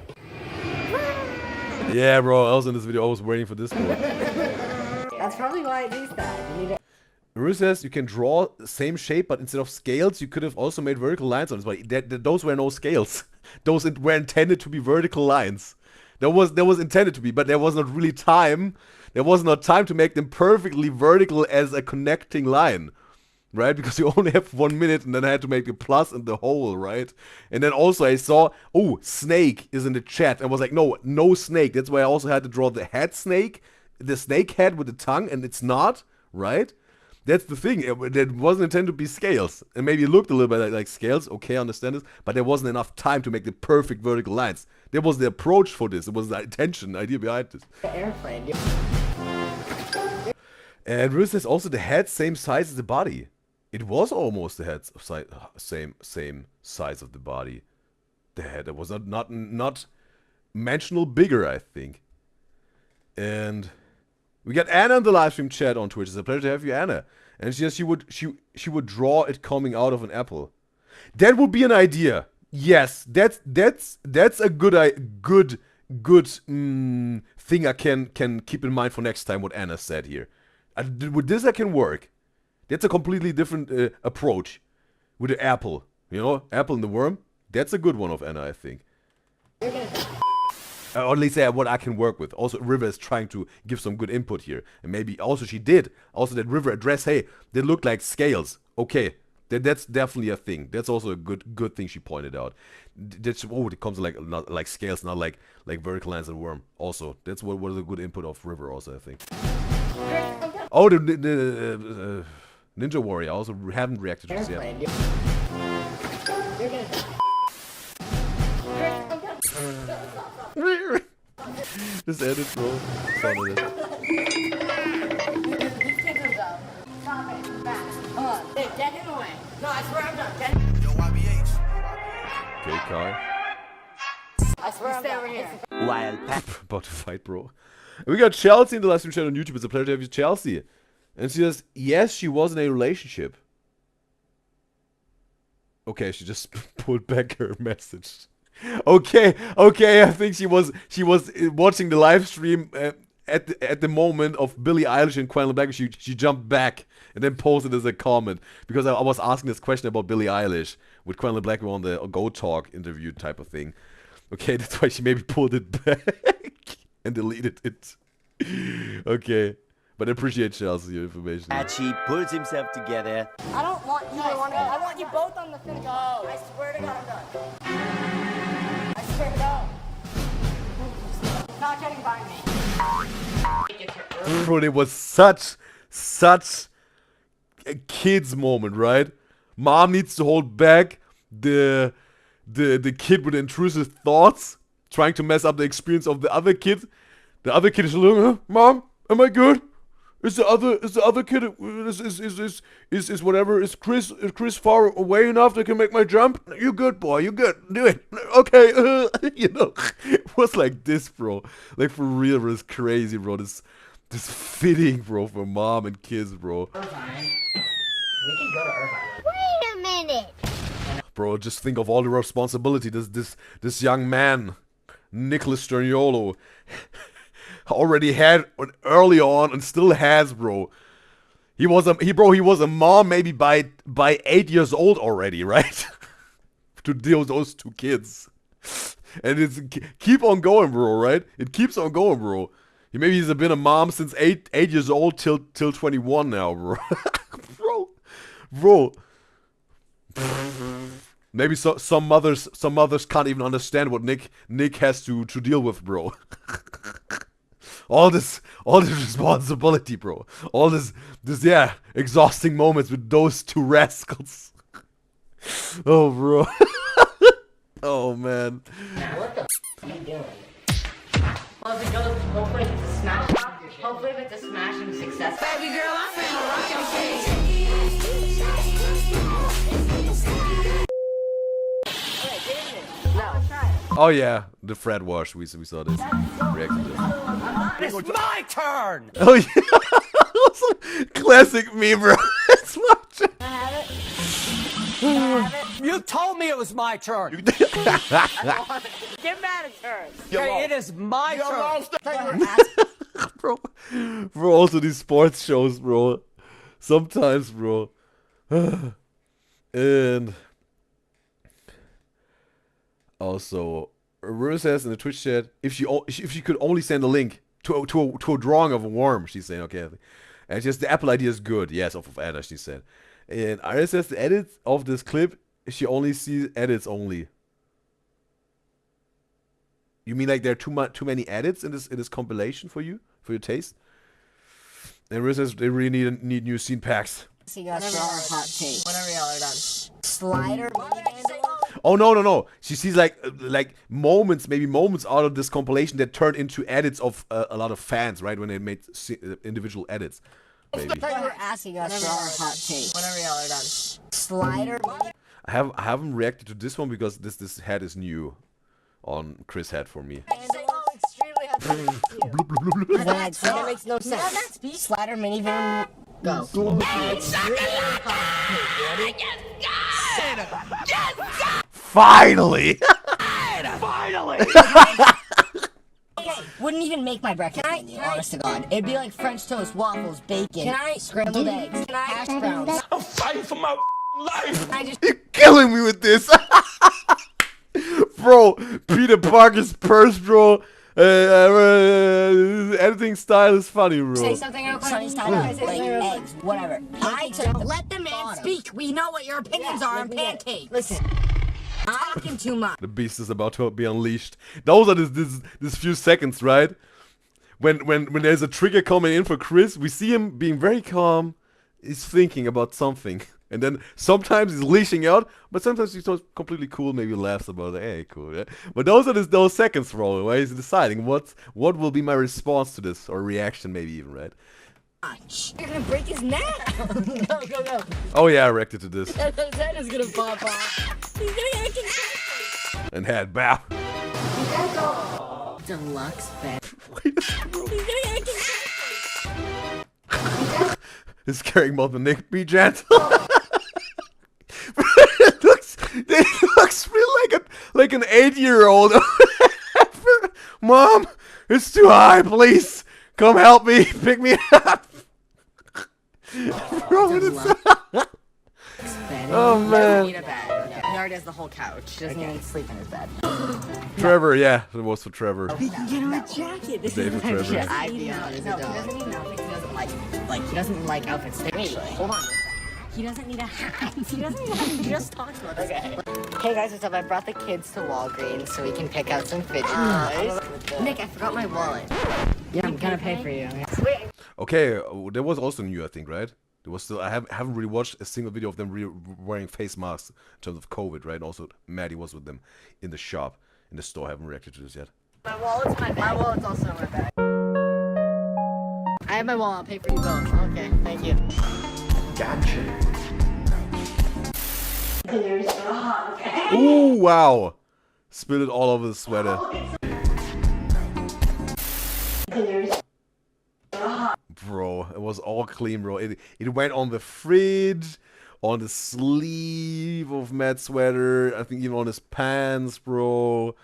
Yeah, bro. I was in this video. I was waiting for this one. That's probably why it tastes bad. You need to. Rue says you can draw the same shape, but instead of scales, you could have also made vertical lines on it. But those were no scales. Those were intended to be vertical lines. There was intended to be, but there was not really time. There was not time to make them perfectly vertical as a connecting line, right? Because you only have 1 minute, and then I had to make the plus and the hole, right? And then also I saw, oh, snake is in the chat. I was like, no snake. That's why I also had to draw the head snake, the snake head with the tongue, and it's not, right? That's the thing. That wasn't intended to be scales. And maybe it looked a little bit like scales. Okay, I understand this. But there wasn't enough time to make the perfect vertical lines. That was the approach for this. It was the intention, the idea behind this. Airplane. And Riz says also the head same size as the body. It was almost the head same size of the body. The head. It was not dimensional bigger, I think. And we got Anna in the live stream chat on Twitch. It's a pleasure to have you, Anna. And she says she would draw it coming out of an apple. That would be an idea. Yes, that's a good thing I can keep in mind for next time. What Anna said here. With this I can work. That's a completely different approach with the apple. You know, apple and the worm. That's a good one of Anna, I think. Or at least what I can work with. Also, River is trying to give some good input here. And maybe also she did. Also that River addressed, hey, they look like scales. Okay, that's definitely a thing. That's also a good thing she pointed out. It comes not like scales, not like vertical lines and worm. Also, that's what was a good input of River also, I think. Oh, the Ninja Warrior. I also haven't reacted to this yet. Just edit, bro. Sounded it. Get him away. No, I swear I'm done. Okay, Kai. I swear I'm over here. About to fight, bro. We got Chelsea in the live stream chat on YouTube. It's a pleasure to have you, Chelsea. And she says, yes, she was in a relationship. Okay, she just pulled back her message. Okay, I think she was watching the live stream at the moment of Billie Eilish and Quinn Black. She jumped back and then posted as a comment because I was asking this question about Billie Eilish with Quinn Black on the Go Talk interview type of thing. Okay, that's why she maybe pulled it back and deleted it. Okay, But I appreciate Chelsea your information. He pulls himself together. I don't want either one. I want you both on the finish. Go. I swear to God, I'm done. I swear to God. Not getting by me. Bro, it was such a kid's moment, right? Mom needs to hold back the kid with intrusive thoughts, trying to mess up the experience of the other kid. The other kid is looking, huh? Mom, am I good? Is the other kid is whatever? Is Chris far away enough that I can make my jump? You good, boy? You good? Do it. Okay. You know, it was like this, bro. Like for real, bro. It's crazy, bro. This fitting, bro, for mom and kids, bro. We can go to Irvine. Wait a minute. Bro, just think of all the responsibility this young man, Nicholas Sturniolo, already had early on and still has, bro. He was a mom maybe by 8 years old already, right? To deal with those two kids. And it's keep on going, bro, right? It keeps on going, bro. He's been a mom since 8 years old till 21 now, bro. bro. Maybe some mothers can't even understand what Nick has to deal with, bro. all this responsibility, bro. All this exhausting moments with those two rascals. Oh, bro. Oh, man. What the f are you doing? Well, if it goes, hopefully it's a smash. Hopefully if it's a smashing success. Baby girl, I'm finna rock your face. Okay, get in there. No, try it. Oh yeah, the Fred wash. We saw this. Reacted to this. It's my turn. Oh yeah, classic me, bro. It's my turn. Can I have it? Can I have it? You told me it was my turn. Give Matt a turn. Okay, it is my turn. Bro, also these sports shows, bro. Sometimes, bro. And also, Rose says in the Twitch chat, if she could only send a link to a drawing of a worm, she's saying, okay. And she says the Apple idea is good. Yes, of Ada, she said. And Iris says the edits of this clip, she only sees edits only. You mean like there are too many edits in this compilation for your taste? And Riz says they really need new scene packs. So you got hot take. Whenever y'all are done. Slider. Oh no! She sees like moments out of this compilation that turned into edits of a lot of fans, right? When they made individual edits. Maybe. I thought you were asking us for our hot take. Whenever y'all are done. Slider. I haven't reacted to this one because this head is new on Chris' head for me. That makes no sense. Slider minivan. Go. Finally! Finally! Wouldn't even make my breakfast menu, honest to God. It'd be like French toast, waffles, bacon, scrambled eggs, hash browns. I'm fighting for my life! You're killing me with this! Bro, Peter Parker's purse, bro. Editing style is funny, bro. Say something real quick. Sunny style, like eggs, whatever. Let the man speak. We know what your opinions are on pancakes. Listen. Talking too much. The beast is about to be unleashed. Those are this few seconds, right? When there's a trigger coming in for Chris, we see him being very calm. He's thinking about something. And then sometimes he's leashing out, but sometimes he's completely cool, maybe laughs about it. Hey, cool, yeah? But those are those seconds, bro, where he's deciding what will be my response to this, or reaction maybe even, right? You're gonna break his neck! Go. Oh yeah, I reacted to this. His head is gonna pop off. He's gonna get a and head bow. Deluxe bed. It's carrying more than Nick. Be gentle. it looks really like an 8-year-old. Mom, it's too high. Please come help me. Pick me up. Oh man. He already has the whole couch. He doesn't even sleep in his bed. Trevor, yeah, it was for Trevor. We can get him a jacket. This David is Trevor. I feel no, he doesn't need nothing. He doesn't like he doesn't like outfits. Wait, hold on. He doesn't need a hat. He doesn't need a hat. He just talks about this. Okay. Hey guys, what's up? I brought the kids to Walgreens so we can pick out some fidget toys. Nick, I forgot my wallet. Yeah, I'm gonna pay for you. Okay, there was also new, I think, right? There was still. I haven't really watched a single video of them wearing face masks in terms of COVID, right? And also, Maddie was with them in the shop, in the store. I haven't reacted to this yet. My wallet's my wallet's also in my bag. I have my wallet. I'll pay for you both. Okay, thank you. Gotcha. You're so hot, okay? Ooh, wow! Spilled it all over the sweater. Bro, it was all clean, bro. It went on the fridge, on the sleeve of Matt's sweater, I think even on his pants, bro.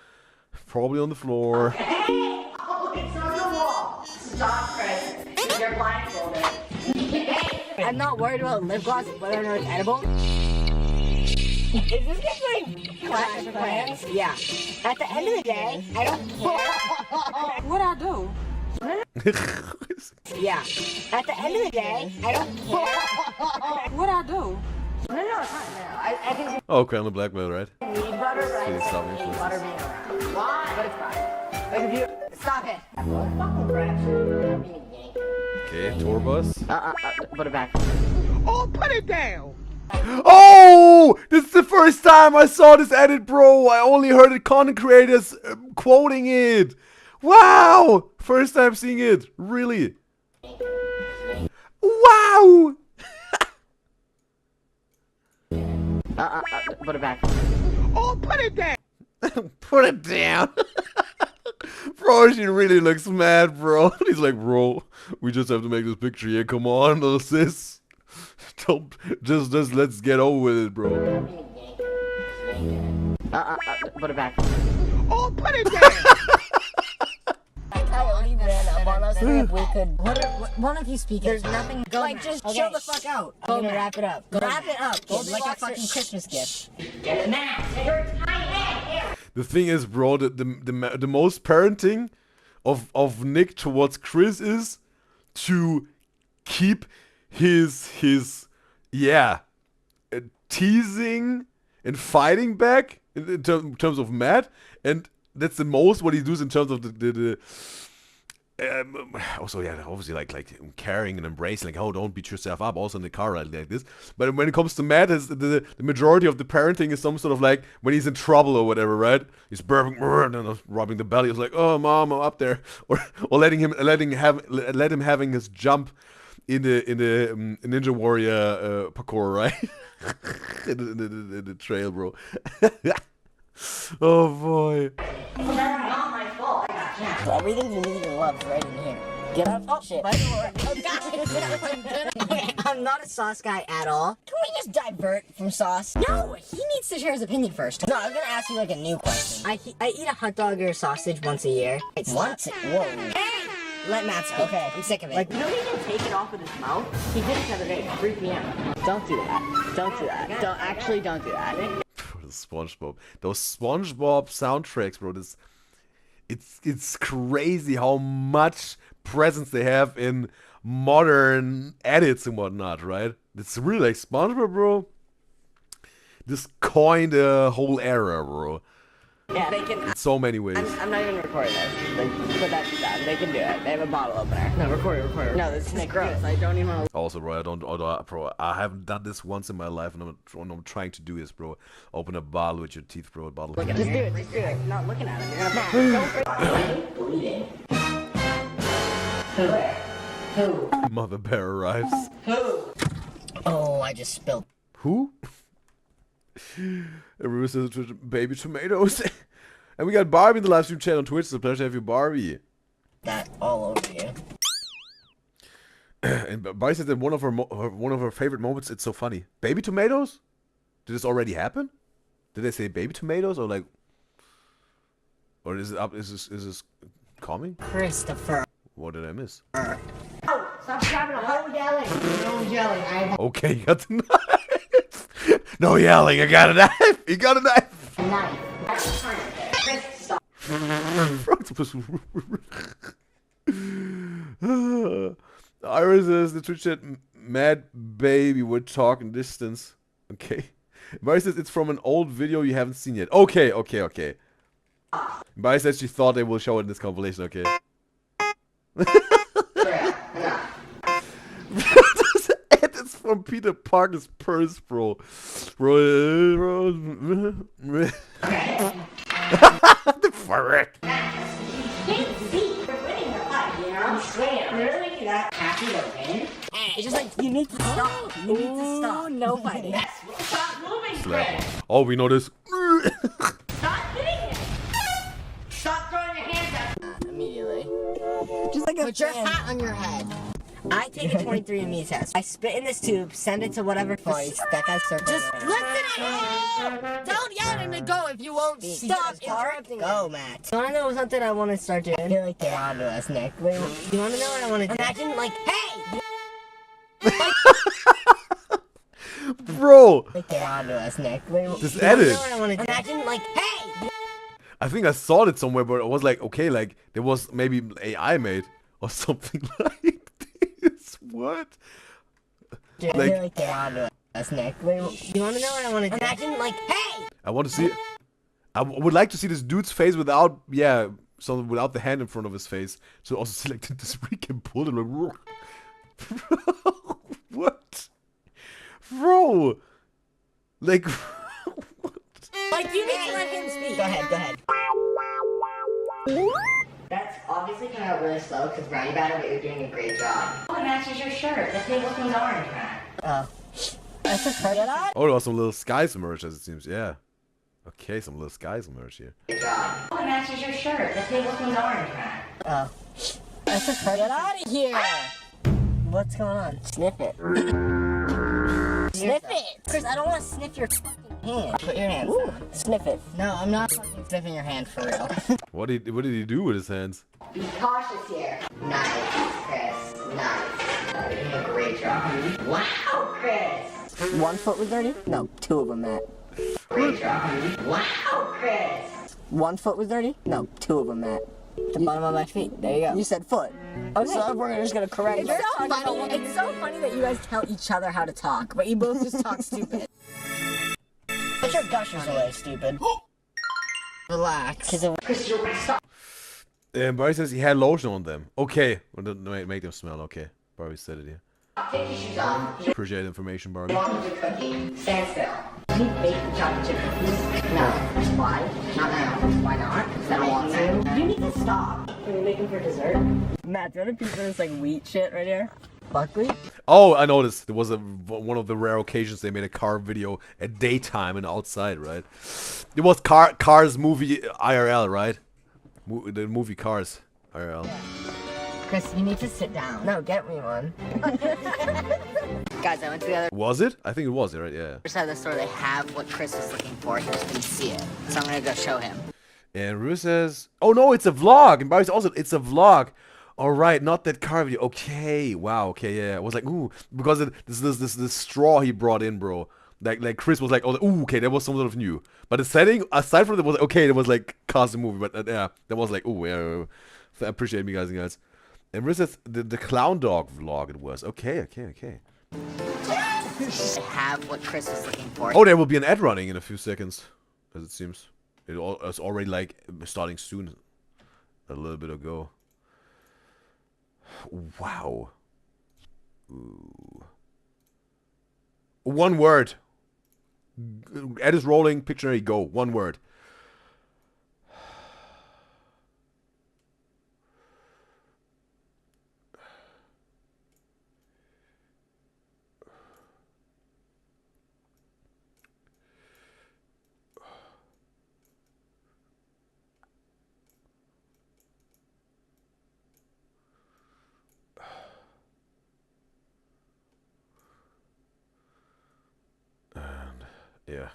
Probably on the floor. Oh, it's on the wall. Stop, Chris. You're blindfolded. I'm not worried about lip gloss, whether or not it's edible. Is this just like Clash of Clans? Yeah. At the end of the day, I don't care. What I do? Yeah. At the end of the day, I don't care. What I do? No, it's not now. I think Oh, Crown the Blackmail, right? you need butter, right? See, stop me, Need please. butter being around. Why? But it's fine. Like if you stop it. Fucking crap. You're being a yank. Okay, tour bus. Put it back. Oh, put it down. Oh! This is the first time I saw this edit, bro. I only heard it content creators quoting it. Wow! First time seeing it. Really. Wow! Put it back. Oh, put it down. Put it down. Bro, she really looks mad, bro. He's like, bro, we just have to make this picture here. Come on, little sis. Don't, just let's get over with it, bro. Put it back. Oh, put it down. Coyote ran up on us if we could. One of you speak. There's nothing. Go like, just chill the fuck out. I'm gonna wrap it up. Wrap it up. Kid, like a fucking Christmas gift. Get it now. The thing is, bro, the most parenting of Nick towards Chris is to keep his teasing and fighting back in terms of Matt, and that's the most what he does in terms of the also, yeah, obviously like caring and embracing, like, oh, don't beat yourself up, also in the car ride like this. But when it comes to Matt, the majority of the parenting is some sort of like when he's in trouble or whatever, right? He's burping and rubbing the belly. It's like, oh, mom, I'm up there, or let him having his jump in the Ninja Warrior parkour, right? in the trail, bro. Oh boy. Not my fault. Everything you need and love is right in here. Get up. Oh shit. Okay, I'm not a sauce guy at all. Can we just divert from sauce? No, he needs to share his opinion first. No, I'm gonna ask you like a new question. I eat a hot dog or a sausage once a year. It's once. Whoa. Hey! Let Matt speak. Okay. I'm sick of it. Like, you know he can take it off with his mouth? He did it the other day. 3 p.m. Don't do that. Don't do that. Don't do that. SpongeBob. Those SpongeBob soundtracks, bro. It's crazy how much presence they have in modern edits and whatnot, right? It's really like SpongeBob, bro. This coined a whole era, bro. Yeah, they can. In so many ways. I'm not even recording this. Like, put that shit down. They can do it. They have a bottle opener. No, record it. No, this is gross. I don't even. Also, bro, I haven't done this once in my life, and I'm trying to do this, bro. Open a bottle with your teeth, bro. A bottle. Just do it. I'm not looking at it. You're gonna bleeding. Who? Mother Bear arrives. Who? Oh, I just spilled. Who? Everyone says baby tomatoes. And we got Barbie in the live stream chat on Twitch. It's a pleasure to have you, Barbie. That all over you. And Barbie said that one of her favorite moments. It's so funny. Baby tomatoes? Did this already happen? Did they say baby tomatoes or like? Or is it up? Is this coming? Christopher. What did I miss? Oh, stop grabbing a whole yelling. No yelling. Okay, you got the knife. No yelling. I got a knife. You got a knife. Knife. Iris says the Twitch chat, mad baby, we're talking distance. Okay. Mari says it's from an old video you haven't seen yet. Okay, okay, okay. Mari says she thought they will show it in this compilation, okay. It's from Peter Parker's purse, bro. The frick. It's just like, you need to stop. You need to stop. No fighting. Stop moving, Chris. Oh, we know this. Stop hitting it. Stop throwing your hands up. Immediately. Just like put your hat on your head. I take a 23andMe test. I spit in this tube, send it to whatever place that guy's circling. Just listen to me! Don't yell at him to go if you won't stop interrupting. Go, Matt. You wanna know something I wanna start doing? I feel like get on to us, Nick. Wait, you wanna know what I wanna do? Imagine, like, hey! Bro! Like, get on to us, Nick. Wait, Just you edit. wanna know what I wanna do? Imagine, like, hey! I think I saw it somewhere, but I was like, okay, like, there was maybe AI made or something like this. What? Dude, like, I feel like get on to us, Nick. Wait, you wanna know what I wanna do? Imagine, like, hey! I want to see. I would like to see this dude's face without, yeah, so without the hand in front of his face. So also selected this freaking bullet. Like, bro, what, bro? Like, Like, you need to let him speak. Go ahead, go ahead. That's obviously coming out really slow because Brownie Batter, but you're doing a great job. Oh, it matches your shirt. The tablespoon's orange, Matt. Oh. That's a get out. oh, there was some little Skies merch, as it seems. Yeah. Okay, some little Skies merch here. Good job. Oh, it matches your shirt. The tablespoon's orange, Matt. Oh. That's a get out of here. What's going on? Sniff it. Sniff it. Chris, I don't want to sniff your hand. Put your hands down. Sniff it. No, I'm not fucking sniffing your hand for real. What did he do with his hands? Be cautious here. Nice, Chris. Nice. You're doing a great job. Wow, Chris. 1 foot was dirty? No, 2 of them, Matt. Great job. Wow, Chris. 1 foot was dirty? No, 2 of them, Matt. The bottom of my feet. There you go. You said foot. Okay. So we're just gonna correct it. It's so funny that you guys tell each other how to talk, but you both just talk stupid. Put your gushers away, stupid. Relax. Chris, you're stop. Barry says he had lotion on them. Okay. Well, make them smell. Okay. Barry said it here. Take your shoes off. Appreciate the information, Barry. Chocolate chip cookie. Stand still. Can you bake the chocolate chip cookies? No. Why? Not now. Why not? Because I don't want to. You need to stop. Can we make them for dessert? Matt, do you want a piece of this like wheat shit right here? Buckwheat? Oh, I noticed. There was one of the rare occasions they made a car video at daytime and outside, right? It was Cars movie IRL, right? The movie Cars IRL. Chris, you need to sit down. No, get me one. Guys, I went to the other Was it? I think it was, right? Yeah. side of the store. They have what Chris was looking for. He just didn't see it. So I'm gonna go show him. And Rue says, oh no, it's a vlog. And Barry's also, it's a vlog. All right, not that car video. Okay, wow, okay, yeah. I was like, ooh, because this straw he brought in, bro. Like Chris was like, oh, ooh, okay, that was some sort of new. But the setting, aside from it, was okay. It was like custom movie, but yeah, that was like, ooh, yeah. I appreciate me, guys. And Rue says the clown dog vlog. It was okay. Have what Chris was looking for. Oh, there will be an ad running in a few seconds, as it seems. It's already like starting soon. A little bit ago. Wow. Ooh. One word. Ad is rolling. Pictionary, go. One word. Yeah.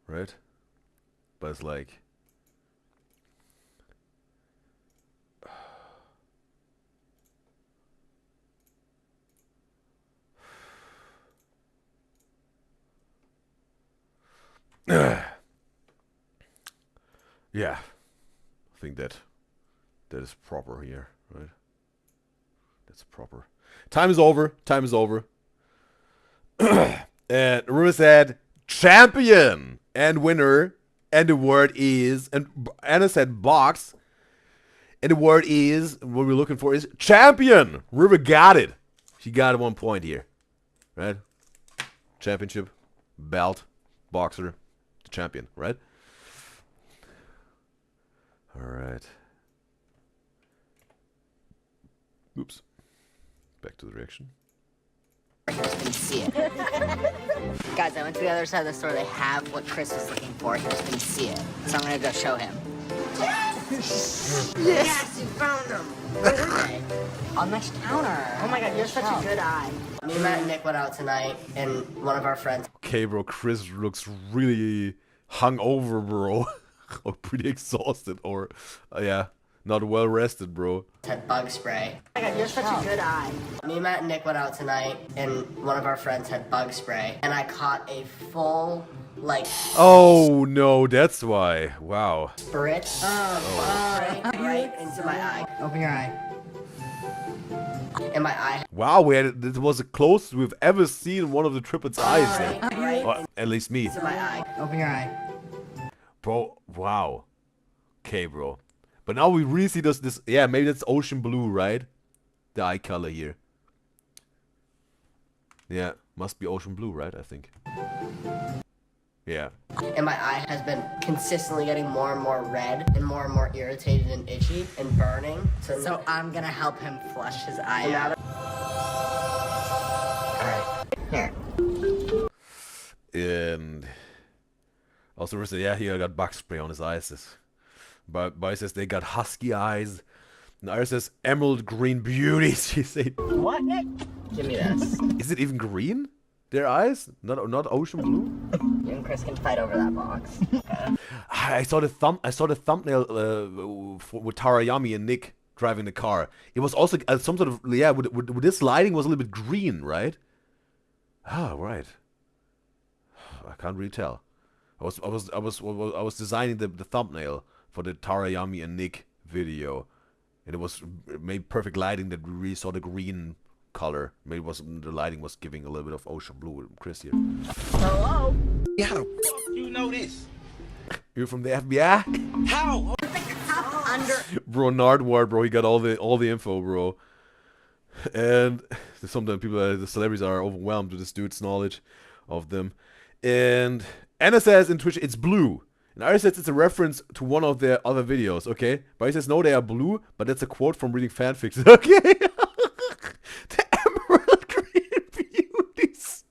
Right? But it's like... Yeah. I think that is proper here, right? That's proper. Time is over. Time is over. And River said, champion and winner. And the word is, and Anna said box. And the word is, what we're looking for is champion. River got it. She got 1 point here. Right? Championship, belt, boxer, the champion, right? Alright. Oops. Back to the reaction. Can see it. Guys, I went to the other side of the store. They have what Chris was looking for. He just didn't see it. So I'm gonna go show him. Yes! Yes, you found them! Where were they? On the counter. Oh my god, you're such a good eye. Me, Matt, and Nick went out tonight, and one of our friends... Okay, bro, Chris looks really hungover, bro. Or pretty exhausted, or, yeah, not well rested, bro. ...had bug spray. Oh my god, you're such a good eye. Me, Matt, and Nick went out tonight, and one of our friends had bug spray, and I caught a full... like oh no, that's why. Wow. Sprit right into my eye. Open your eye. In my eye. Wow, this was the closest we've ever seen one of the triplets' eyes. Right. Or at least me. Into my eye. Open your eye. Bro, wow. Okay, bro. But now we really see this. Yeah, maybe that's ocean blue, right? The eye color here. Yeah, must be ocean blue, right? I think. Yeah. And my eye has been consistently getting more and more red and more irritated and itchy and burning. So I'm gonna help him flush his eye out. Alright, here. And also, yeah, he got bug spray on his eyes. But Boy says they got husky eyes. And Iris says emerald green beauties. She said, what, Nick? Give me this. Is it even green? Their eyes? Not ocean blue? You and Chris can fight over that box. Okay. I saw the thumbnail with Tarayami and Nick driving the car. It was also some sort of, yeah, with this lighting was a little bit green, right? Ah, right. I can't really tell. I was designing the thumbnail for the Tarayami and Nick video, and it was made perfect lighting that we really saw the green color. Maybe it was the lighting was giving a little bit of ocean blue with Chris here. Hello? Yeah, how the fuck you know this? You're from the FBI? How? Bro, Nardwar, bro, he got all the info, bro. And sometimes the celebrities are overwhelmed with this dude's knowledge of them. And Anna says in Twitch it's blue. And Iris says it's a reference to one of their other videos, okay? But he says no, they are blue, but that's a quote from reading fanfics. Okay. The emerald green beauties.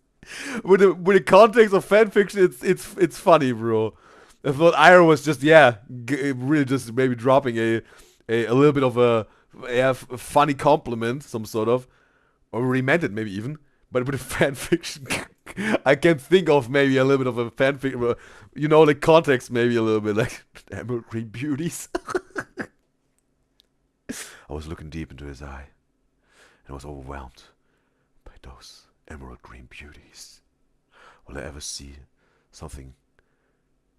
With the context of fanfiction, it's funny, bro. I thought Ira was just really just maybe dropping a little bit of a funny compliment, some sort of, or really meant it maybe even. But with a fanfiction, I can think of maybe a little bit of a fanfic, you know, the context maybe a little bit like emerald green beauties. I was looking deep into his eye, and I was overwhelmed by those emerald green beauties. Will I ever see something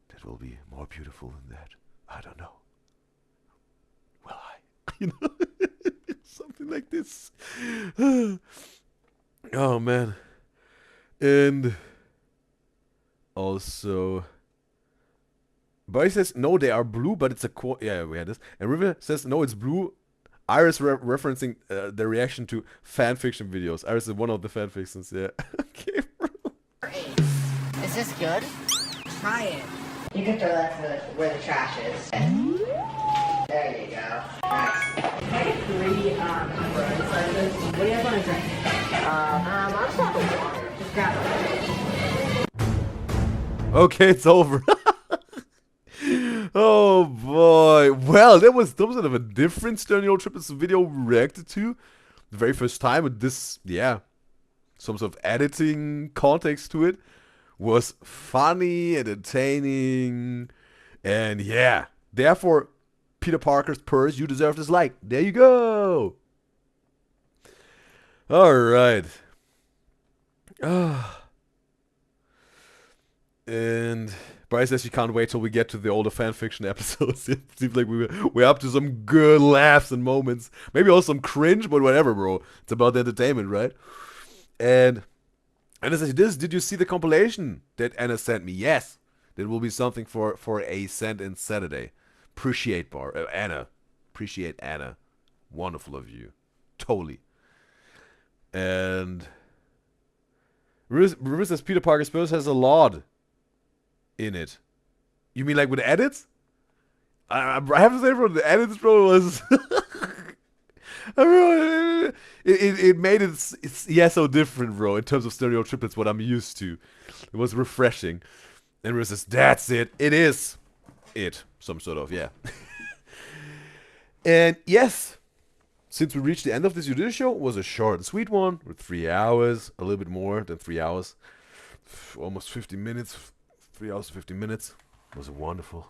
that will be more beautiful than that? I don't know. Will I? You know, something like this. Oh man. And also Boy says no, they are blue, but it's a quote. Yeah, we had this. And River says no, it's blue. Iris referencing the reaction to fanfiction videos. Iris is one of the fanfictions, yeah. Okay, bro. Is this good? Try it. You can throw that to where the trash is. There you go. Nice. Can I get 3 pepperoni slices? What do you guys want to drink? I'll just have a water. Just grab it. Okay, it's over. Oh boy. Well, that was some sort of a different Sturniolo triplets video we reacted to. The very first time with this, yeah, some sort of editing context to it. Was funny, entertaining, and yeah. Therefore, Peter Parker's purse, you deserve this like. There you go. Alright. And Bryce says she can't wait till we get to the older fanfiction episodes. It seems like we're up to some good laughs and moments. Maybe also some cringe, but whatever, bro. It's about the entertainment, right? And Anna says, did you see the compilation that Anna sent me? Yes. There will be something for a Send in Saturday. Appreciate Anna. Appreciate Anna. Wonderful of you. Totally. And River says Peter Parker Spurs has a lot in it. You mean like with edits? I have to say, bro, the edits, bro, was it made it so different, bro, in terms of stereo triplets, what I'm used to. It was refreshing. And River says, that's it. It is it. Some sort of, yeah. And yes, since we reached the end of this Udyzyz show, it was a short and sweet one with 3 hours, a little bit more than 3 hours, almost 50 minutes, 3 hours and 50 minutes. It was wonderful.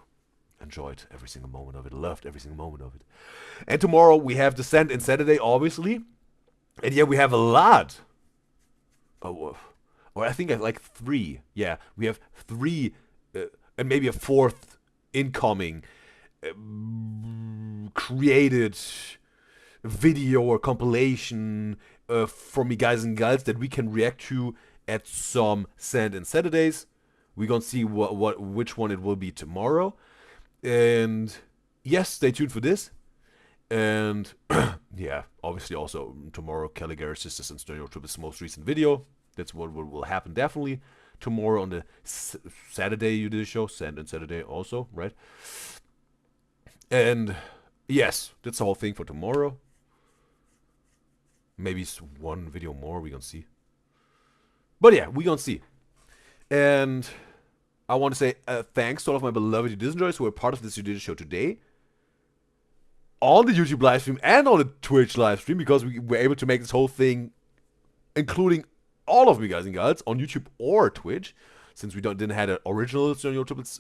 Enjoyed every single moment of it. Loved every single moment of it. And tomorrow we have the Send in Saturday, obviously. And yeah, we have a lot. Or I think I like 3. Yeah, we have 3 and maybe a 4th incoming created video or compilation for me guys and gals that we can react to at some Send in Saturdays. We're gonna see which one it will be tomorrow. And yes, stay tuned for this. And yeah, obviously also tomorrow Caligari Sisters and Sturniolo Triplets' most recent video. That's what will happen definitely tomorrow on the Saturday you did a show, Send in Saturday also, right? And yes, that's the whole thing for tomorrow. Maybe one video more, we gonna see. But yeah, we gonna see. And I want to say thanks to all of my beloved Udyzyz enjoyers who are part of this Udyzyz show today. On the YouTube live stream and on the Twitch live stream, because we were able to make this whole thing, including all of you guys and gals, on YouTube or Twitch, since we didn't have an original Sturniolo Triplets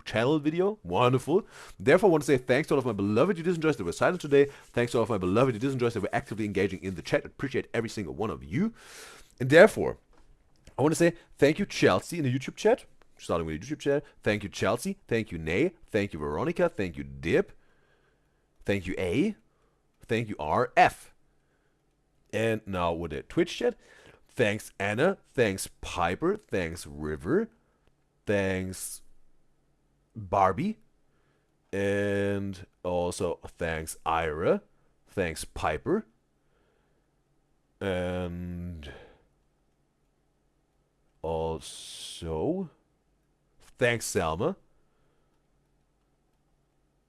channel video. Wonderful. Therefore, I want to say thanks to all of my beloved Udyzyz enjoyers that were silent today. Thanks to all of my beloved Udyzyz enjoyers that were actively engaging in the chat. I appreciate every single one of you. And therefore, I want to say thank you, Chelsea, in the YouTube chat. Starting with the YouTube chat. Thank you, Chelsea. Thank you, Nay. Thank you, Veronica. Thank you, Dip. Thank you, A. Thank you, RF. And now with the Twitch chat. Thanks, Anna. Thanks, Piper. Thanks, River. Thanks, Barbie. And also thanks, Ira. Thanks, Piper. And also thanks, Selma,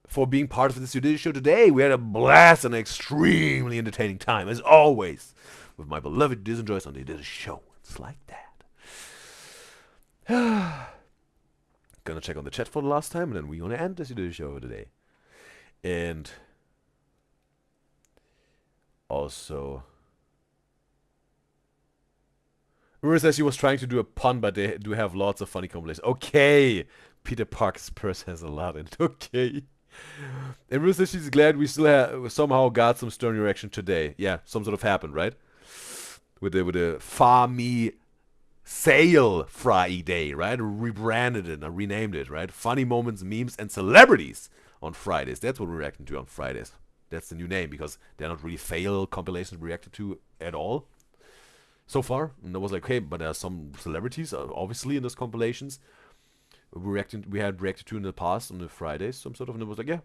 for being part of this Udyzyz show today. We had a blast and an extremely entertaining time, as always, with my beloved Udyzyz enjoyers on the Udyzyz show. It's like that. Gonna check on the chat for the last time, and then we're gonna end this Udyzyz show today. And also, Rura says she was trying to do a pun, but they do have lots of funny compilations. Okay, Peter Parker's purse has a lot in it. Okay. And Rura says she's glad we still somehow got some Stern reaction today. Yeah, some sort of happened, right? With the Fami Sale Friday, right? Rebranded it and renamed it, right? Funny moments, memes, and celebrities on Fridays. That's what we're reacting to on Fridays. That's the new name, because they're not really fail compilations we reacted to at all so far. And I was like, okay, but there are some celebrities obviously in those compilations we had reacted to in the past on the Fridays, some sort of, and it was like, yeah.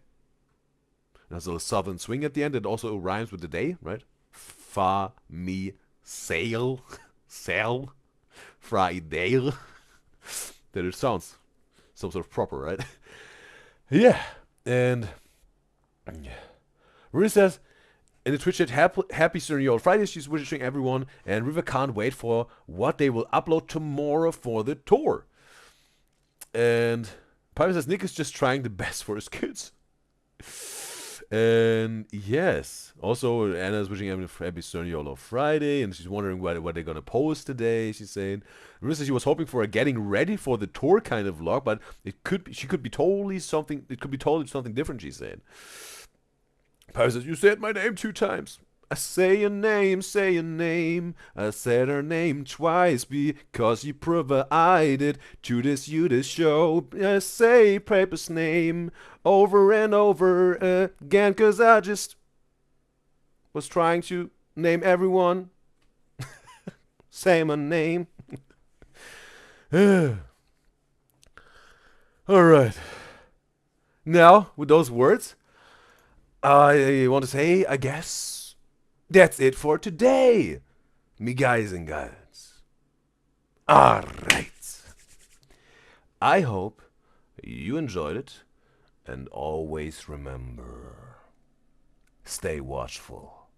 There's a southern swing at the end. It also rhymes with the day, right? Fa mi sale sale Friday. That it sounds some sort of proper, right? Yeah. And Rita says in the Twitch chat, happy Sturniolo Friday. She's wishing everyone, and River can't wait for what they will upload tomorrow for the tour. And Piper says Nick is just trying the best for his kids. And yes, also Anna's wishing everyone a happy Sturniolo Friday, and she's wondering what they're gonna post today. She's saying River says she was hoping for a getting ready for the tour kind of vlog, but it could be totally something different. She's saying. Piper says, you said my name 2 times. I say your name, say your name. I said her name twice because you provided to this Udyzyz show. I say Paper's name over and over again because I just was trying to name everyone. Say my name. Alright. Now, with those words, I want to say, I guess, that's it for today, me guys and gals. Alright. I hope you enjoyed it, and always remember, stay watchful.